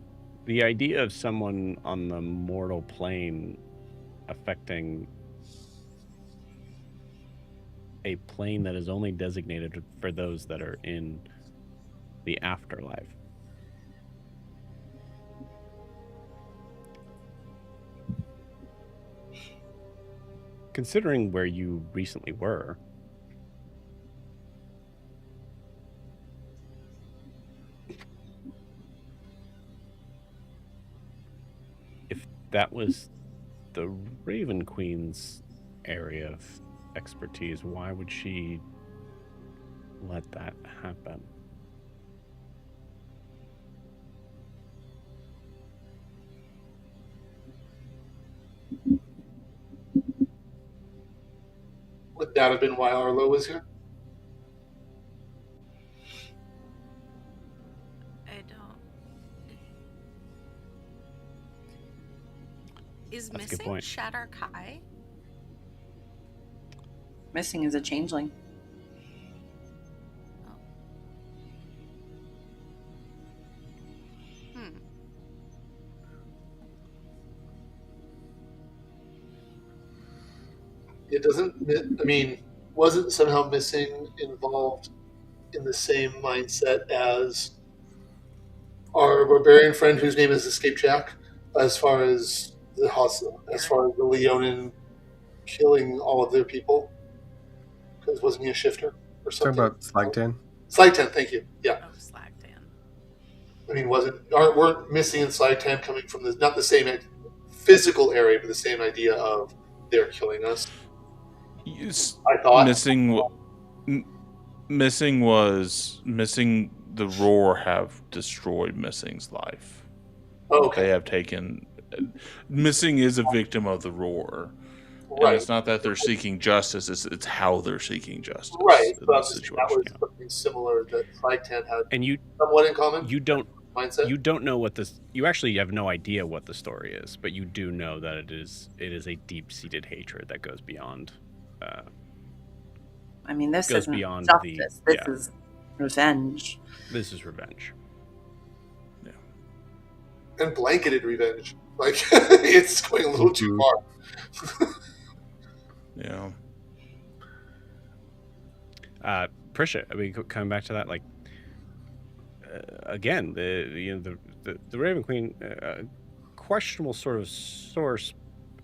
The idea of someone on the mortal plane affecting a plane that is only designated for those that are in the afterlife. Considering where you recently were, if that was the Raven Queen's area of expertise, why would she let that happen? Would that have been why Arlo was here? I don't. Is That's a good missing point. Shadar Kai? Missing is a changeling. It doesn't. I mean, wasn't somehow missing involved in the same mindset as our barbarian friend whose name is Escape Jack, as far as as far as the Leonin killing all of their people? Because wasn't he a shifter or Talking something? about Slagtan. Slagtan, thank you. Yeah. Oh, Slagtan. I mean, weren't missing and Slagtan coming from not the same physical area, but the same idea of they're killing us? I thought missing the roar have destroyed missing's life. Okay. They have taken missing is a victim of the roar. Right. And it's not that they're seeking justice, it's how they're seeking justice. Right. In But this situation. that was something similar that Slagtan had And you somewhat in common. you don't mindset. You don't know what this. You actually have no idea what the story is, but you do know that it is a deep-seated hatred that goes beyond. I mean, this Goes isn't beyond justice. This is revenge. This is revenge. Yeah. And blanketed revenge. Like it's going a little too far. Yeah. Prisha, I mean, coming back to that, like again, the Raven Queen, questionable sort of source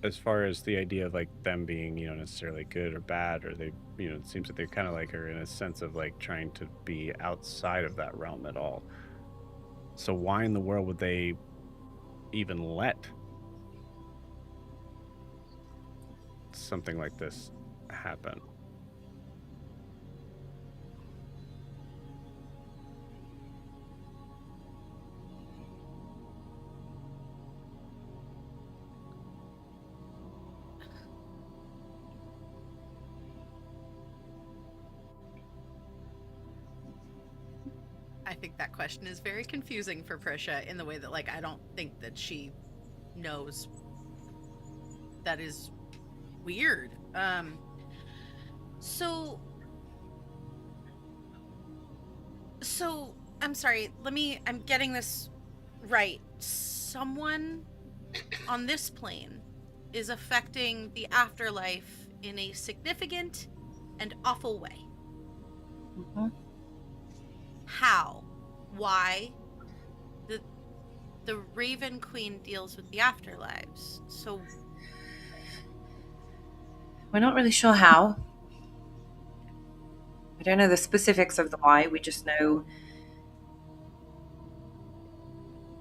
as far as the idea of like them being necessarily good or bad, or they it seems that they kind of like are in a sense of like trying to be outside of that realm at all. So why in the world would they even let something like this happen? I think that question is very confusing for Prisha in the way that, like, I don't think that she knows. That is weird. So I'm sorry. I'm getting this right. Someone on this plane is affecting the afterlife in a significant and awful way. Mm-hmm. How? Why? The Raven Queen deals with the afterlives. So we're not really sure how. We don't know the specifics of the why. We just know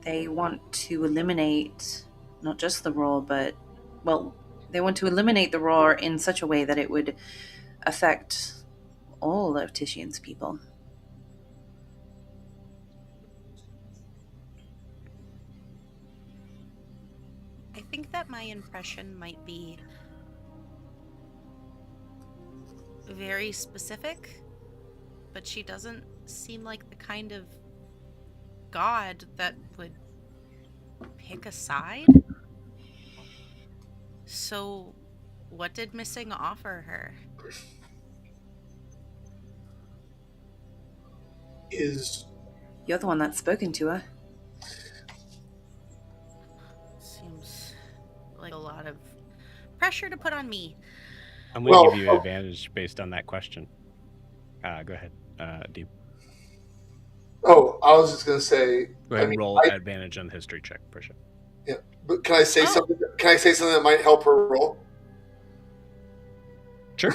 they want to eliminate not just the roar, but they want to eliminate the roar in such a way that it would affect all of Titian's people. I think that my impression might be very specific, but she doesn't seem like the kind of god that would pick a side. So, what did missing offer her? You're the one that's spoken to her. Seems like a lot of pressure to put on me. I'm going to give you advantage based on that question. Go ahead, Deep. Oh, I was just going to say. Go ahead and roll advantage on the history check, Prisha. Yeah, but can I say something? Can I say something that might help her roll? Sure.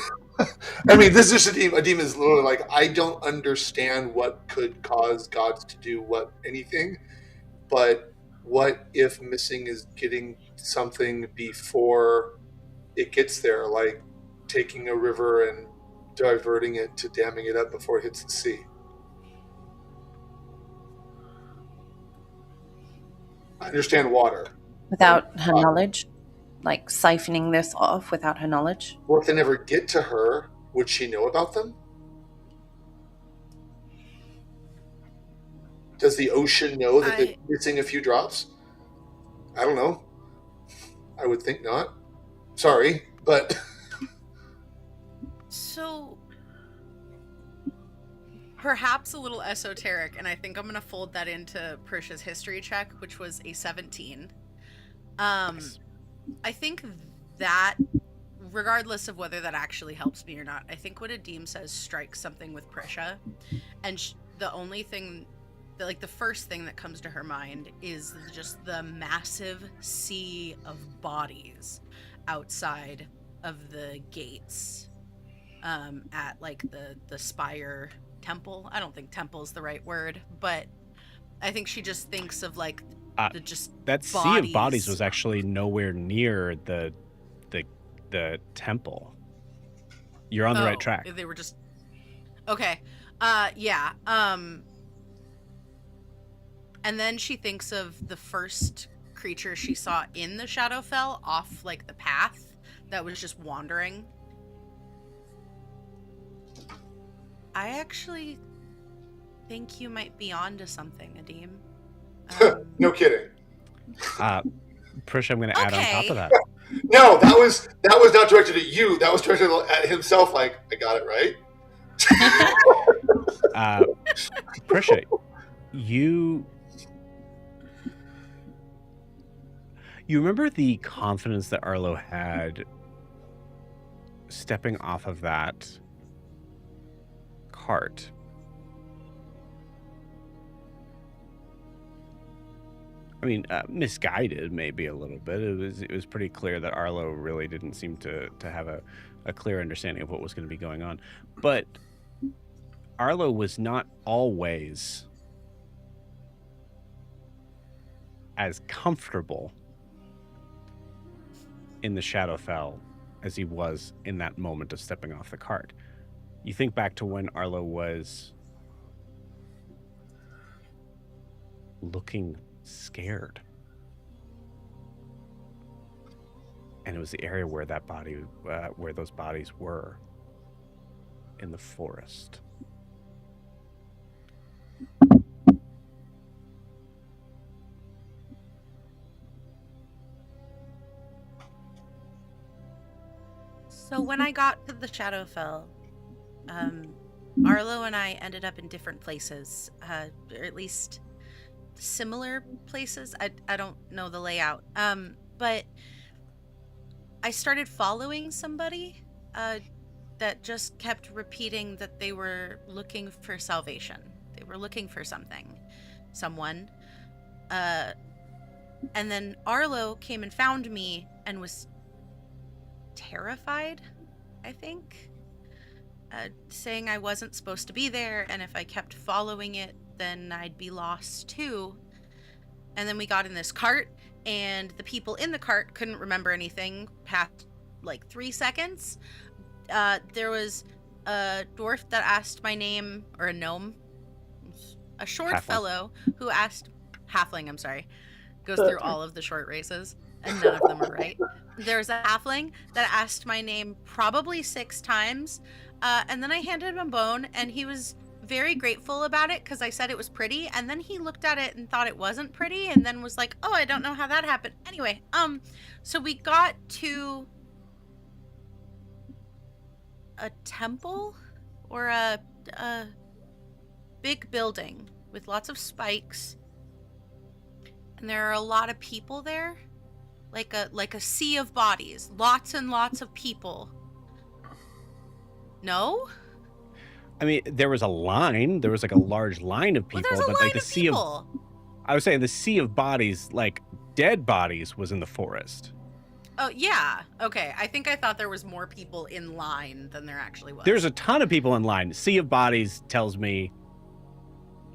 I mean, this is just a demon is literally like, I don't understand what could cause gods to do anything, but what if missing is getting something before it gets there, like taking a river and diverting it to damming it up before it hits the sea? I understand water. Without her knowledge? Like siphoning this off without her knowledge? Well, if they never get to her, would she know about them? Does the ocean know that they're missing a few drops? I don't know. I would think not. Sorry, but... So, perhaps a little esoteric, and I think I'm going to fold that into Prisha's history check, which was a 17. Nice. I think that, regardless of whether that actually helps me or not, I think what Adim says strikes something with Prisha. And the only thing, the first thing that comes to her mind is just the massive sea of bodies outside of the gates at, like, the Spire Temple. I don't think temple's the right word, but I think she just thinks of, like, that sea of bodies was actually nowhere near the temple. You're on the right track. They were just okay. Yeah. And then she thinks of the first creature she saw in the Shadowfell off, like, the path that was just wandering. I actually think you might be onto something, Adim. No kidding. Prisha, I'm going to add on top of that. No, that was not directed at you. That was directed at himself. Like, I got it right. Prisha, you remember the confidence that Arlo had stepping off of that cart? I mean, misguided maybe a little bit. It was pretty clear that Arlo really didn't seem to have a clear understanding of what was going to be going on. But Arlo was not always as comfortable in the Shadowfell as he was in that moment of stepping off the cart. You think back to when Arlo was looking scared, and it was the area where where those bodies were in the forest. So when I got to the Shadowfell, Arlo and I ended up in different places, or at least similar places. I don't know the layout, but I started following somebody that just kept repeating that they were looking for salvation. They were looking for someone. And then Arlo came and found me and was terrified, I think, saying I wasn't supposed to be there, and if I kept following it, then I'd be lost too. And then we got in this cart, and the people in the cart couldn't remember anything past like 3 seconds. There was a dwarf that asked my name, or a gnome, a short Halfling. fellow who asked halfling, I'm sorry, goes through all of the short races. and none of them are right. There's a halfling that asked my name probably 6 times, and then I handed him a bone, and he was very grateful about it because I said it was pretty, and then he looked at it and thought it wasn't pretty, and then was like, "Oh, I don't know how that happened." Anyway, so we got to a temple or a big building with lots of spikes, and there are a lot of people there, like a sea of bodies, lots and lots of people. No? I mean, there was a line. There was like a large line of Well, people, there's a but like line the of sea of people. I was saying the sea of bodies, like dead bodies, was in the forest. Oh, yeah. Okay. I think I thought there was more people in line than there actually was. There's a ton of people in line. Sea of bodies tells me,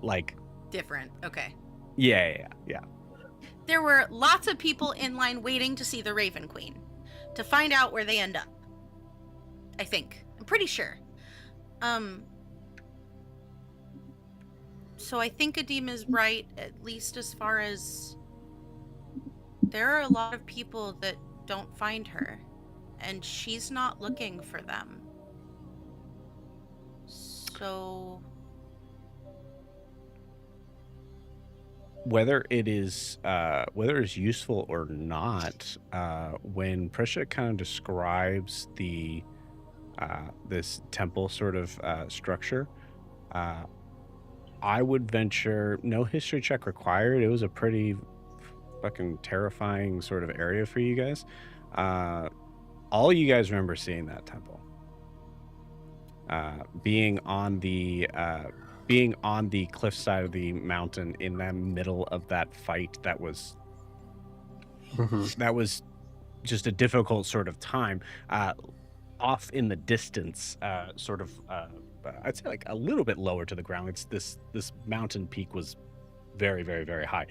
like, different. Okay. yeah. There were lots of people in line waiting to see the Raven Queen, to find out where they end up. I think. I'm pretty sure. So I think Adim is right, at least as far as there are a lot of people that don't find her, and she's not looking for them. So Whether it's useful or not, when Prisha kind of describes the this temple sort of structure, I would venture, no history check required. It was a pretty fucking terrifying sort of area for you guys. All you guys remember seeing that temple, being on the cliffside of the mountain in the middle of that fight that was just a difficult sort of time. Off in the distance, I'd say like a little bit lower to the ground. It's this mountain peak was very, very, very high.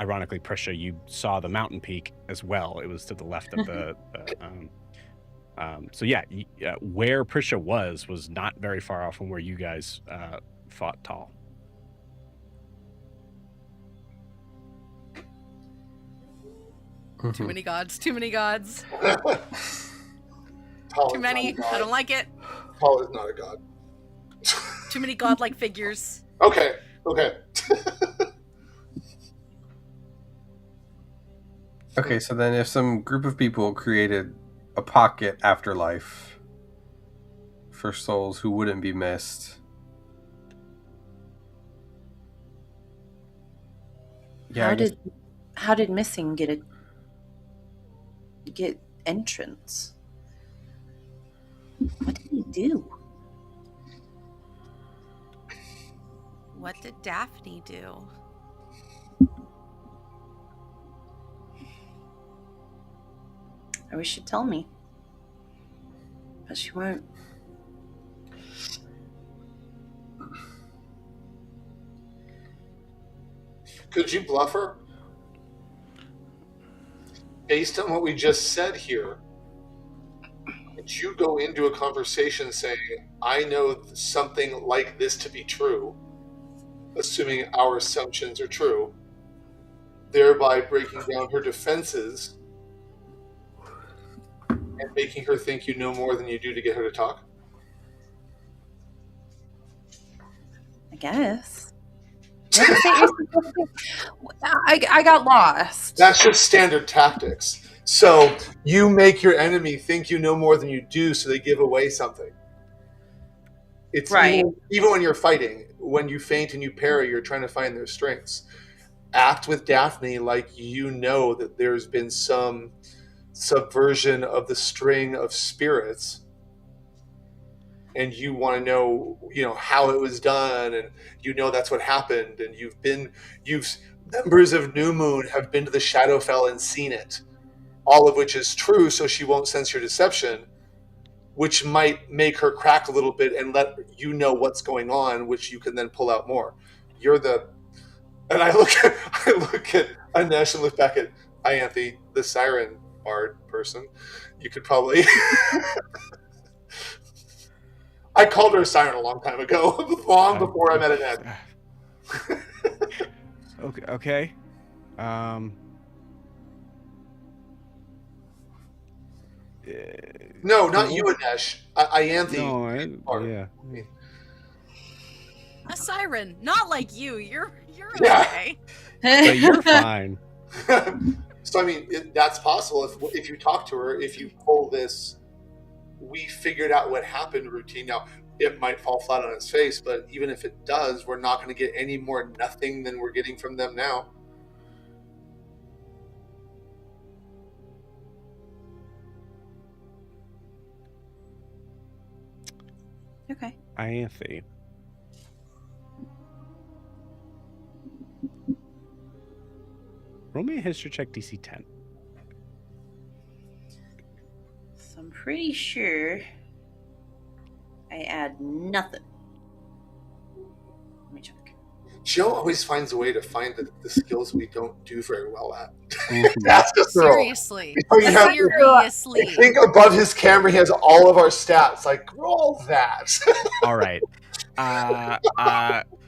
Ironically, Prisha, you saw the mountain peak as well. It was to the left of the. So yeah, where Prisha was not very far off from where you guys fought Tall. too many gods. Too many gods. Tall Too is many. not a god. I don't like it. Tall is not a god. Too many godlike figures. Okay. Okay, so then if some group of people created a pocket afterlife for souls who wouldn't be missed, yeah, How did missing get entrance? What did he do? What did Daphne do? I wish she'd tell me. But she won't. Could you bluff her? Based on what we just said here, could you go into a conversation saying, I know something like this to be true, assuming our assumptions are true, thereby breaking down her defenses and making her think you know more than you do to get her to talk? I guess. I got lost. That's just standard tactics. So you make your enemy think you know more than you do, so they give away something. It's right. Even when you're fighting, when you feint and you parry, you're trying to find their strengths. Act with Daphne like you know that there's been some subversion of the string of spirits, and you want to know, how it was done, and that's what happened, and members of New Moon have been to the Shadowfell and seen it, all of which is true, so she won't sense your deception, which might make her crack a little bit and let you know what's going on, which you can then pull out more. And I look at Anesh and look back at Ianthe, the siren bard person. You could probably I called her a siren a long time ago, before I met Annette. Okay. No, not cool. you, Anesh. Ianthe. No, Or- yeah. A siren, not like you. You're Yeah. okay. But you're fine. So I mean, that's possible if you talk to her, if you pull this, we figured out what happened routine. Now it might fall flat on its face, but even if it does, we're not going to get any more nothing than we're getting from them now. Okay. Ianthe. Roll me a history check DC 10. So I'm pretty sure I add nothing. Let me check. Joe always finds a way to find the skills we don't do very well at. Mhm. That's just the rule. Seriously. You have- Seriously. I think above his camera, he has all of our stats. Like, roll that. All right.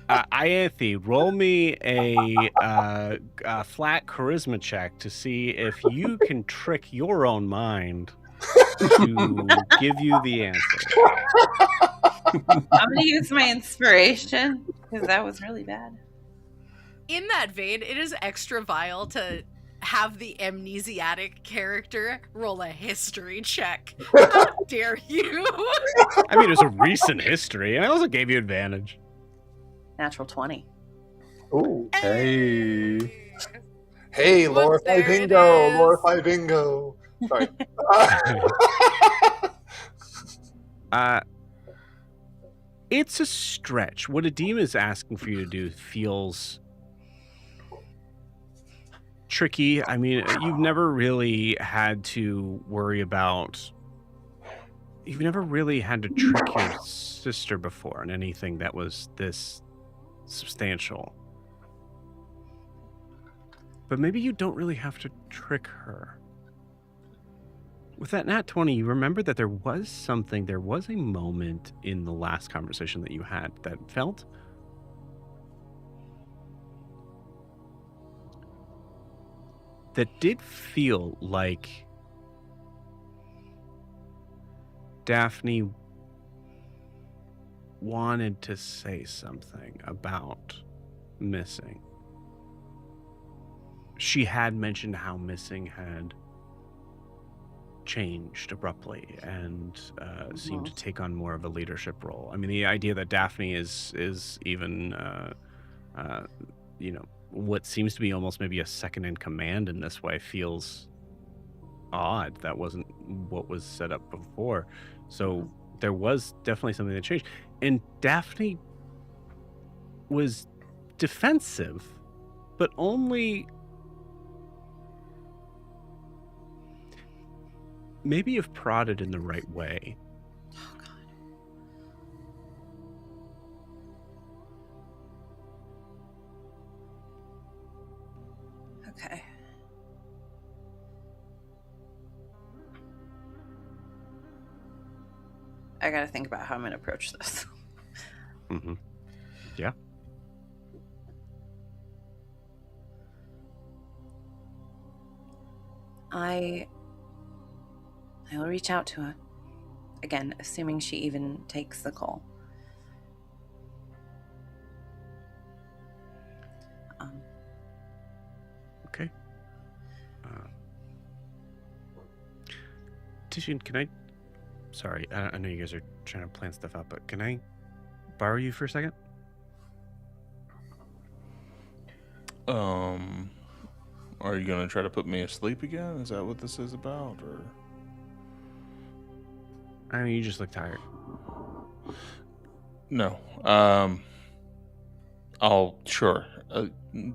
Ianthe, roll me a flat charisma check to see if you can trick your own mind to give you the answer. I'm going to use my inspiration because that was really bad. In that vein, it is extra vile to have the amnesiac character roll a history check. How dare you? I mean, it was a recent history, and I also gave you advantage. Natural 20. Ooh. Hey. Hey, Whoop, Lorify there it Bingo! is. Lorify Bingo! Sorry. It's a stretch. What Adim is asking for you to do feels tricky. I mean, you've never really had to worry about. You've never really had to trick your sister before in anything that was this substantial. But maybe you don't really have to trick her. With that nat 20, you remember that there was a moment in the last conversation that you had that felt that did feel like Daphne wanted to say something about missing. She had mentioned how missing had changed abruptly and seemed to take on more of a leadership role. I mean, the idea that Daphne is even what seems to be almost maybe a second in command in this way feels odd. That wasn't what was set up before. So there was definitely something that changed. And Daphne was defensive, but only maybe if prodded in the right way. Oh, God. Okay. I gotta think about how I'm gonna approach this. Mm-hmm. Yeah. I will reach out to her. Again, assuming she even takes the call. Okay. Tishin, can I... Sorry, I know you guys are trying to plan stuff out, but can I borrow you for a second? Are you gonna try to put me asleep again? Is that what this is about, or? I mean, you just look tired. No. Sure.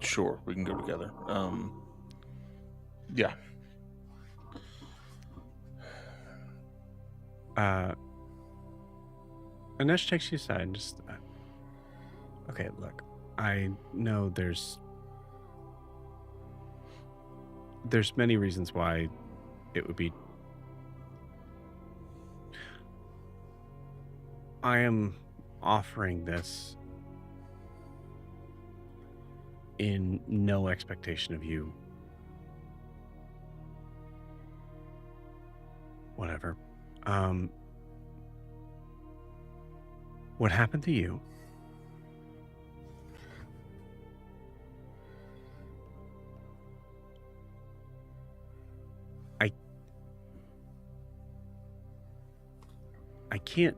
Sure, we can go together. Yeah. Anesh takes you aside and just... okay, look. I know there's many reasons why it would be... I am offering this in no expectation of you whatever. What happened to you? I can't.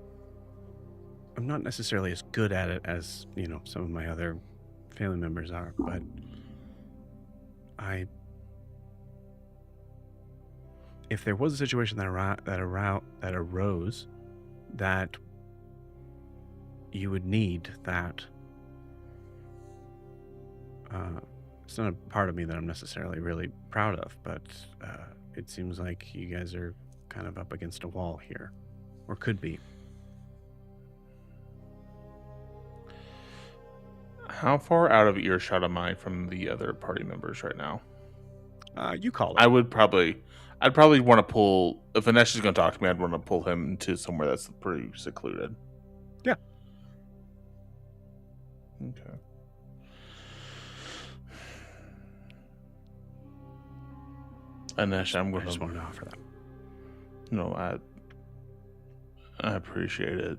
I'm not necessarily as good at it as, some of my other family members are, but if there was a situation that arose that you would need that, it's not a part of me that I'm necessarily really proud of, but it seems like you guys are kind of up against a wall here, or could be. How far out of earshot am I from the other party members right now? You call it. I'd probably want to pull, if Anesh is going to talk to me, I'd want to pull him into somewhere that's pretty secluded. Yeah. Okay. Anesh, I just wanted to offer that. No, I appreciate it.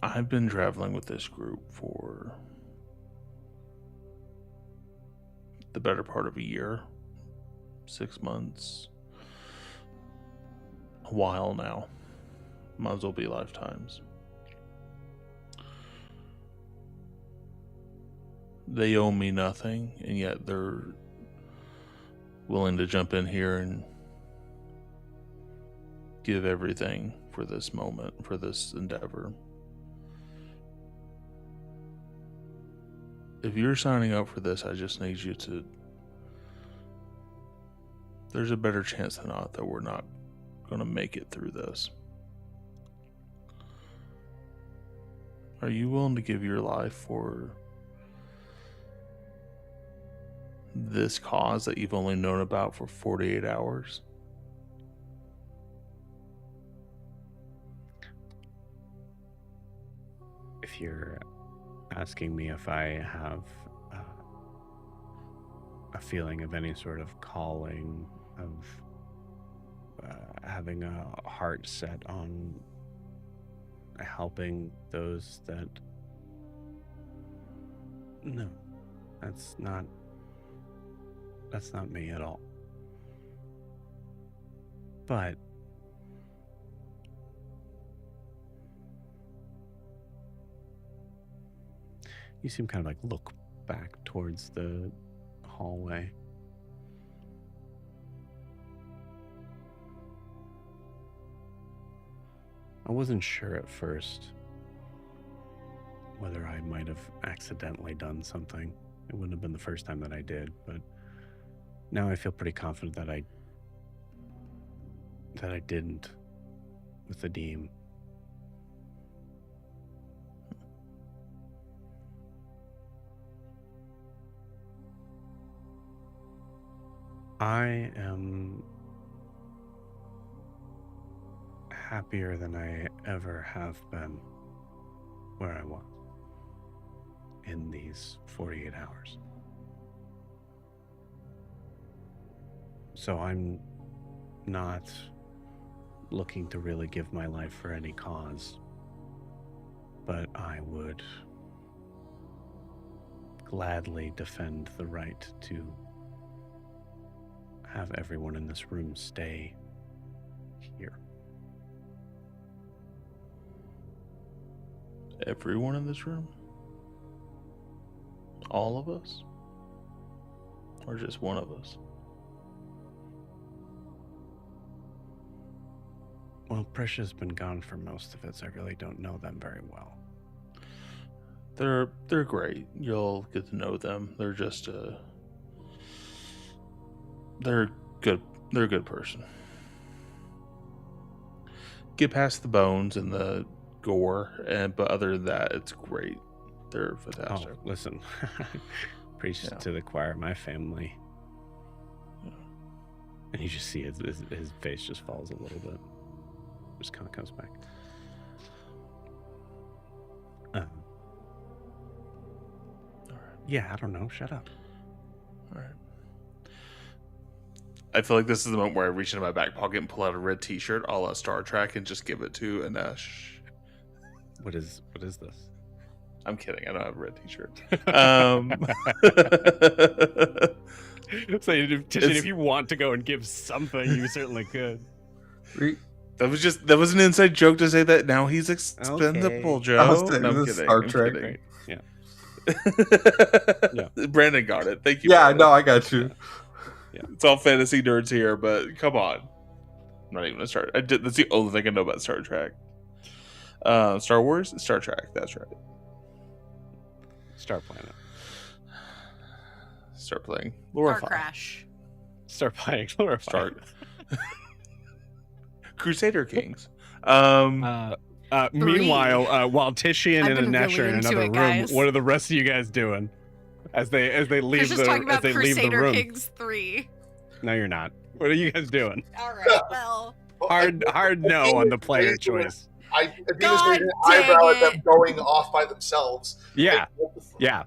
I've been traveling with this group for the better part of a year, 6 months, a while now. Might as well be lifetimes. They owe me nothing, and yet they're willing to jump in here and give everything for this moment, for this endeavor. If you're signing up for this, I just need you to... There's a better chance than not that we're not going to make it through this. Are you willing to give your life for this cause that you've only known about for 48 hours? If you're asking me if I have a feeling of any sort of calling, of having a heart set on helping those that... No, that's not me at all. But you seem kind of like look back towards the hallway. I wasn't sure at first whether I might have accidentally done something. It wouldn't have been the first time that I did, but now I feel pretty confident that I didn't with the Deem. I am happier than I ever have been where I was in these 48 hours. So I'm not looking to really give my life for any cause, but I would gladly defend the right to have everyone in this room stay here. Everyone in this room? All of us? Or just one of us? Well, Prisha's been gone for most of it, so I really don't know them very well. They're great. You'll get to know them. They're just they're good. They're a good person. Get past the bones and the gore, but other than that, it's great. They're fantastic. Oh, listen, preach to the choir. My family, and you just see his face just falls a little bit. Just kind of comes back. All right. Yeah, I don't know. Shut up. All right. I feel like this is the moment where I reach into my back pocket and pull out a red T-shirt, a la Star Trek, and just give it to Anesh. What is this? I'm kidding. I don't have a red T-shirt. So, Tishin, if you want to go and give something, you certainly could. That was an inside joke to say that now he's expendable, Okay. Joe. I was saying, No, I'm this is kidding. Star I'm Trek. kidding. Yeah. Yeah. Brandon got it. Thank you. Yeah, Brandon. no, I got you. Yeah. It's all fantasy nerds here, but come on. I'm not even a Star. That's the only thing I know about Star Trek. Star Wars, Star Trek. That's right. Star Planet. Start playing. Car Lorify. crash. Start playing Lorify. Start. Crusader Kings. Meanwhile, while Tishian I've and been Anesh really are in into another it, room, guys. what are the rest of you guys doing? As they leave Chris is talking about leave the Crusader room. Kings 3. No, you're not. What are you guys doing? All right, well. Hard no on the player choice. I think it was God an eyebrow dang at them going off by themselves. Yeah, What the fuck? yeah.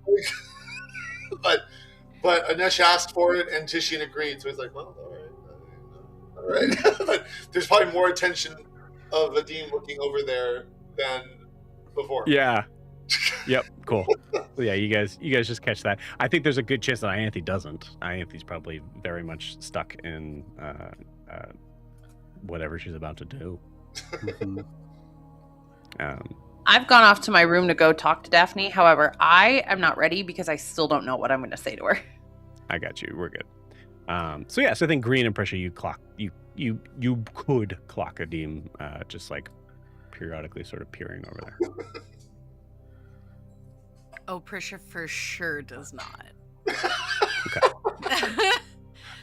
But Anesh asked for it, and Tishian agreed. So he's like, "Well, all right." But there's probably more attention of Vadim looking over there than before. Yeah. Yep. Cool. So yeah, you guys just catch that. I think there's a good chance that Ianthe doesn't. Ianthe's probably very much stuck in whatever she's about to do. I've gone off to my room to go talk to Daphne. However, I am not ready because I still don't know what I'm going to say to her. I got you. We're good. So I think Green and Prisha, you could clock a Deem, just like periodically sort of peering over there. Oh, Prisha for sure does not.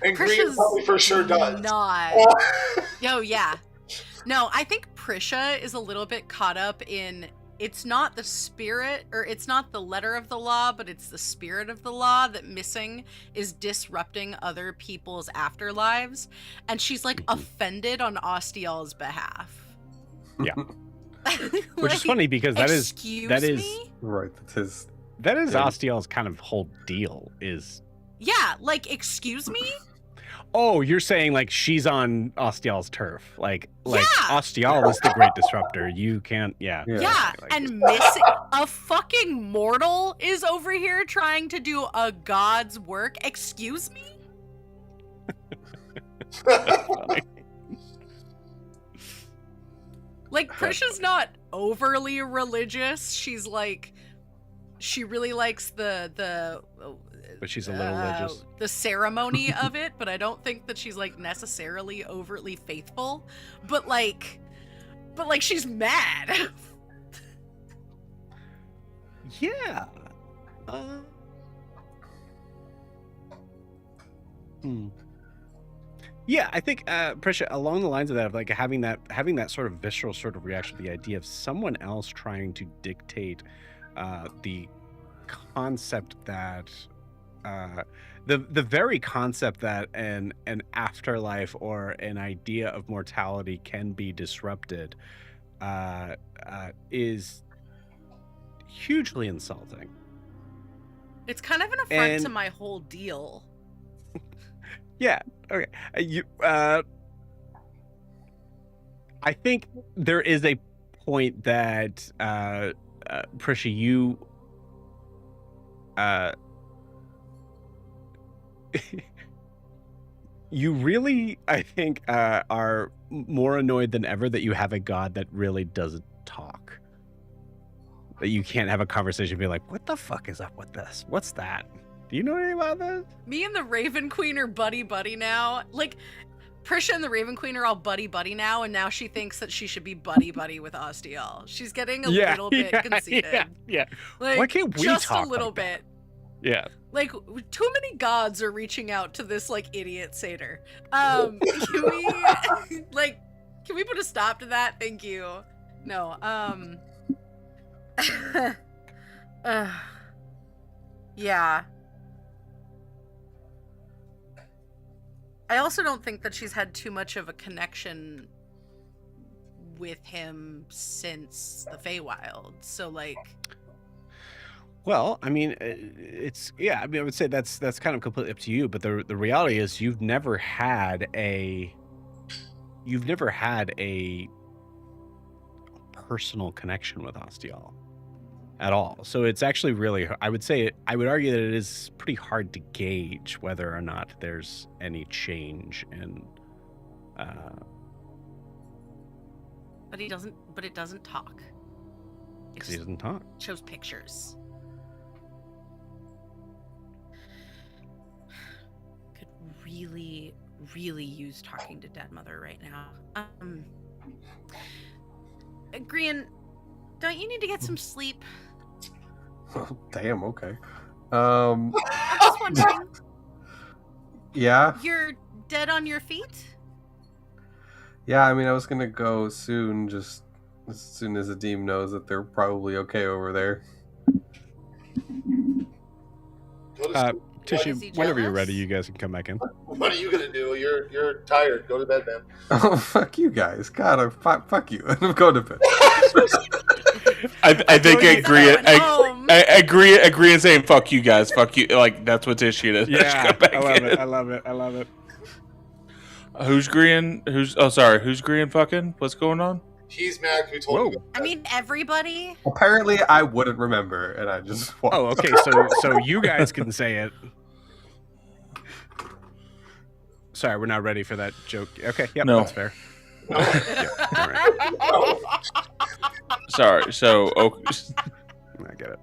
And Green Prisha's probably for sure does. Not. Yo, yeah. No, I think Prisha is a little bit caught up in it's not the spirit or it's not the letter of the law, but it's the spirit of the law that missing is disrupting other people's afterlives. And she's like offended on Ostial's behalf. Yeah. Which is funny because that is me? Right, that is Yeah. Ostial's kind of whole deal is. Yeah, like excuse me? Oh, you're saying like she's on Ostial's turf. Like Yeah. Ostial is the great disruptor. You can't yeah. Yeah, Like, and missing a fucking mortal is over here trying to do a god's work. Excuse me? Like Prisha's not overly religious. She's like she really likes the but she's a little religious. the ceremony of it, but I don't think that she's like necessarily overtly faithful. But like she's mad. Yeah. Yeah, I think Prisha, along the lines of that, of like having that sort of visceral sort of reaction to the idea of someone else trying to dictate the concept that the very concept that an afterlife or an idea of mortality can be disrupted is hugely insulting. It's kind of an affront And- to my whole deal. Yeah. Okay. I think there is a point that Prisha, you you really, I think, are more annoyed than ever that you have a god that really doesn't talk. That you can't have a conversation and be like, what the fuck is up with this? What's that? Do you know anything about this? Me and the Raven Queen are buddy now. Like, Prisha and the Raven Queen are all buddy now, and now she thinks that she should be buddy with Ostial. She's getting a little bit conceited. Yeah. Like, Why can't we just talk a little like that? bit. Yeah. Like, too many gods are reaching out to this, like, idiot satyr. Can we put a stop to that? Thank you. No, yeah. I also don't think that she's had too much of a connection with him since the Feywild. So, like... Well, I mean, it's yeah. I mean, I would say that's kind of completely up to you. But the reality is, you've never had a personal connection with Ostial at all. So it's actually really, I would argue that it is pretty hard to gauge whether or not there's any change in. But it doesn't talk. It He doesn't talk. shows pictures. Could really, really use talking to Dead Mother right now. Grian, don't you need to get some sleep? Damn. Okay. I'm just wondering. Yeah. You're dead on your feet? Yeah. I mean, I was gonna go soon, just as soon as Adim knows that they're probably okay over there. Go to sleep. Tishy, Is he whenever you're jealous? ready, you guys can come back in. What are you gonna do? You're tired. Go to bed, man. Oh, fuck you guys. God, fuck you. I'm going to bed. I think I He's agree. going home. I agree in saying "fuck you guys," "fuck you." Like that's what Tishy is. Yeah, Come back I love in. it. I love it. I love it. Who's Grian? Who's Grian? Fucking what's going on? He's mad. Who told Whoa. you? I mean, everybody. Apparently, I wouldn't remember, and I just walked. Oh, okay. So you guys can say it. Sorry, we're not ready for that joke. Okay, yep, No. that's fair. Yep, all right. Sorry. So, I get it.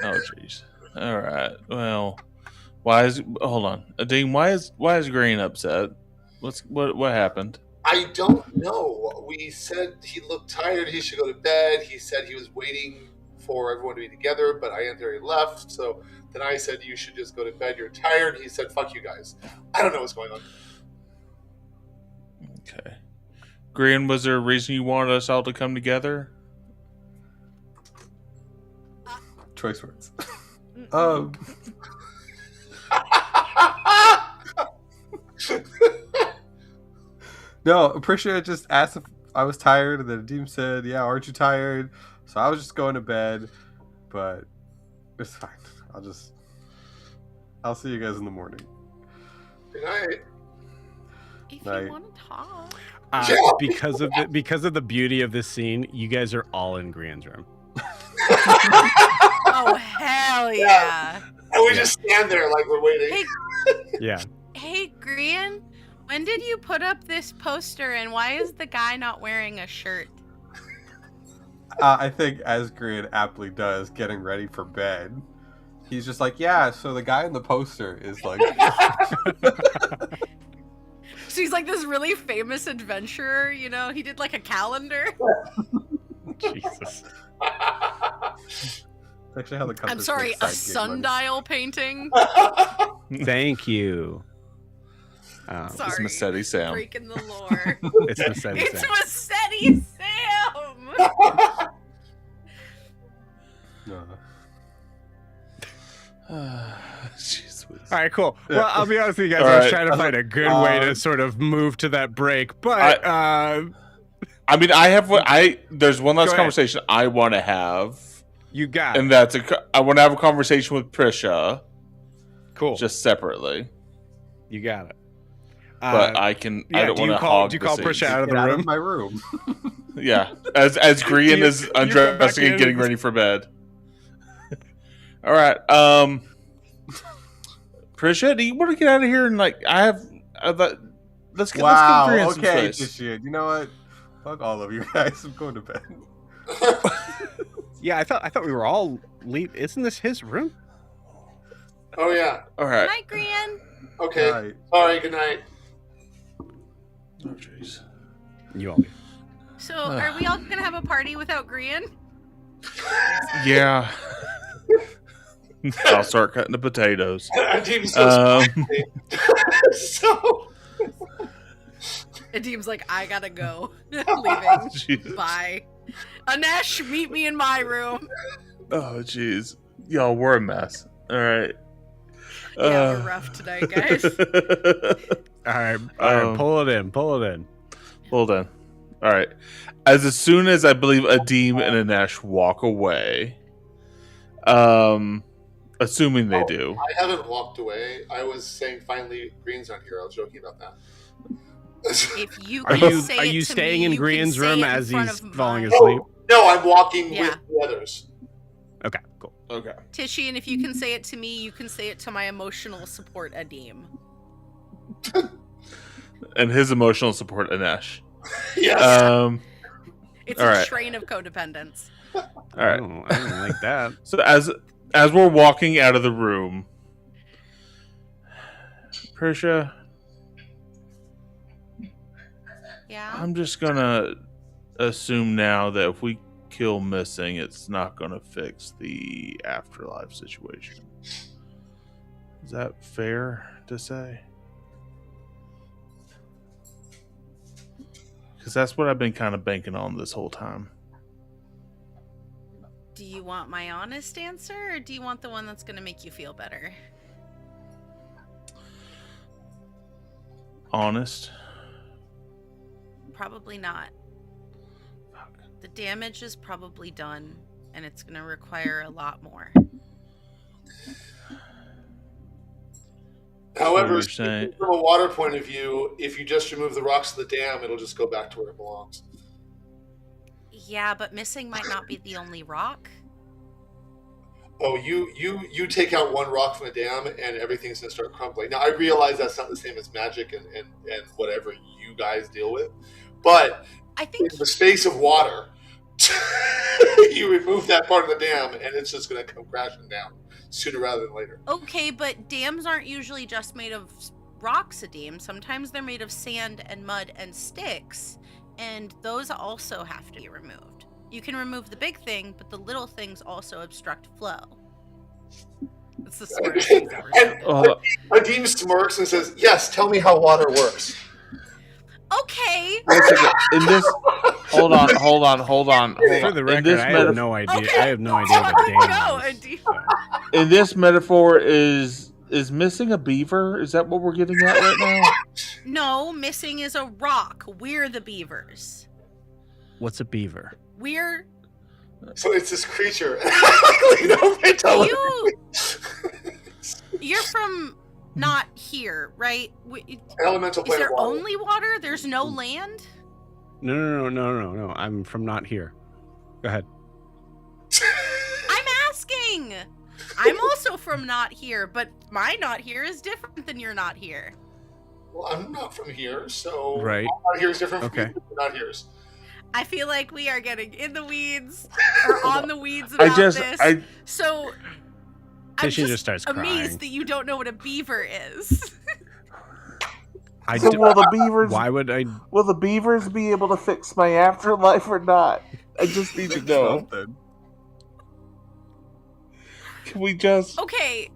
oh jeez. All right. Well, hold on, Adim? Why is Green upset? What happened? I don't know. We said he looked tired. He should go to bed. He said he was waiting for everyone to be together, but I entered. He left. So then I said you should just go to bed. You're tired. He said, "Fuck you guys." I don't know what's going on. Okay. Green, was there a reason you wanted us all to come together? Choice words. No, Prisha just asked if I was tired, and then Adim said, "Yeah, aren't you tired?" So I was just going to bed, but it's fine. I'll see you guys in the morning. Good night. If Night. you want to talk. Yeah. Because of the beauty of this scene, you guys are all in Grian's room. Oh, hell yeah. And we just stand there like we're waiting. Hey, Yeah. hey, Grian, when did you put up this poster and why is the guy not wearing a shirt? I think, as Grian aptly does, getting ready for bed, he's just like, "Yeah, so the guy in the poster is like..." So he's like this really famous adventurer, you know? He did like a calendar. Jesus. That's actually how the I'm compass sorry, makes a side gig money. sundial painting. Thank you. It's Sorry. Massetti Sam. Breaking the lore. It's Massetti It's Sam. Massetti Sam! No. Jeez Whiz. All right, cool. Yeah. Well, I'll be honest with you guys. All I was right. trying to find a good way to sort of move to that break, but I mean, there's one last Go ahead. conversation I want to have, you got it. and I want to have a conversation with Prisha, Cool. just separately. You got it. But I don't want to hog Do you the call scene. Prisha out of Get the out room? of my room. Yeah, as Grian is You come back undressing and in. getting ready for bed. All right, Prisha, do you want to get out of here and let's get Wow. Grian some Okay, space. shit. You know what? Fuck all of you guys. I'm going to bed. Yeah, I thought we were all leave. Isn't this his room? Oh yeah. All right. Night, Grian. Okay. Right. Sorry. Good night. Oh, jeez. You all. So, are we all gonna have a party without Grian? Yeah. I'll start cutting the potatoes. Team's so Um, so. Adim's like, I gotta go. Leaving. Jesus. Bye. Anesh, meet me in my room. Oh, jeez. Y'all, we're a mess. All right. Yeah, we're rough tonight, guys. All right, pull it in. Hold on. All right. As soon as I believe Adim and Anesh walk away, Assuming they do. I haven't walked away. I was saying finally Green's not here. I was joking about that. If you Are can you say are it you to staying me, in you can Grian's say room it in as front he's of falling mine. asleep? No, I'm walking Yeah. with the others. Okay, cool. Okay. Tishy, and if you can say it to me, you can say it to my emotional support Adim. And his emotional support, Anesh. Yes. It's All a right. train of codependence. All right. I don't like that. So as we're walking out of the room, Prisha, Yeah. I'm just gonna assume now that if we kill Missing, it's not gonna fix the afterlife situation. Is that fair to say? Because that's what I've been kind of banking on this whole time. Do you want my honest answer, or do you want the one that's going to make you feel better? Honest. Probably not. Fuck. The damage is probably done, and it's going to require a lot more. However, you're saying- from a water point of view, if you just remove the rocks of the dam, it'll just go back to where it belongs. Yeah, but Missing might not be the only rock. Oh, you take out one rock from the dam and everything's gonna start crumbling. Now I realize that's not the same as magic and whatever you guys deal with, but I think in the space of water, you remove that part of the dam and it's just gonna come crashing down sooner rather than later. okay, but dams aren't usually just made of rocks, Adim. Sometimes they're made of sand and mud and sticks, and those also have to be removed. You can remove the big thing, but the little things also obstruct flow. It's the smartest thing ever sounded. Oh, Adim smirks and says, "Yes, tell me how water works." Okay. in this, hold on. For the In record, this I metaphor- have no idea. Okay, I have no idea what fucking dam go, is. Adim. So. In this metaphor, is Missing a beaver? Is that what we're getting at right now? No, Missing is a rock. We're the beavers. What's a beaver? We're So it's this creature. You're you're from not here, right? elemental Is plane there of water. only water? There's no land? No. I'm from not here. Go ahead. I'm asking. I'm also from not here, but my not here is different than your not here. Well, I'm not from here, so Right. not here is different from Okay. you, not here's. I feel like we are getting in the weeds or on the weeds about this. So I'm Tisha just starts amazed crying. that you don't know what a beaver is. So will the beavers? Why would I? Will the beavers be able to fix my afterlife or not? I just need to know. Can we just? Okay.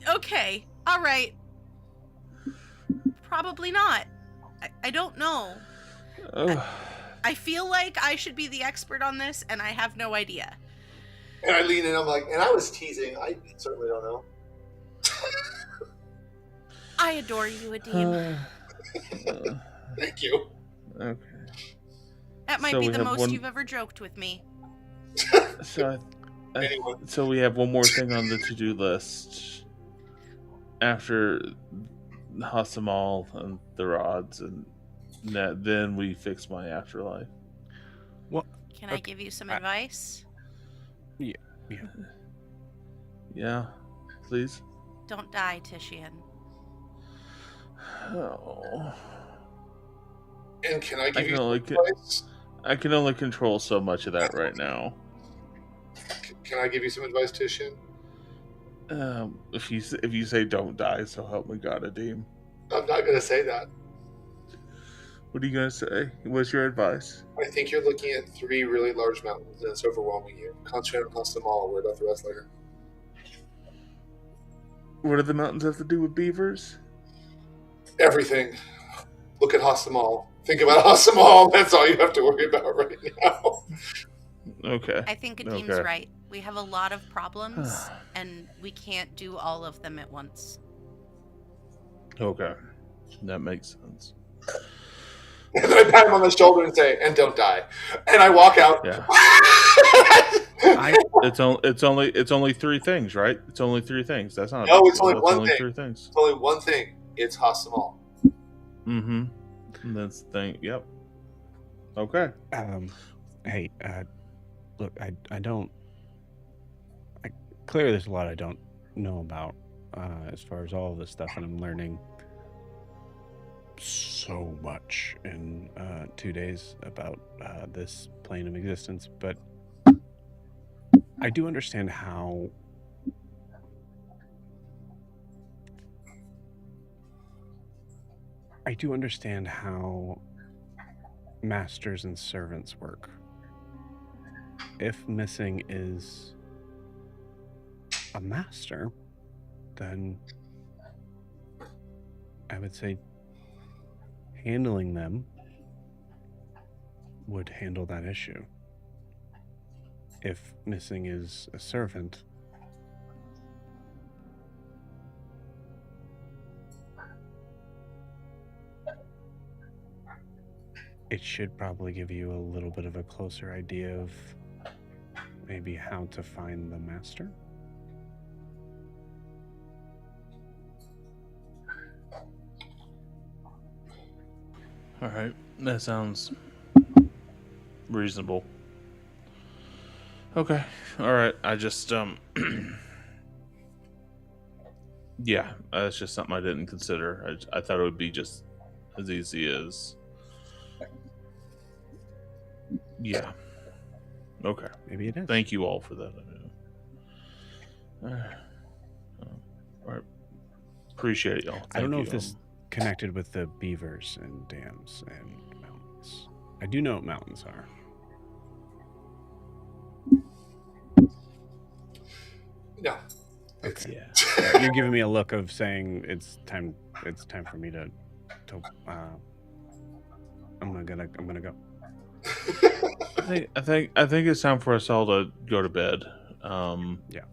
Okay. All right. Probably not. I don't know. I feel like I should be the expert on this, and I have no idea. And I lean in, I'm like, and I was teasing. I certainly don't know. I adore you, Adim. Thank you. Okay. That might so be we the have most one- you've ever joked with me. Anyway. So we have one more thing on the to-do list. After Hasamal and the rods, and then we fix my afterlife. Can I give you some advice? Yeah, please. Don't die, Tishian. Oh. And can I I give can you only some advice? I can only control so much of that right now. Can I give you some advice, Tishin? If you say don't die, so help me God, Adim. I'm not going to say that. What are you gonna say? What's your advice? I think you're looking at 3 really large mountains, and it's overwhelming you. Concentrate on them all. Worry about the rest later. What do the mountains have to do with beavers? Everything. Look at Hasamal. Think about Hasamal. That's all you have to worry about right now. Okay. I think Adim's Okay. right. We have a lot of problems, and we can't do all of them at once. Okay. That makes sense. And I pat him on the shoulder and say, and don't die. And I walk out. Yeah. It's only three things, right? It's only three things. That's not a No, big it's deal. only That's one only thing. three things. It's only one thing. It's Hasamal. Mm-hmm. That's the thing. Yep. Okay. Hey, look, I don't. Clearly, there's a lot I don't know about as far as all of this stuff, and I'm learning so much in 2 days about this plane of existence. But I do understand how. I do understand how masters and servants work. If missing is a master, then I would say handling them would handle that issue. If missing is a servant, it should probably give you a little bit of a closer idea of maybe how to find the master. All right. That sounds reasonable. Okay. All right. I just yeah, that's just something I didn't consider. I thought it would be just as easy as yeah. Okay. Maybe it is. Thank you all for that. All right. Appreciate it, y'all. I don't know Thank if you. this connected with the beavers and dams and mountains. I do know what mountains are. No. Okay. Yeah. You're giving me a look of saying it's time for me to I'm gonna go. I think it's time for us all to go to bed. Yeah.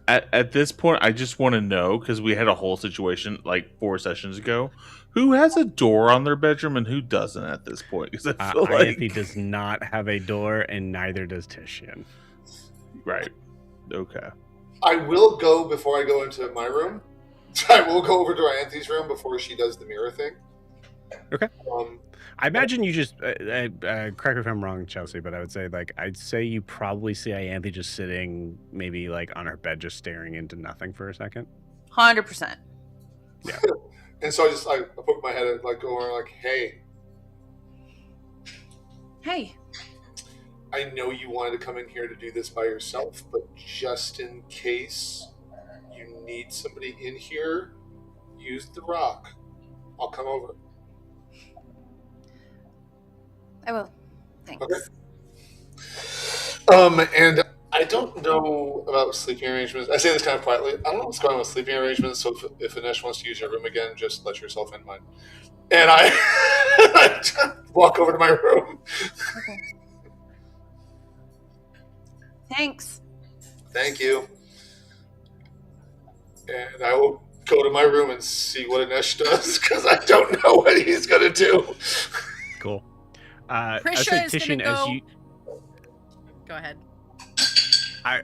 At this point, I just want to know, because we had a whole situation like 4 sessions ago, who has a door on their bedroom and who doesn't at this point? Because I feel Ianthe does not have a door, and neither does Titian. Right. Okay. I will go before I go into my room. I will go over to Ianthe's room before she does the mirror thing. Okay. I imagine you just correct me if I'm wrong, Chelsea, but I would say I'd say you probably see Ianthe just sitting maybe on her bed, just staring into nothing for a second. 100%. Yeah. And so I put my head go over hey. Hey. I know you wanted to come in here to do this by yourself, but just in case you need somebody in here, use the rock. I'll come over. I will. Thanks. Okay. And I don't know about sleeping arrangements. I say this kind of quietly. I don't know what's going on with sleeping arrangements, so if Anesh wants to use your room again, just let yourself in mine. And I walk over to my room. Okay. Thanks. Thank you. And I will go to my room and see what Anesh does, because I don't know what he's going to do. Cool. Prisha is Titian, gonna go. as you... Go ahead.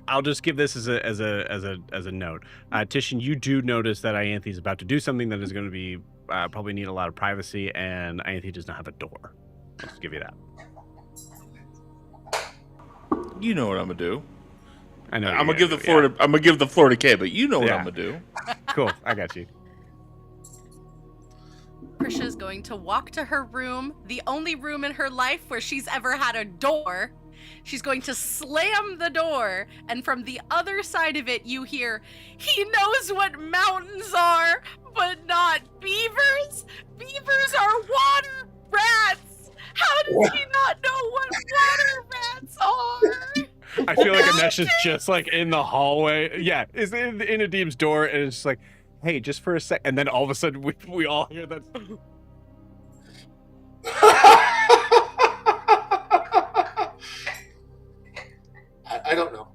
I'll just give this as a note. Titian, you do notice that Ianthe is about to do something that is going to be probably need a lot of privacy, and Ianthe does not have a door. I'll just give you that. You know what I'm gonna do. I know. I'm gonna give the floor. I'm gonna give the floor to Kay, but you know what I'm gonna do. Cool. I got you. Prisha is going to walk to her room, the only room in her life where she's ever had a door. She's going to slam the door, and from the other side of it, you hear, "He knows what mountains are, but not beavers. Beavers are water rats. How does he not know what water rats are?" I feel like Anesh is just in the hallway. Yeah, is in Adib's door, and it's just hey, just for a sec, and then all of a sudden we all hear that. I don't know.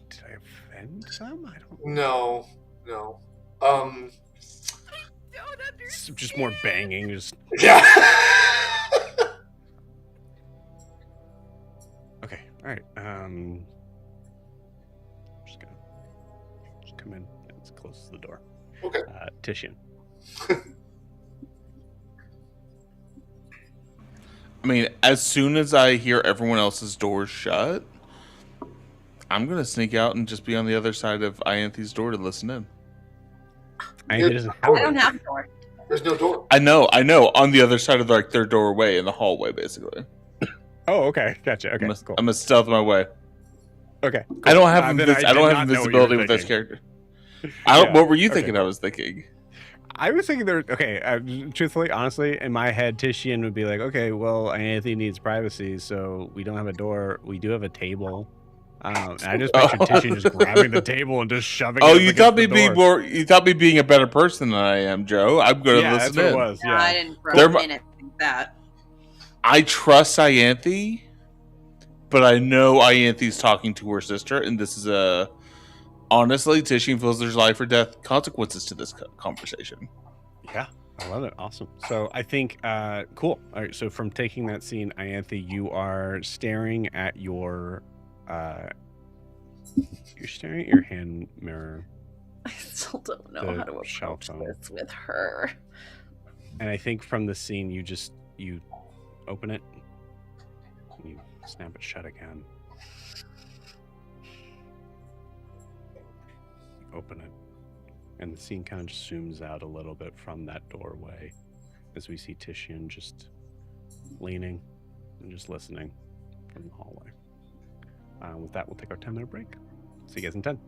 Did I offend some? I don't. No. I don't understand. Just more banging. Just Yeah. All right. Just gonna just come in and close the door. Okay. Titian. I mean, as soon as I hear everyone else's doors shut, I'm gonna sneak out and just be on the other side of Ianthe's door to listen in. Ianthe doesn't have I a don't door. have a door. There's no door. I know, on the other side of like their doorway in the hallway, basically. Oh, okay. Gotcha. Okay, cool. I'm gonna stealth my way. Okay, cool. I don't have Then I don't did have not know what you were invisibility with this thinking. character. I don't, Yeah, what were you okay, thinking? I cool. was thinking. I was thinking there. Okay, truthfully, honestly, in my head, Titian would be like, okay, well, Ianthe needs privacy, so we don't have a door. We do have a table. And I just pictured Titian just grabbing the table and just shoving Oh, it you up thought against me the being door. you thought me being a better person than I am, Joe. I'm gonna Yeah, listen that's what it in. was. No, Yeah. I didn't for They're a my- minute think that. I trust Ianthe, but I know Ianthe's talking to her sister, and this is a honestly, Titian feels there's life or death consequences to this conversation. Yeah, I love it. Awesome. So I think, cool. All right. So from taking that scene, Ianthe, you are staring at your, you're staring at your hand mirror, I still don't know The how to shell approach phone. this with her. and I think from the scene, you open it, and you snap it shut again. You open it, and the scene kind of just zooms out a little bit from that doorway as we see Titian just leaning and just listening from the hallway. With that, we'll take our 10-minute break. See you guys in 10.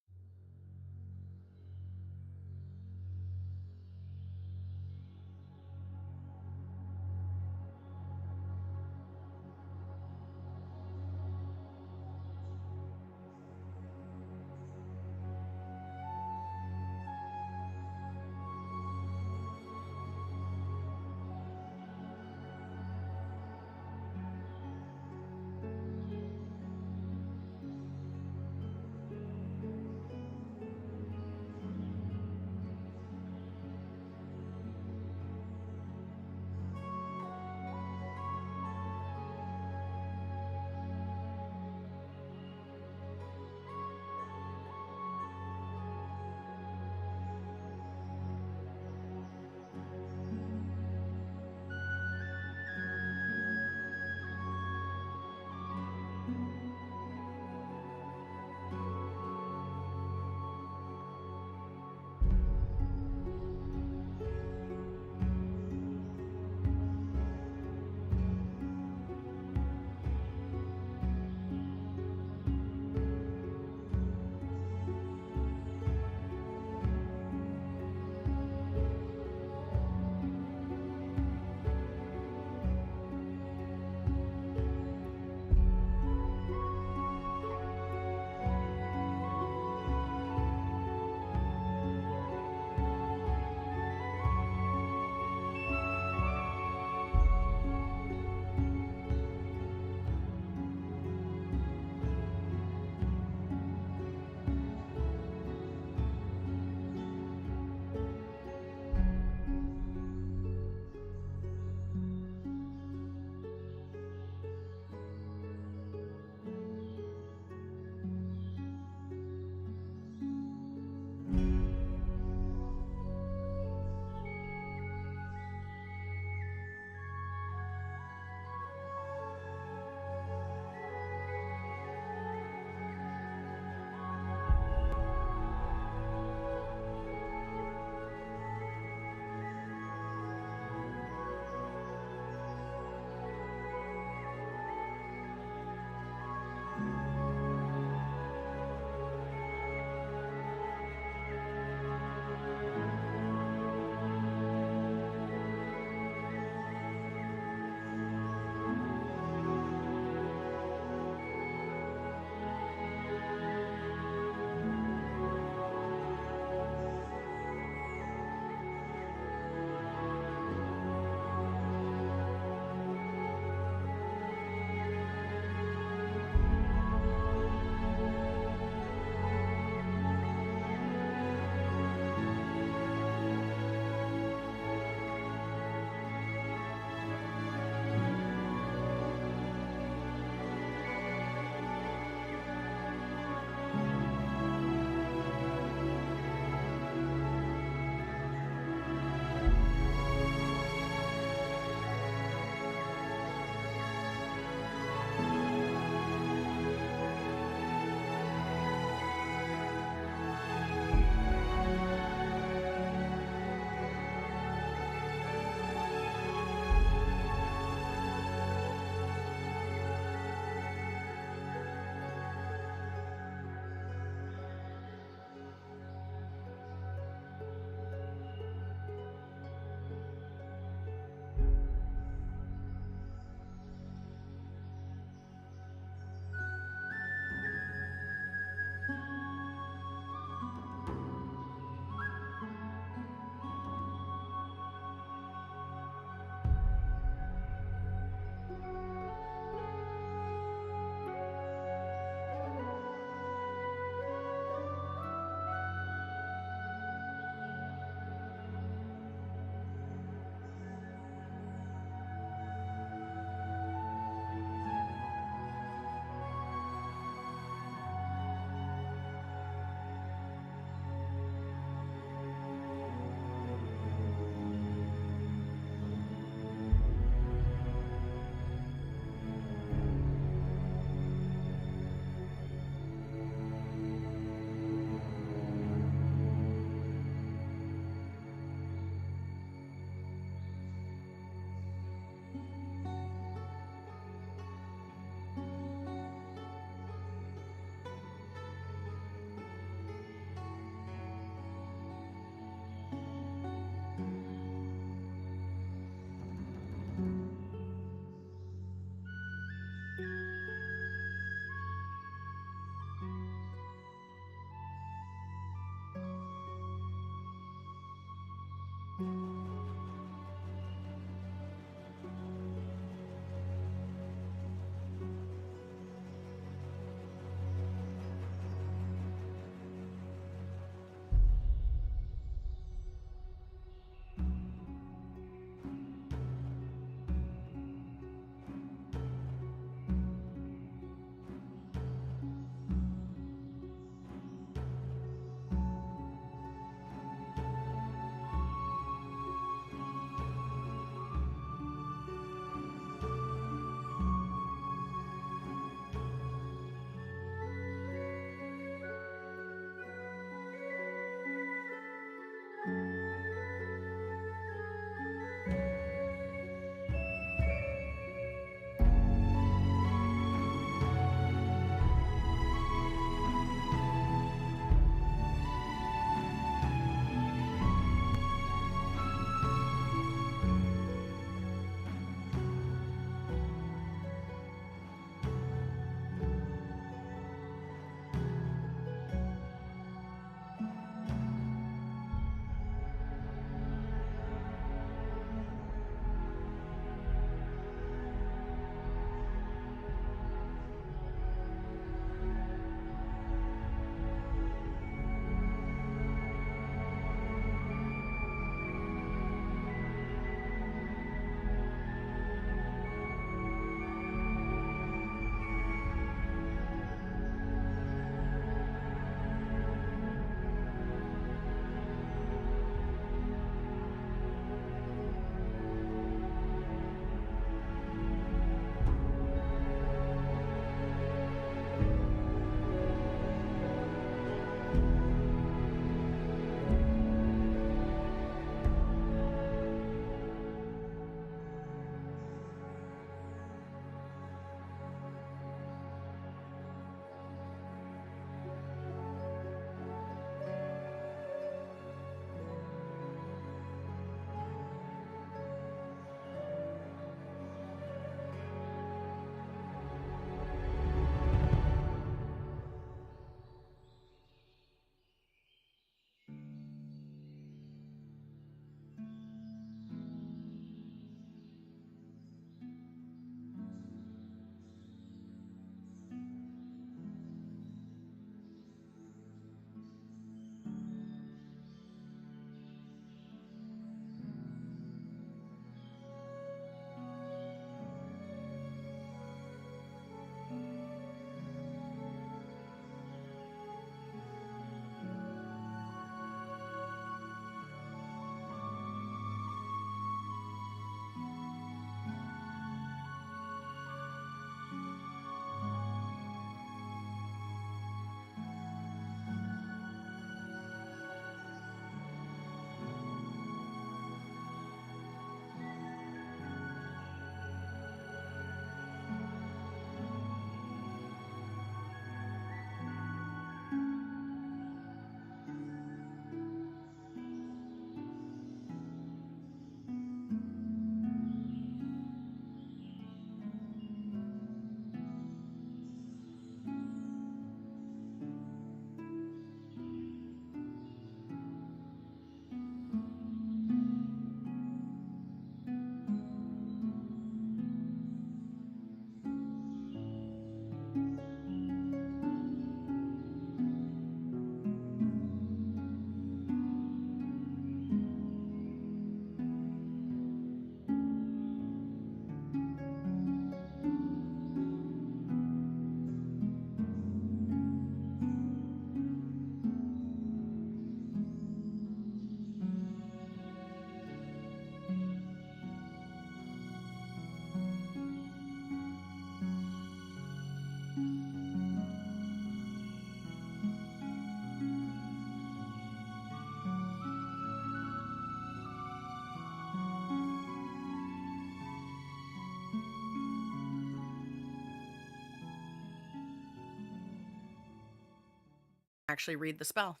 Actually read the spell.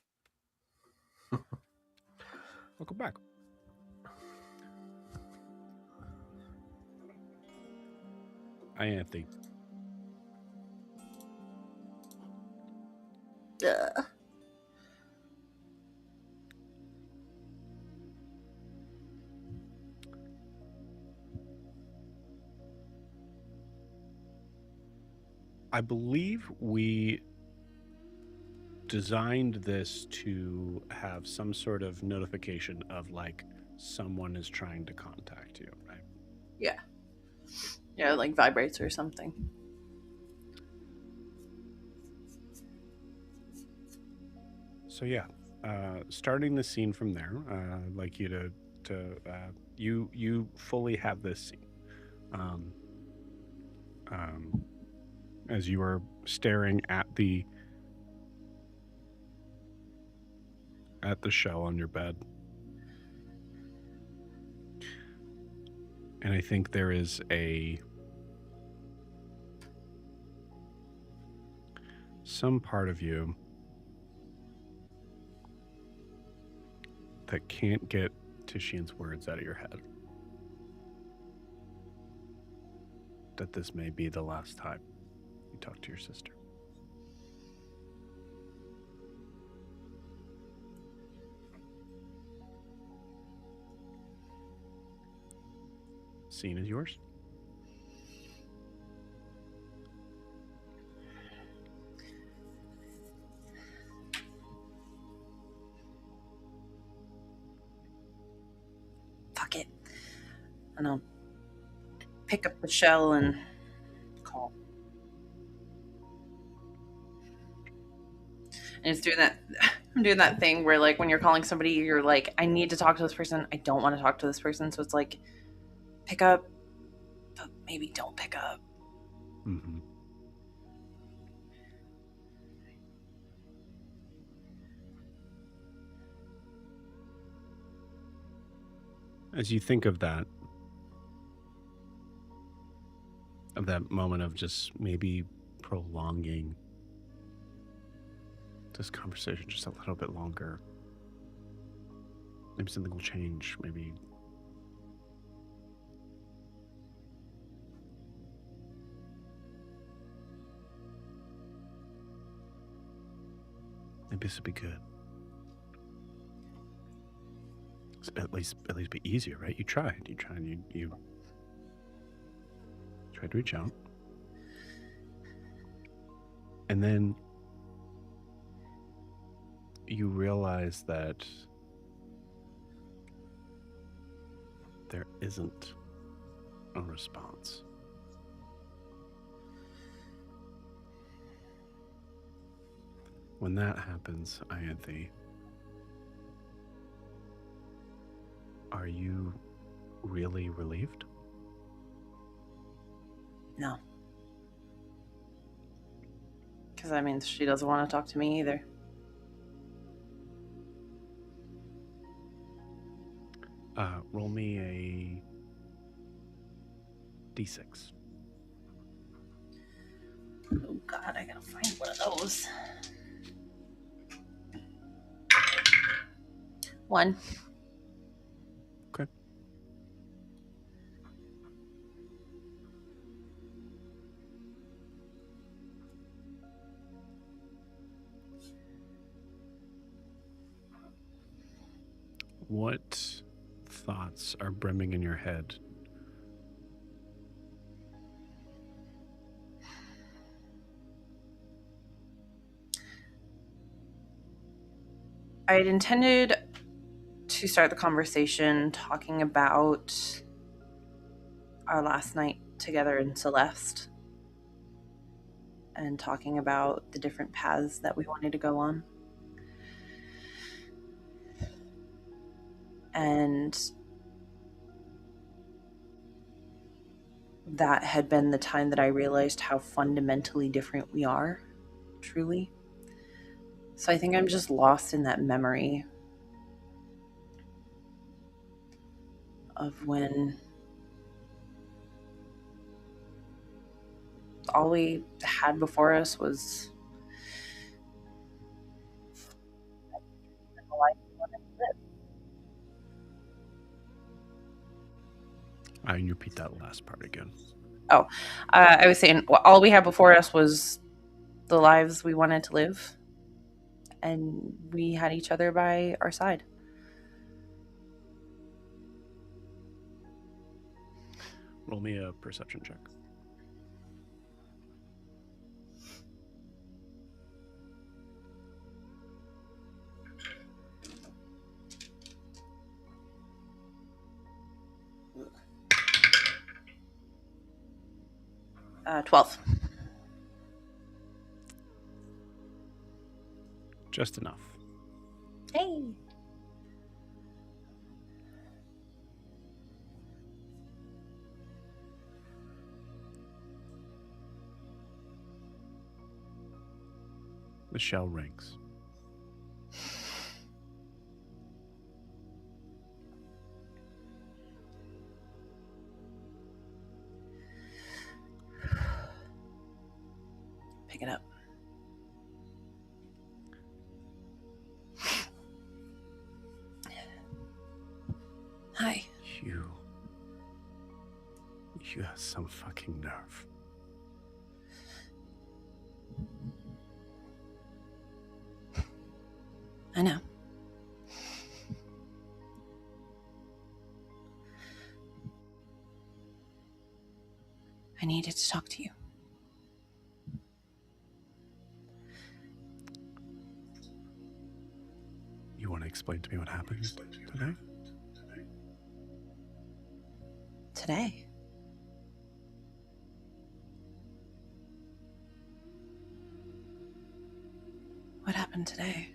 Welcome back. Hi, Anthony. Ugh. I believe we designed this to have some sort of notification of like someone is trying to contact you, right? Yeah, like vibrates or something. So yeah, starting the scene from there, I'd like you you fully have this scene. Um, as you are staring at the shell on your bed. And I think there is some part of you that can't get Tishian's words out of your head. That this may be the last time you talk to your sister. Scene is yours. Fuck it. And I'll pick up the shell and call. And it's doing that. I'm doing that thing where, like, when you're calling somebody, you're like, I need to talk to this person. I don't want to talk to this person. So it's like, pick up, but maybe don't pick up. Mm-hmm. As you think of that moment of just maybe prolonging this conversation just a little bit longer, maybe something will change. Maybe this will be good. At least be easier, right? You tried, and you tried to reach out, and then you realize that there isn't a response. When that happens, Ianthe, are you really relieved? No. Because that means she doesn't want to talk to me either. Roll me a d6. Oh God, I gotta find one of those. 1. Okay. What thoughts are brimming in your head? I had intended to start the conversation talking about our last night together in Celeste and talking about the different paths that we wanted to go on. And that had been the time that I realized how fundamentally different we are, truly. So I think I'm just lost in that memory of when all we had before us was the life we wanted to live. I repeat that last part again. I was saying all we had before us was the lives we wanted to live. and we had each other by our side. Roll me a perception check. Uh, 12. Just enough. Hey. The shell rings. Pick it up. Hi. You have some fucking nerve. I know. I needed to talk to you. You want to explain to me what happened today? Today? What happened today?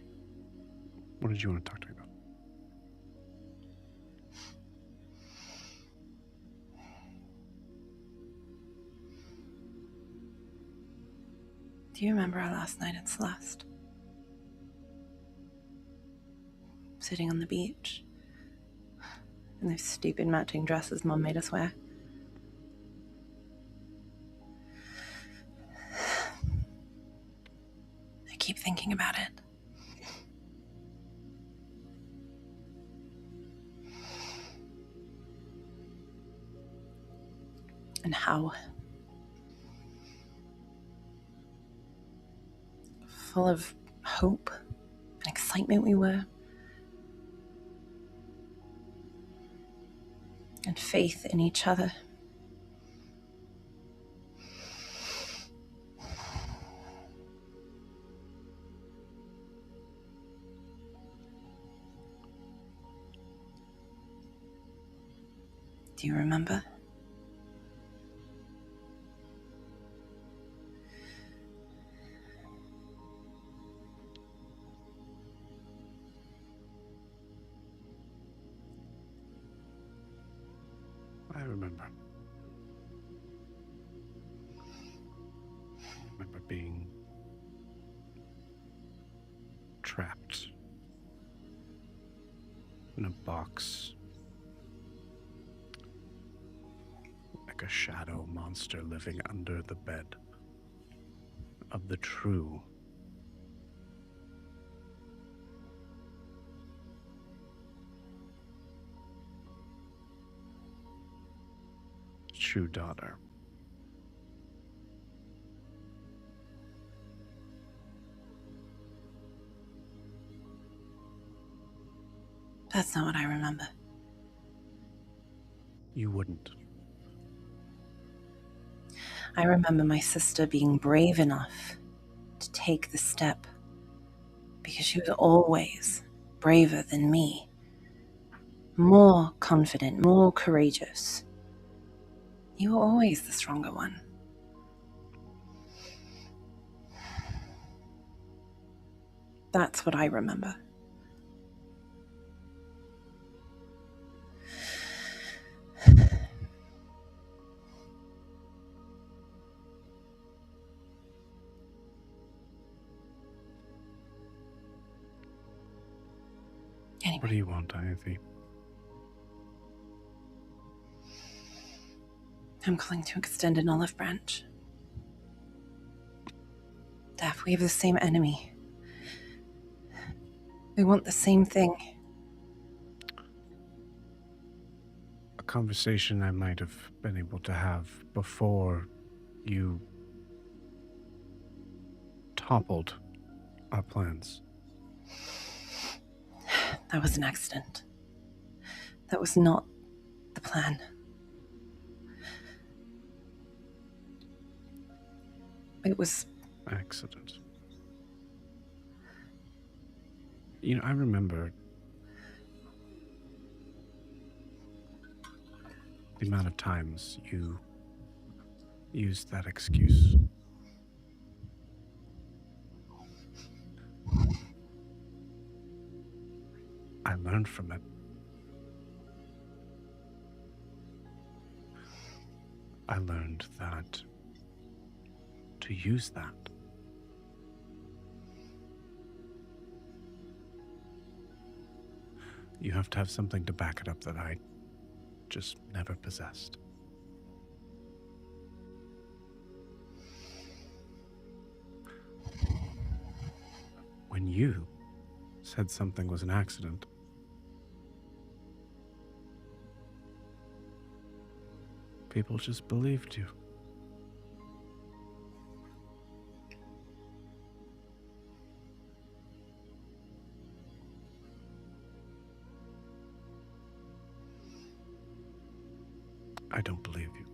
What did you want to talk to me about? Do you remember our last night at Celeste? Sitting on the beach in those stupid matching dresses Mom made us wear. I keep thinking about it. And how full of hope and excitement we were. And faith in each other. Do you remember? I remember. I remember being trapped in a box, like a shadow monster living under the bed of the true daughter. That's not what I remember. You wouldn't. I remember my sister being brave enough to take the step because she was always braver than me. More confident, more courageous. You were always the stronger one. That's what I remember. Anyway. What do you want, Ivy? I'm calling to extend an olive branch. Daph, we have the same enemy. We want the same thing. A conversation I might have been able to have before you toppled our plans. That was an accident. That was not the plan. It was... Accident. You know, I remember the amount of times you used that excuse. I learned from it. I learned that to use that, you have to have something to back it up that I just never possessed. When you said something was an accident, people just believed you. I don't believe you.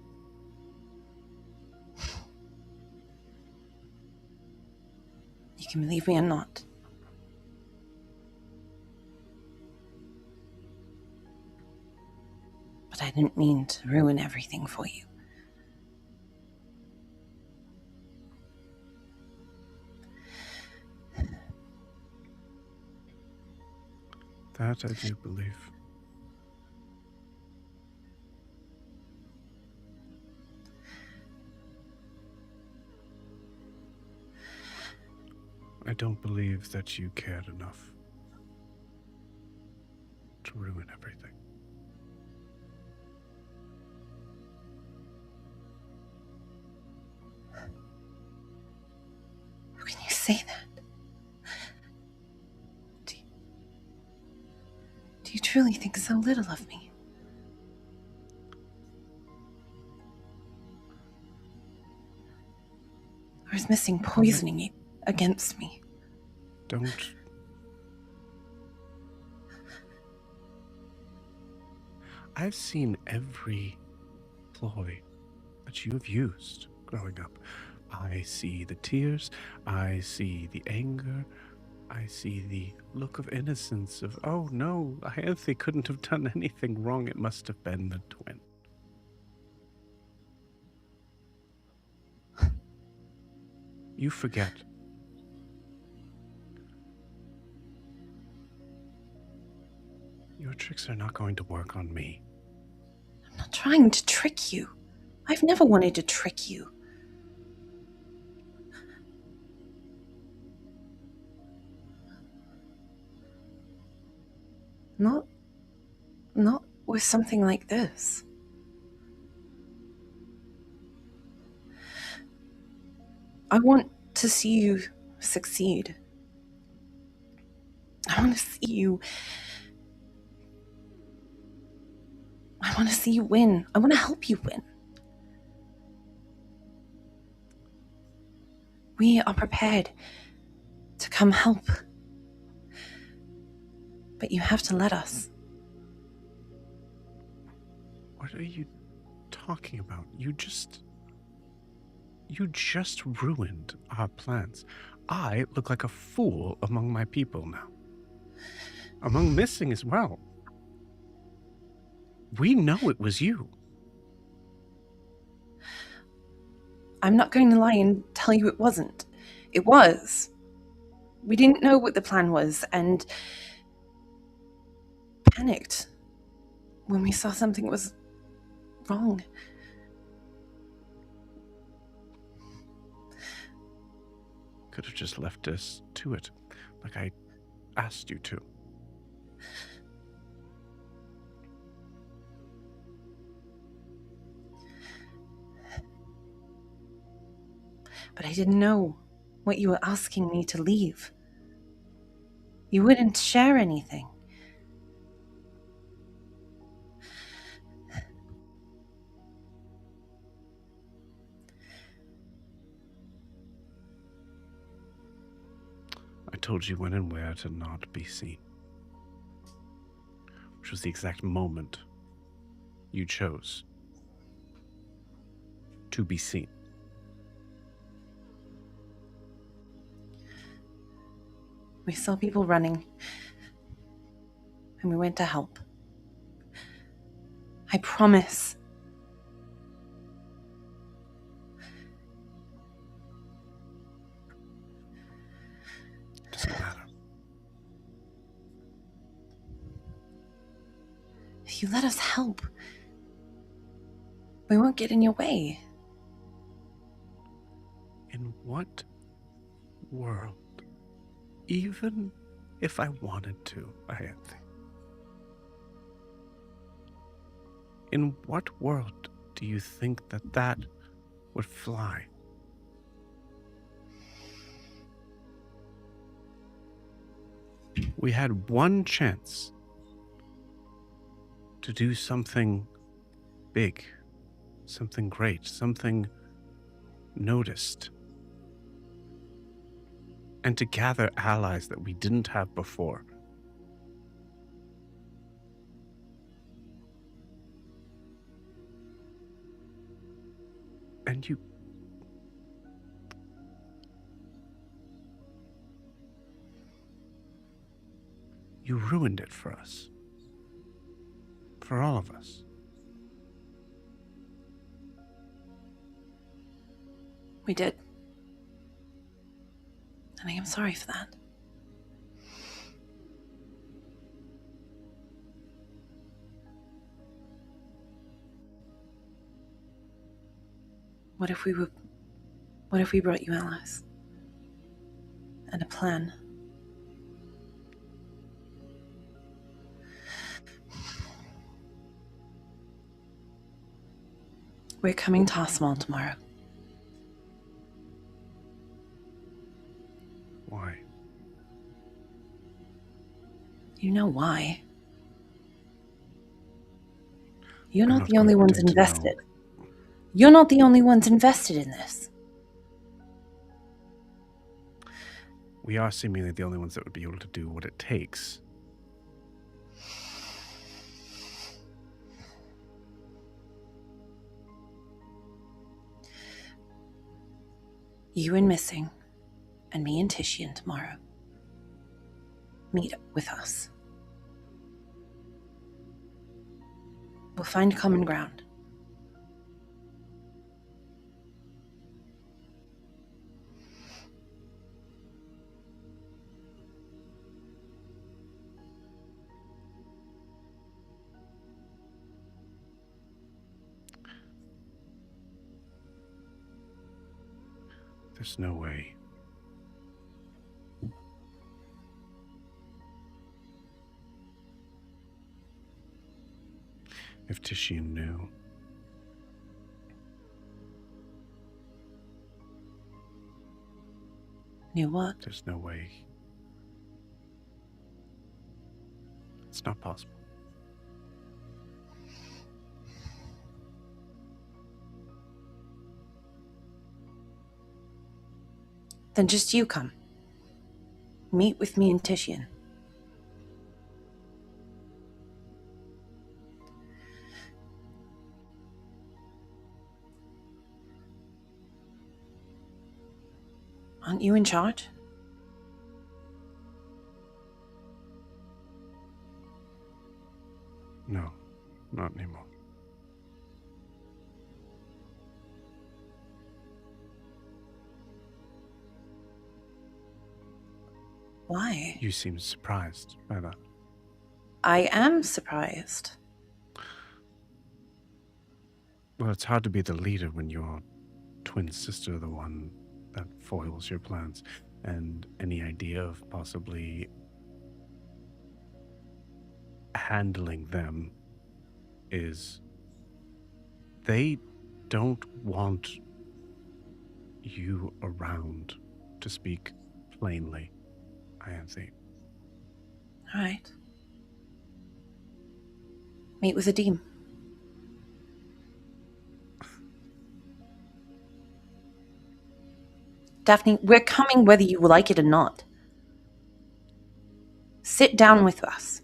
You can believe me or not. But I didn't mean to ruin everything for you. That I do believe. I don't believe that you cared enough to ruin everything. How can you say that? Do you truly think so little of me? Or is missing poisoning you against me? Don't. I've seen every ploy that you have used growing up. I see the tears, I see the anger, I see the look of innocence of, oh no, Anthony couldn't have done anything wrong, it must have been the twin. You forget. Your tricks are not going to work on me. I'm not trying to trick you. I've never wanted to trick you. Not with something like this. I want to see you succeed. I want to see you... I want to see you win. I want to help you win. We are prepared to come help. But you have to let us. What are you talking about? You just ruined our plans. I look like a fool among my people now. Among Missing as well. We know it was you. I'm not going to lie and tell you it wasn't. It was. We didn't know what the plan was and panicked when we saw something was wrong. Could have just left us to it, like I asked you to. But I didn't know what you were asking me to leave. You wouldn't share anything. I told you when and where to not be seen. Which was the exact moment you chose to be seen. We saw people running, and we went to help. I promise. Doesn't matter. If you let us help, we won't get in your way. In what world, even if I wanted to, Ianthe, in what world do you think that would fly? We had one chance to do something big, something great, something noticed, and to gather allies that we didn't have before. And you ruined it for us. For all of us. We did. And I am sorry for that. What if we brought you allies? And a plan? We're coming to Oswald tomorrow. Why? You know why. You're I'm not the only going ones to know. invested. You're not the only ones invested in this. We are seemingly the only ones that would be able to do what it takes. You and Missing, and me and Titian tomorrow. Meet with us. We'll find common ground. There's no way. If Titian knew. Knew what? There's no way. It's not possible. Then just you come. Meet with me and Titian. Aren't you in charge? No, not anymore. Why? You seem surprised by that. I am surprised. Well, it's hard to be the leader when your twin sister, the one that foils your plans, and any idea of possibly handling them is they don't want you around, to speak plainly, Ianthe. All right. Meet with Adim. Daphne, we're coming whether you like it or not. Sit down with us.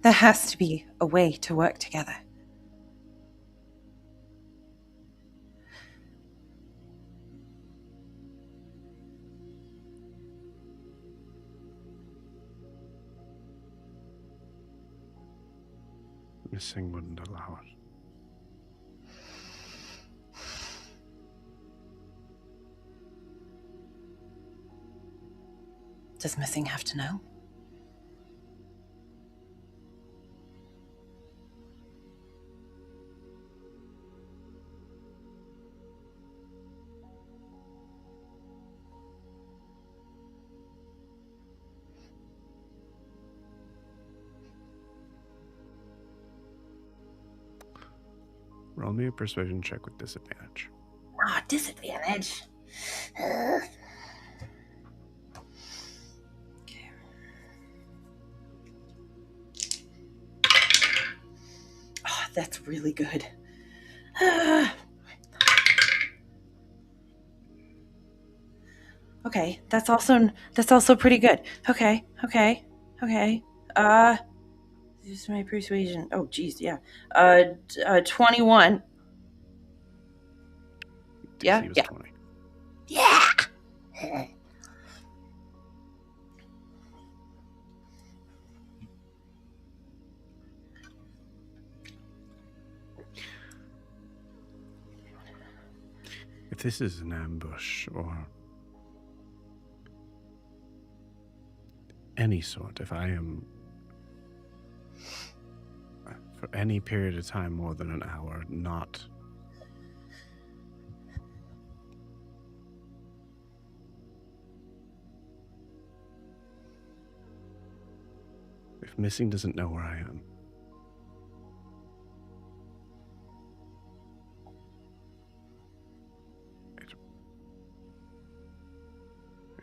There has to be a way to work together. Missing wouldn't allow it. Does Missing have to know? Roll me a persuasion check with disadvantage. Ah, disadvantage. Okay. Oh, that's really good. Okay, that's also pretty good. Okay. Use my persuasion. Oh, geez, yeah. 21. DC was 20. Yeah. If this is an ambush or any sort, if I am for any period of time more than an hour not if Missing doesn't know where I am,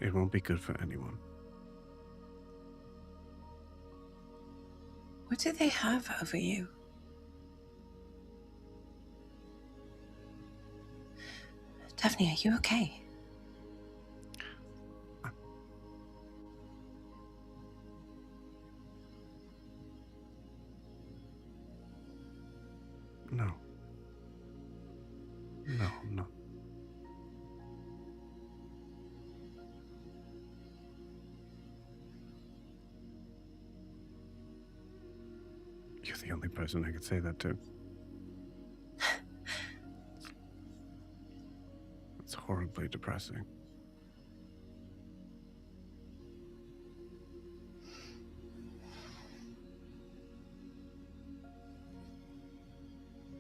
it won't be good for anyone. What do they have over you? Daphne, are you okay? No. No, no. You're the only person I could say that to. It's horribly depressing.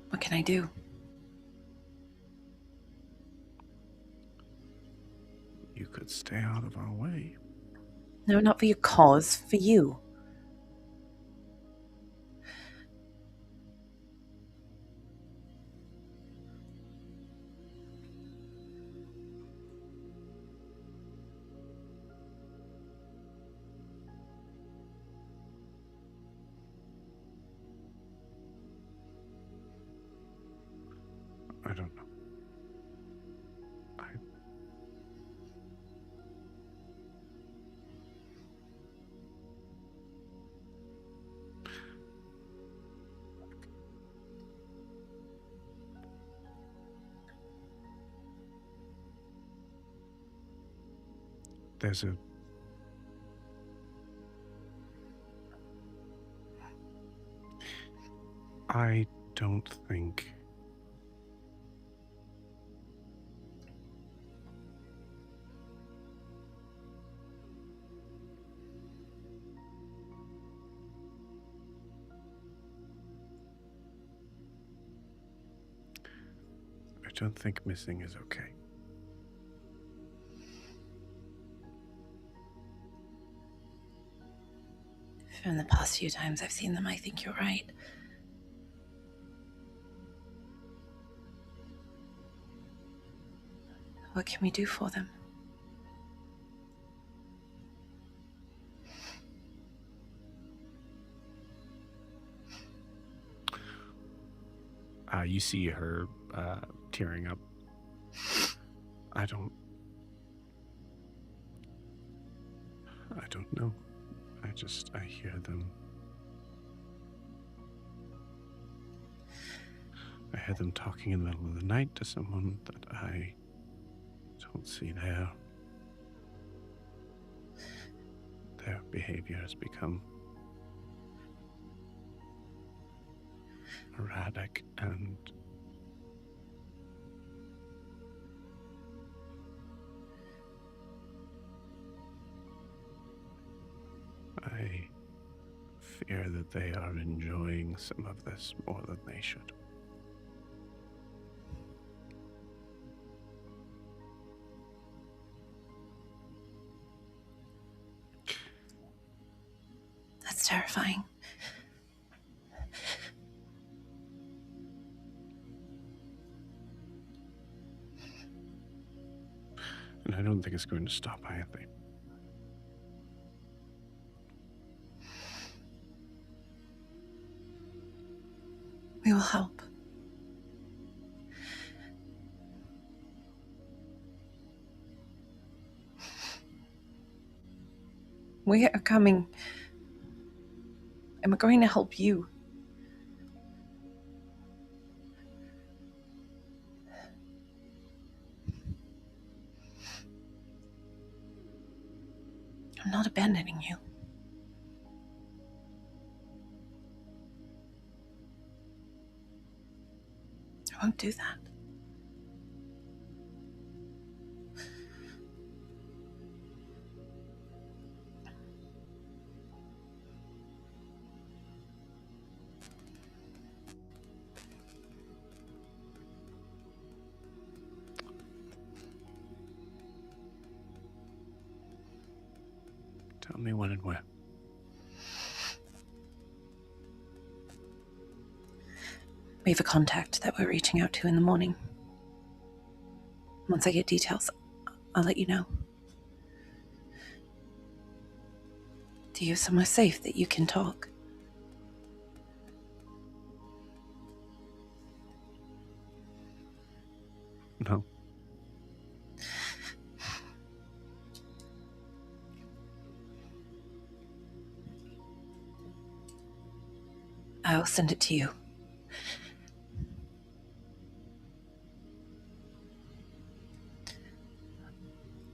What can I do? You could stay out of our way. No, not for your cause, for you. I don't know. There's a I don't think Missing is okay. From the past few times I've seen them, I think you're right. What can we do for them? You see her tearing up. I don't know. I hear them. I hear them talking in the middle of the night to someone that I don't see there. Their behavior has become erratic and I fear that they are enjoying some of this more than they should. That's terrifying. And I don't think it's going to stop either. We will help. We are coming, and we're going to help you. I'm not abandoning you. I won't do that. Tell me when and where. We have a contact that we're reaching out to in the morning. Once I get details, I'll let you know. Do you have somewhere safe that you can talk? No. I'll send it to you.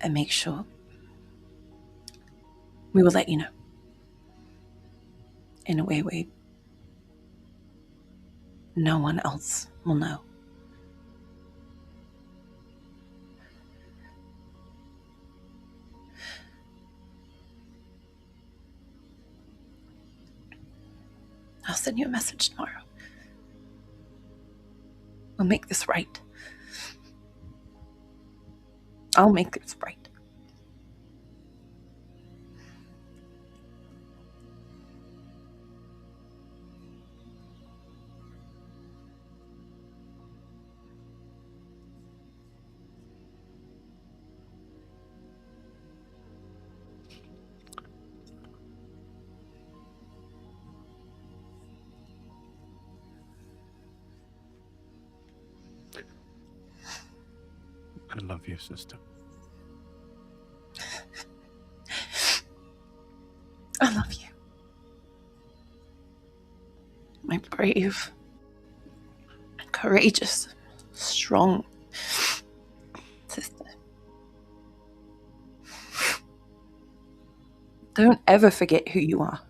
And make sure we will let you know in a way no one else will know. I'll send you a message tomorrow. We'll make this right. I'll make this right. I love you, sister. I love you. My brave, courageous, strong sister. Don't ever forget who you are.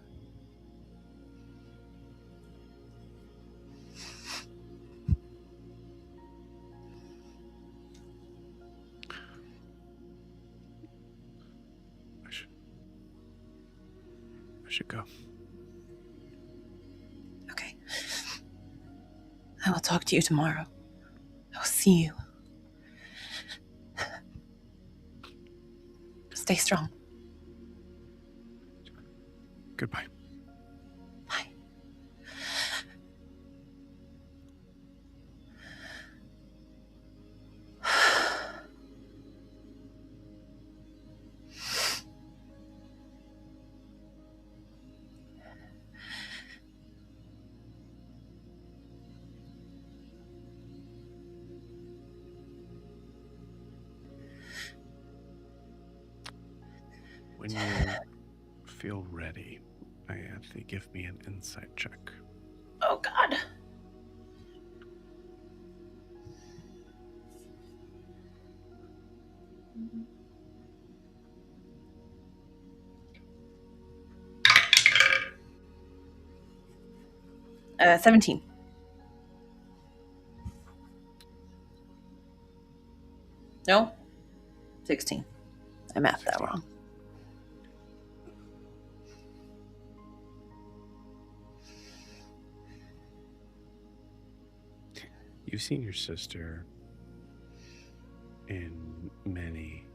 I should go. Okay. I will talk to you tomorrow. I will see you. Stay strong. Goodbye. Bye. When you feel ready, Ianthe, give me an insight check. Oh, God. Uh, 17. No? 16. I mathed that 16. wrong. You've seen your sister in many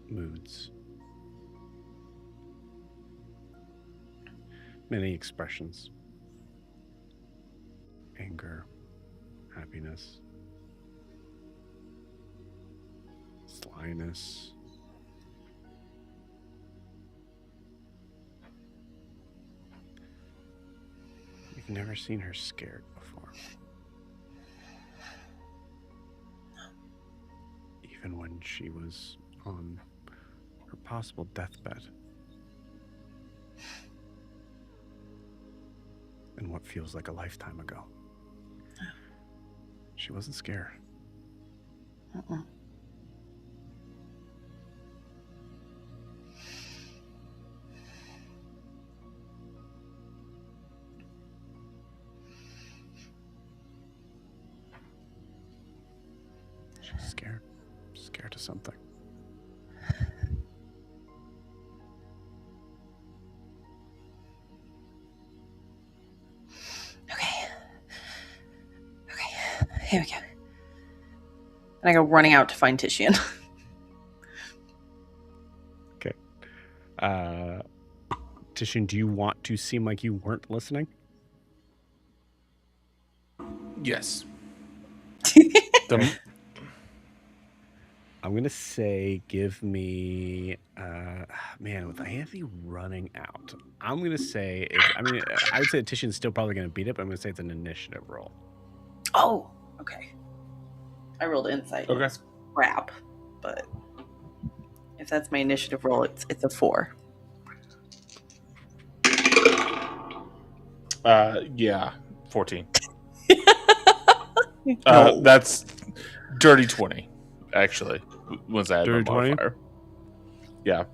moods, many expressions: anger, happiness, slyness. You've never seen her scared before. Even when she was on her possible deathbed. And what feels like a lifetime ago. She wasn't scared. Uh-uh. She's scared. Scared of something. Okay. Here we go. And I go running out to find Titian. Titian, do you want to seem like you weren't listening? Yes. Okay. I'm gonna say, give me, man, with Ianthe running out, I'm gonna say, I would say Titian's still probably gonna beat it, but I'm gonna say it's an initiative roll. Oh, okay. I rolled insight. Okay. It's crap, but if that's my initiative roll, it's a 4. Yeah, 14. No. That's dirty 20, actually. Once I had Dirty my 20? modifier. Yeah.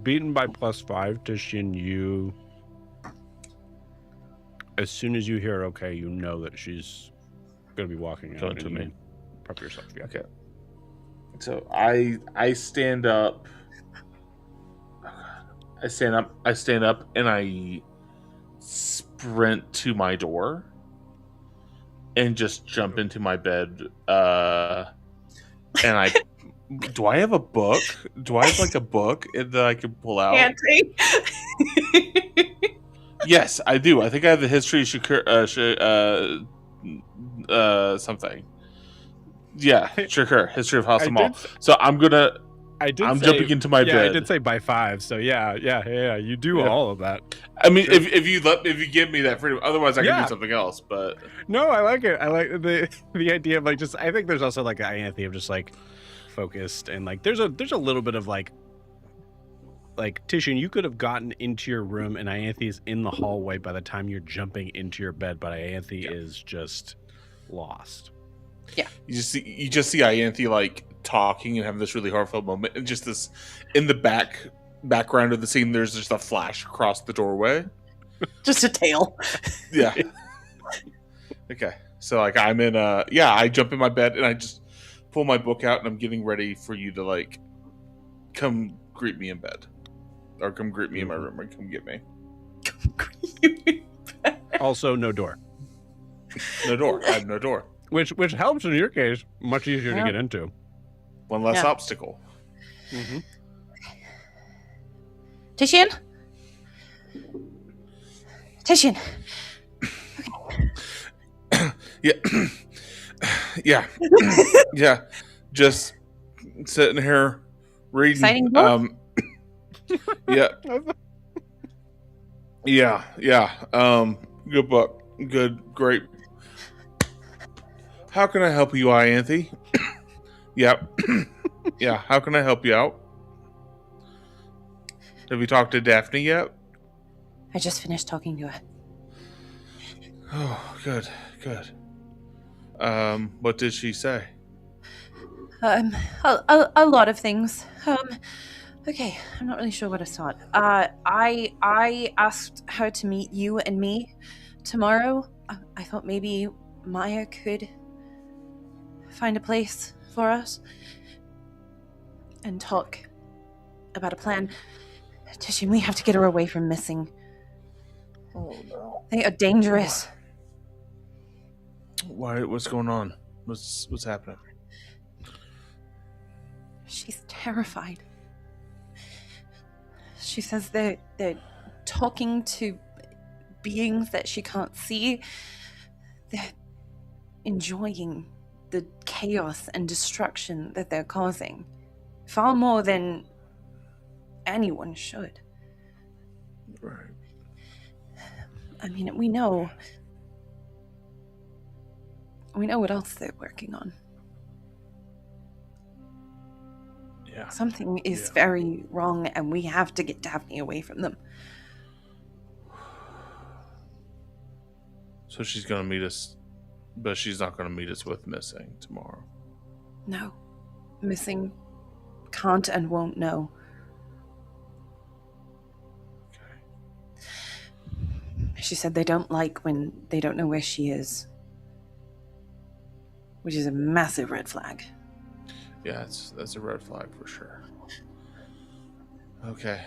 Beaten by +5, Titian, you, as soon as you hear okay, you know that she's gonna be walking out. Going to and me. you prep yourself. Yeah. Okay. So I stand up. I stand up and I sprint to my door and just jump into my bed. And do I have a book? Do I have like a book that I can pull out? Auntie. Yes, I do. I think I have the history of something. Yeah, Shakur, history of House of Mall. So I'm jumping into my bed. I did say by 5, so yeah. You do all of that. I mean, Sure. if you give me that freedom, otherwise I can do something else. But no, I like it. I like the idea of like just. I think there's also like an Ianthe of just like focused and like there's a little bit of like Titian, you could have gotten into your room and Ianthe is in the hallway by the time you're jumping into your bed, but Ianthe is just lost. Yeah, you just see Ianthe like talking and having this really heartfelt moment, and just this in the background of the scene. There's just a flash across the doorway, just a tail. Yeah. Okay, so like I'm in I jump in my bed and I just pull my book out and I'm getting ready for you to like come greet me in bed, or come greet me in my room, or come get me. Also, no door. No door. I have no door. Which helps in your case. Much easier to get into. One less obstacle. Mm-hmm. Titian? Yeah. Just sitting here reading. Exciting book? Yeah. Good book. Great. How can I help you, Ianthe? Yep. Yeah. How can I help you out? Have you talked to Daphne yet? I just finished talking to her. Oh, good, good. What did she say? A lot of things. Okay, I'm not really sure where to start. I asked her to meet you and me tomorrow. I thought maybe Maya could find a place for us and talk about a plan. Tishin, we have to get her away from missing. Oh no. They are dangerous. Why? What's going on? What's happening? She's terrified. She says they're talking to beings that she can't see. They're enjoying the chaos and destruction that they're causing. Far more than anyone should. Right. I mean, we know what else they're working on. Yeah. Something is very wrong, and we have to get Daphne away from them. So she's gonna meet us, but she's not gonna meet us with missing tomorrow. No. Missing can't and won't know. Okay. She said they don't like when they don't know where she is. Which is a massive red flag. Yeah, that's a red flag for sure. Okay.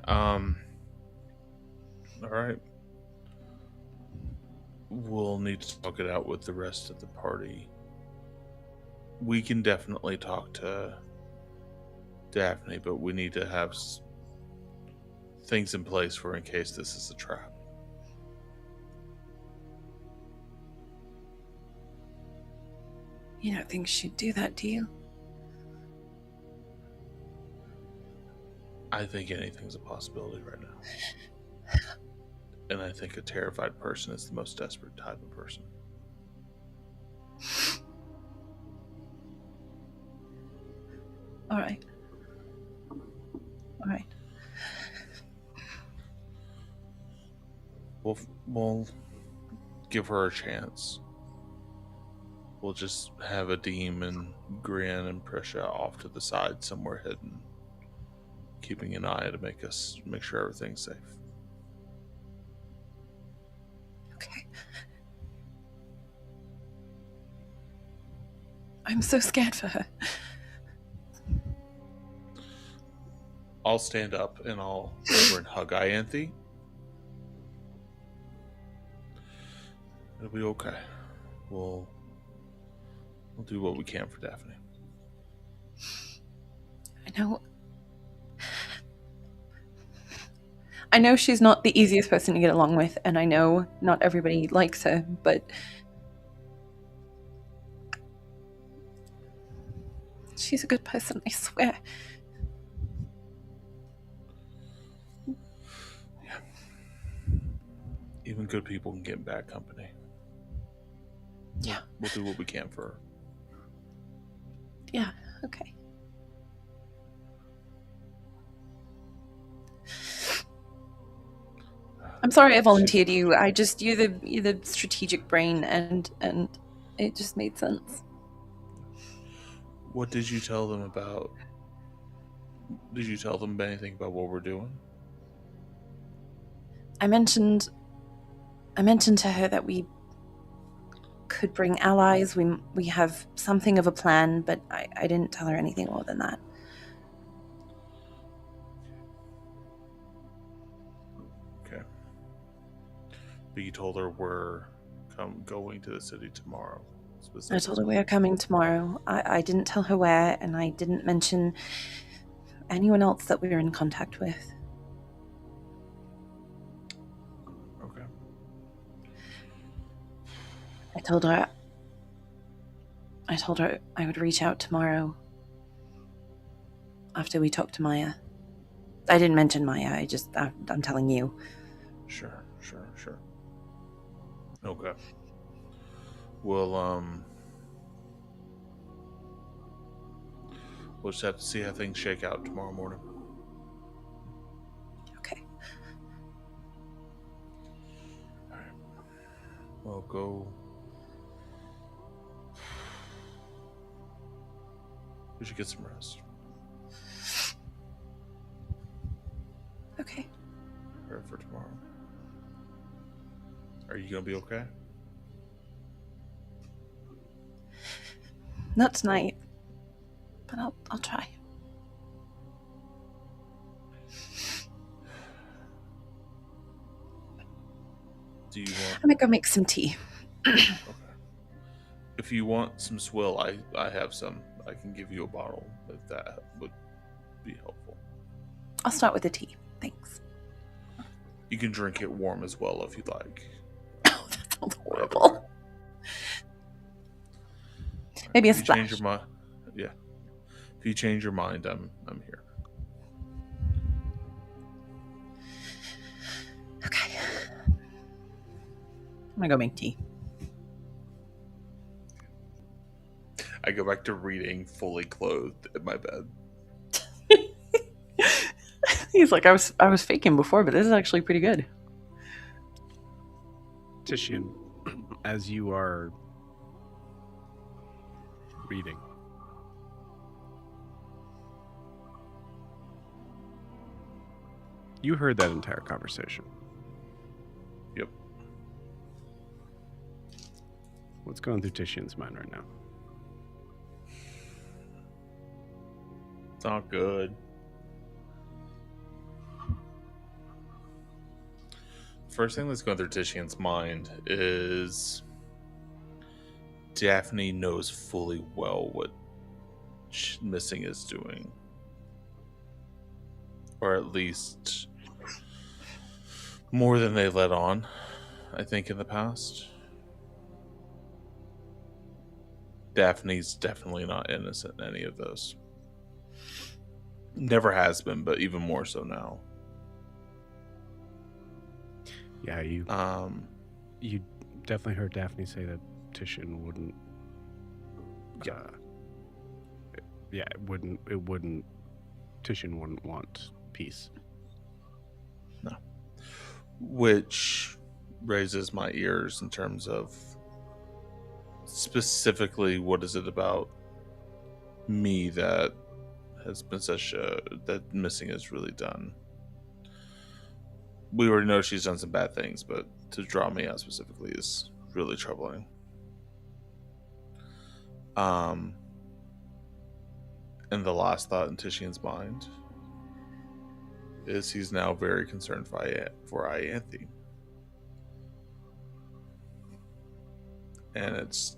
All right. We'll need to talk it out with the rest of the party. We can definitely talk to Daphne, but we need to have things in place for in case this is a trap. You don't think she'd do that, do you? I think anything's a possibility right now. And I think a terrified person is the most desperate type of person. All right. We'll give her a chance. We'll just have Adim and Grian and Prisha off to the side somewhere hidden, keeping an eye to make sure everything's safe. Okay. I'm so scared for her. I'll stand up and I'll go over and hug Ianthe. It'll be okay. We'll do what we can for Daphne. I know she's not the easiest person to get along with, and I know not everybody likes her, but she's a good person, I swear. Yeah. Even good people can get in bad company. Yeah. We'll do what we can for her. Yeah, okay. I'm sorry I volunteered you. You're the strategic brain, and it just made sense. What did you tell them about? Did you tell them anything about what we're doing? I mentioned to her that we could bring allies. We have something of a plan, but I didn't tell her anything more than that. Okay. But you told her we're going to the city tomorrow. I told her we are coming tomorrow. I didn't tell her where, and I didn't mention anyone else that we were in contact with. Okay. I told her I would reach out tomorrow after we talked to Maya. I didn't mention Maya. I'm telling you. Sure. Okay. We'll just have to see how things shake out tomorrow morning. Well, go. We should get some rest. Okay. Prepare for tomorrow. Are you gonna be okay? Not tonight, but I'll try. Do you want? I'm gonna go make some tea. Okay. If you want some swill, I have some. I can give you a bottle if that would be helpful. I'll start with the tea. Thanks. You can drink it warm as well if you'd like. Oh, that sounds horrible. Maybe a If you change splash. your mind, yeah. If you change your mind, I'm here. Okay. I'm gonna go make tea. I go back to reading fully clothed in my bed. He's like, I was faking before, but this is actually pretty good. Titian, as you are reading, you heard that entire conversation. Yep. What's going through Titian's mind right now? It's not good. First thing that's going through Titian's mind is Daphne knows fully well what Missing is doing. Or at least more than they let on, I think, in the past. Daphne's definitely not innocent in any of those. Never has been, but even more so now. Yeah, you definitely heard Daphne say that Titian wouldn't. It wouldn't. Titian wouldn't want peace. No. Which raises my ears in terms of specifically what is it about me that has been that Missing has really done. We already know she's done some bad things, but to draw me out specifically is really troubling. And the last thought in Titian's mind is he's now very concerned for Ianthe. And it's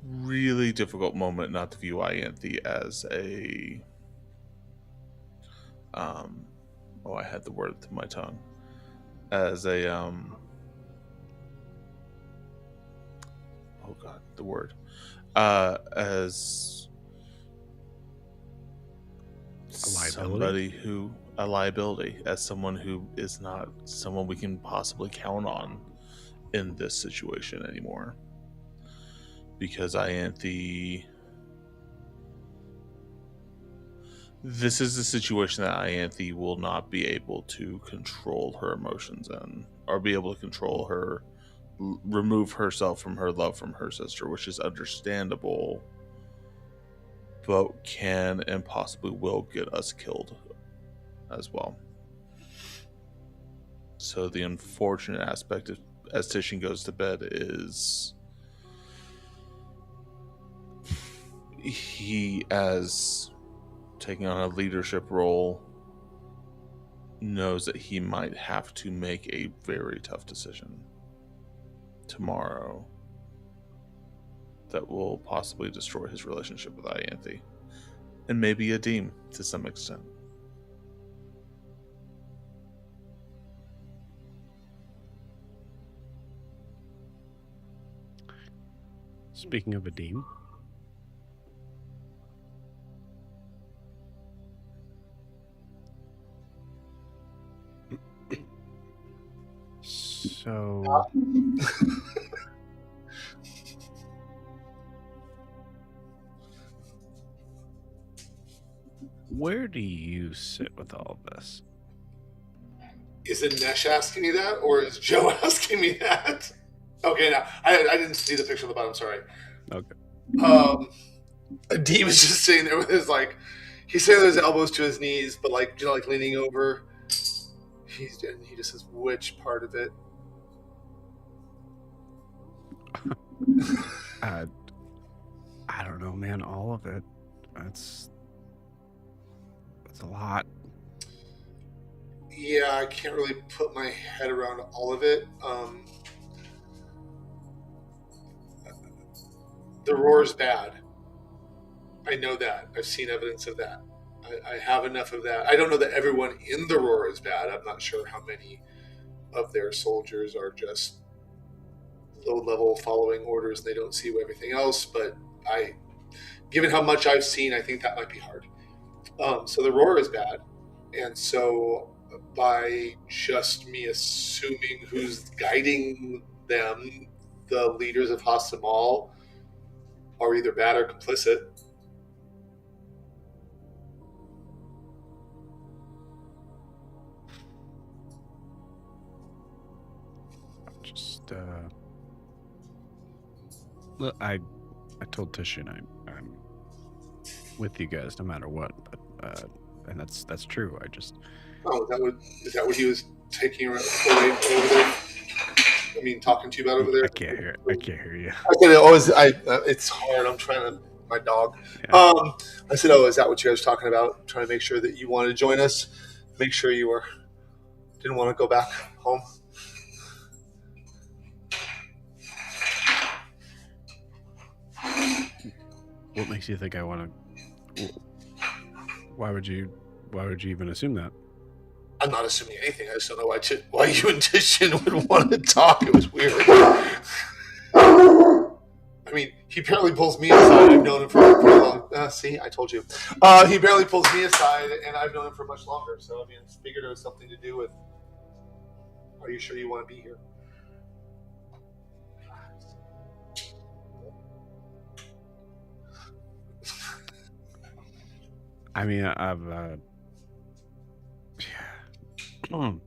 really difficult moment not to view Ianthe as a I had the word to my tongue. As a as a liability, as someone who is not someone we can possibly count on in this situation anymore. Because this is a situation that Ianthe will not be able to control her emotions in, or be able to control her, remove herself from her love from her sister, which is understandable, but can and possibly will get us killed as well. So the unfortunate aspect of, as Titian goes to bed, is he, as taking on a leadership role, knows that he might have to make a very tough decision tomorrow that will possibly destroy his relationship with Ianthe, and maybe Adim to some extent. Speaking of Adim, so where do you sit with all of this? Is it Nesh asking me that, or is Joe asking me that? Okay, now I didn't see the picture on the bottom. Sorry. Okay. Deeb is just sitting there with his like, he's sitting with his elbows to his knees, but like like leaning over. He just says, "Which part of it?" I don't know, man. All of it. That's a lot. Yeah, I can't really put my head around all of it. The roar's bad. I know that. I've seen evidence of that. I have enough of that. I don't know that everyone in the roar is bad. I'm not sure how many of their soldiers are just low level following orders and they don't see everything else, but given how much I've seen, I think that might be hard. So the roar is bad, and so by just me assuming who's guiding them, the leaders of Hasamal are either bad or complicit. Just look, I told Tishin I'm with you guys no matter what, but and that's true. I just Is that what he was taking away over there? I mean, talking to you about over there. I can't hear you. I said, it's hard. I'm trying to. My dog. Yeah. I said, "Oh, is that what you guys were talking about? Trying to make sure that you want to join us. Make sure you didn't want to go back home." What makes you think I want to? Why would you even assume that? I'm not assuming anything. I just don't know why you and Tishin would want to talk. It was weird. I mean, he apparently pulls me aside. I've known him for a pretty long. See, I told you. He barely pulls me aside, and I've known him for much longer. So I mean, I figured it was something to do with. Are you sure you want to be here? I mean, I've Well,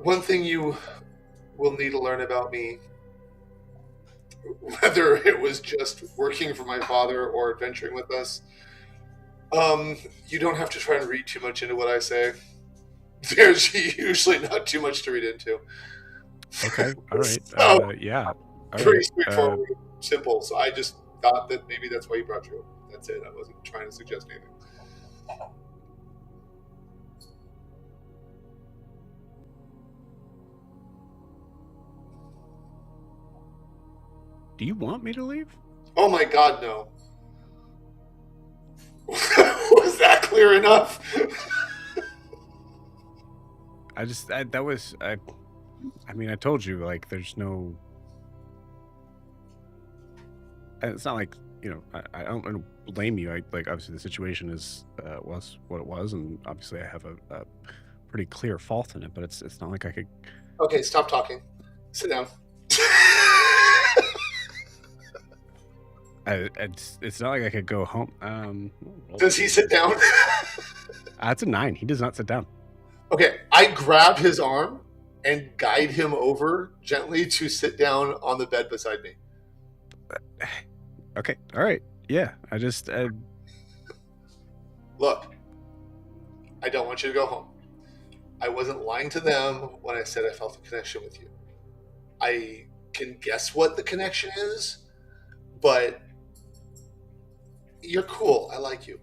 one thing you will need to learn about me, whether it was just working for my father or adventuring with us, you don't have to try and read too much into what I say. There's usually not too much to read into. Okay, all right. Yeah. All pretty right. straightforward, simple. So I just thought that maybe that's why you brought you. That's it. I wasn't trying to suggest anything. Do you want me to leave? Oh my God, no. Was that clear enough? I mean, I told you, like, there's no. It's not like, I don't blame you. Like, obviously the situation was what it was, and obviously I have a pretty clear fault in it. But it's not like I could. Okay, stop talking. Sit down. It's not like I could go home. Does he sit down? That's a 9. He does not sit down. Okay, I grab his arm and guide him over gently to sit down on the bed beside me. Okay, all right. Yeah, I just. Look, I don't want you to go home. I wasn't lying to them when I said I felt a connection with you. I can guess what the connection is, but you're cool. I like you.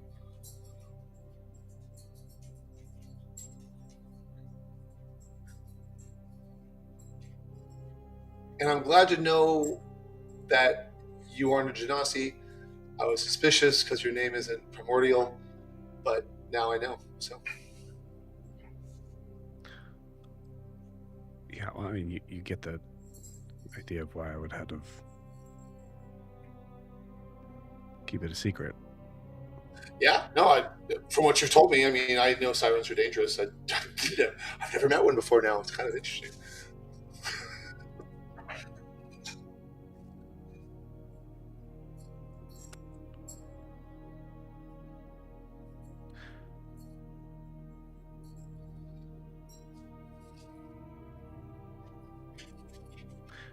And I'm glad to know that you aren't a Genasi. I was suspicious because your name isn't primordial, but now I know. So. Yeah, well, I mean, you get the idea of why I would have to keep it a secret. Yeah, no, from what you've told me, I mean, I know sirens are dangerous. I've never met one before now. It's kind of interesting.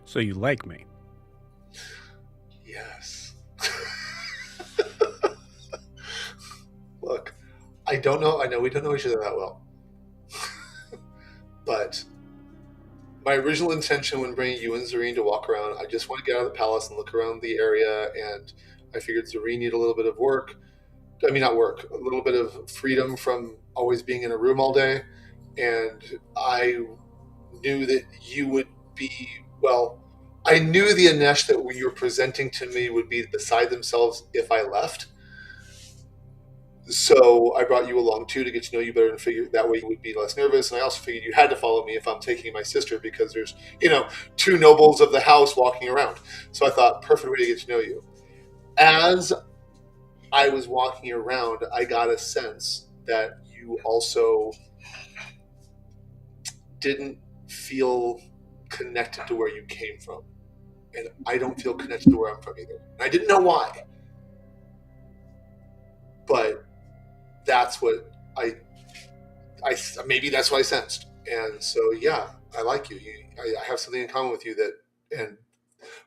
So you like me? Yes. Look, I don't know. I know we don't know each other that well. But my original intention when bringing you and Zareen to walk around, I just want to get out of the palace and look around the area. And I figured Zareen needed a little bit of work. I mean, not work, a little bit of freedom from always being in a room all day. And I knew that you would be, well, I knew the Anesh that you were presenting to me would be beside themselves if I left. So I brought you along too to get to know you better and figure that way you would be less nervous. And I also figured you had to follow me if I'm taking my sister because there's, two nobles of the house walking around. So I thought, perfect way to get to know you. As I was walking around, I got a sense that you also didn't feel connected to where you came from. And I don't feel connected to where I'm from either. And I didn't know why. But that's what I maybe that's what I sensed. And so, yeah, I like you. I have something in common with you and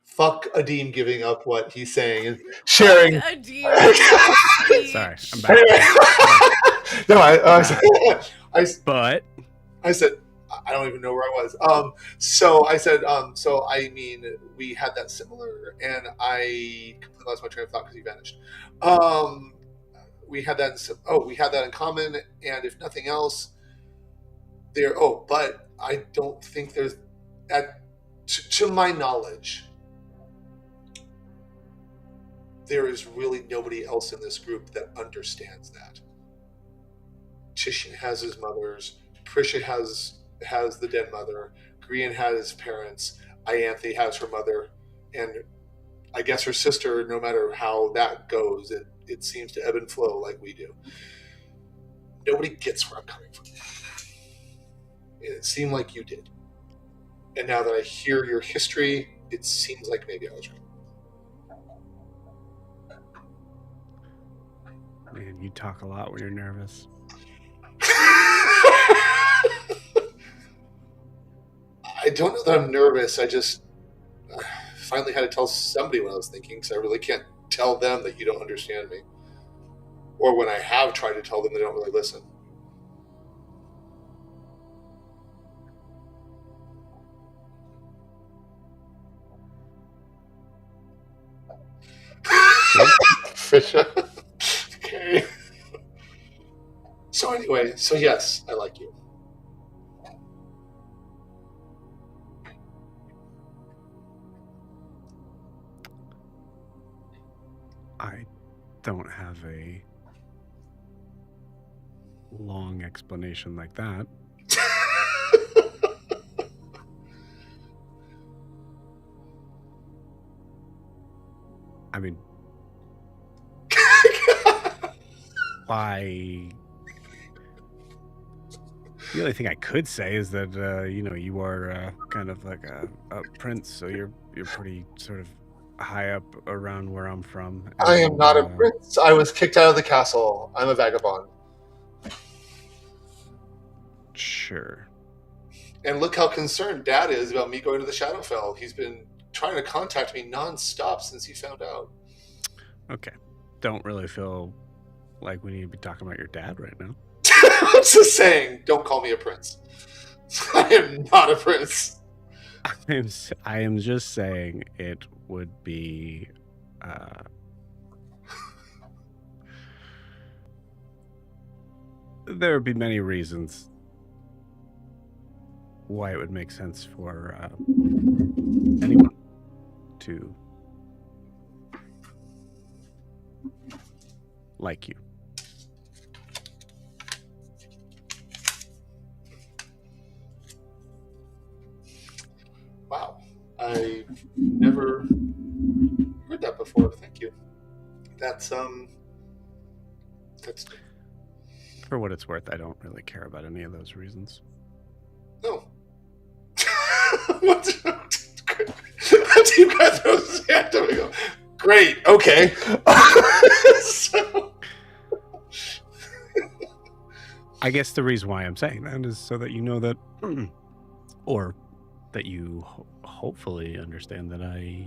fuck Adim giving up what he's saying and sharing. Fuck Adim. Sorry, I'm back. No, But I said, I don't even know where I was. So I said, so I mean, we had that similar, and I completely lost my train of thought because he vanished. We had that in common, and if nothing else, but I don't think there's, to my knowledge, there is really nobody else in this group that understands that. Tishin has his mother's, Prisha has the dead mother, Grian has his parents, Ianthe has her mother, and I guess her sister, no matter how that goes, it seems to ebb and flow like we do. Nobody gets where I'm coming from. It seemed like you did. And now that I hear your history, it seems like maybe I was right. Man, you talk a lot when you're nervous. I don't know that I'm nervous. I just finally had to tell somebody what I was thinking because I really can't tell them that you don't understand me. Or when I have tried to tell them, they don't really listen. Fisher. Okay. So anyway, yes, I like you. I don't have a long explanation like that. I mean, the only thing I could say is that you are kind of like a prince, so you're pretty sort of high up around where I'm from. And, I am not a prince. I was kicked out of the castle. I'm a vagabond. Sure. And look how concerned Dad is about me going to the Shadowfell. He's been trying to contact me nonstop since he found out. Okay. Don't really feel like we need to be talking about your dad right now. I'm just saying, don't call me a prince. I am not a prince. I am just saying it would be there would be many reasons why it would make sense for anyone to like you. Wow. I've never heard that before. Thank you. That's For what it's worth, I don't really care about any of those reasons. no. What do you guys throw his hand up and go, great, okay. So... I guess the reason why I'm saying that is so that you know that, or that you hopefully understand that I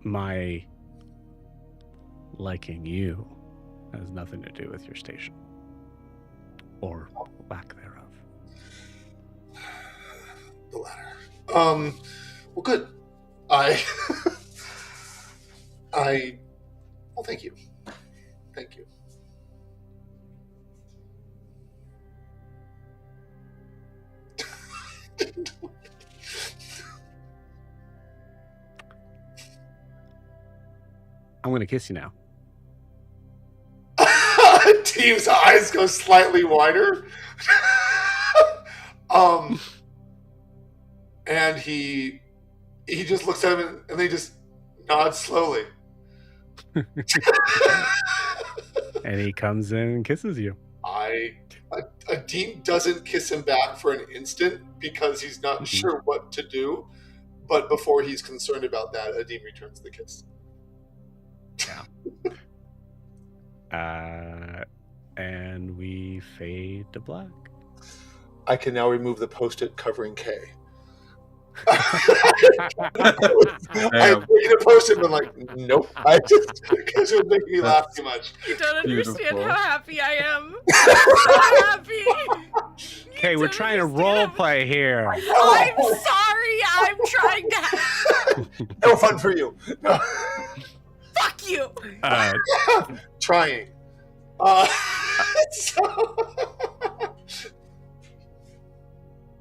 my liking you has nothing to do with your station or lack thereof. The latter. Well, good. I. Well, thank you. Thank you. I'm going to kiss you now. Team's eyes go slightly wider. And he just looks at him and they just nod slowly. And he comes in and kisses you. Adim doesn't kiss him back for an instant because he's not sure what to do. But before he's concerned about that, Adim returns the kiss. Yeah. And we fade to black. I can now remove the post-it covering K. Damn. I made a post-it, but like, nope. I just because it would make me laugh too much. You don't understand beautiful. how happy I am. So happy. Okay, we're trying to role play here. I'm sorry. I'm trying to. No fun for you. No. Fuck you. Trying. So...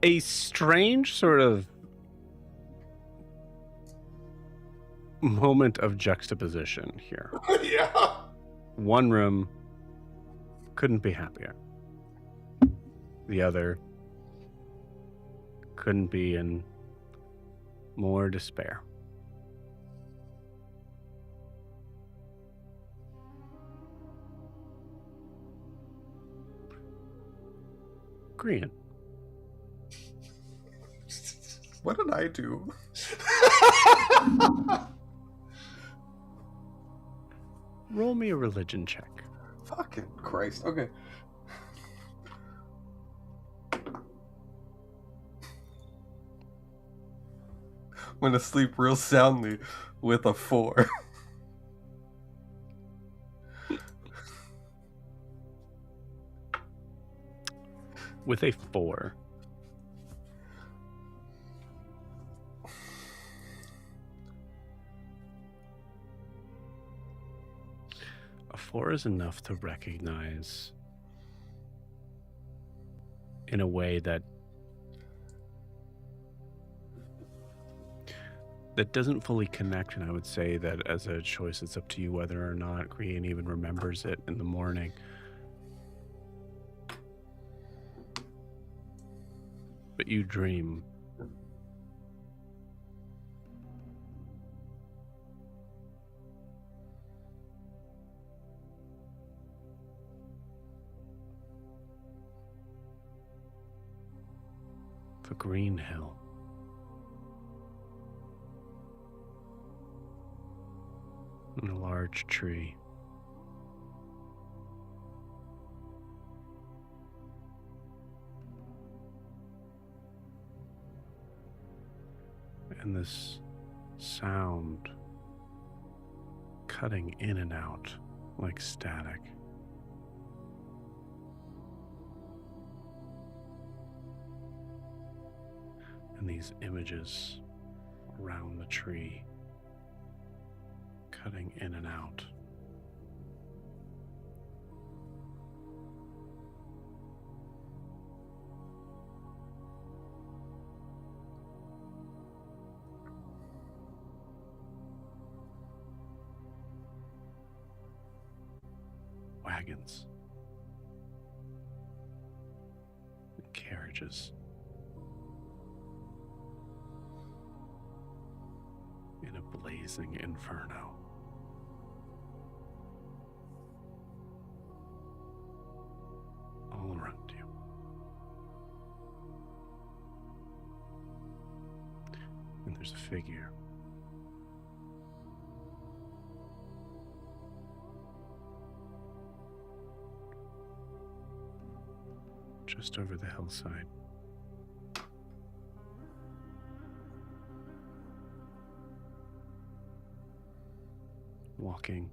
A strange sort of moment of juxtaposition here. Yeah. One room couldn't be happier. The other couldn't be in more despair. Green. What did I do? Roll me a religion check. Fucking Christ. Okay. I'm gonna sleep real soundly with a 4. With a 4. A 4 is enough to recognize in a way that doesn't fully connect, and I would say that as a choice, it's up to you whether or not Grian even remembers it in the morning. But you dream the green hill. And a large tree. And this sound cutting in and out like static. And these images around the tree cutting in and out. Wagons and carriages in a blazing inferno. All around you. And there's a figure. Just over the hillside. Walking.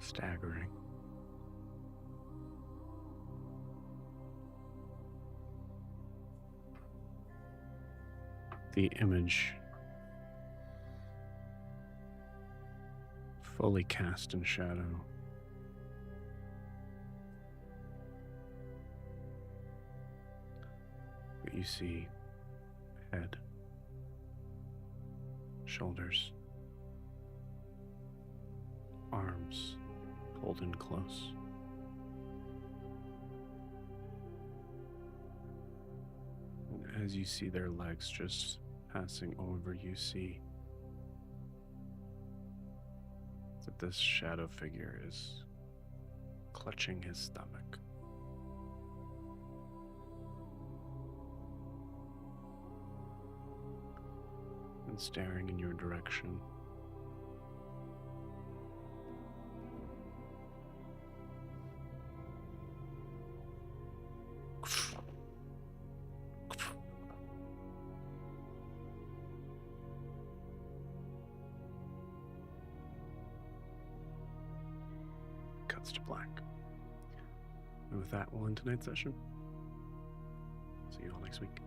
Staggering. The image fully cast in shadow. But you see head, shoulders, arms pulled in close. And as you see their legs just passing over, you see that this shadow figure is clutching his stomach. And staring in your direction. Cuts to black. And with that, we'll end tonight's session. See you all next week.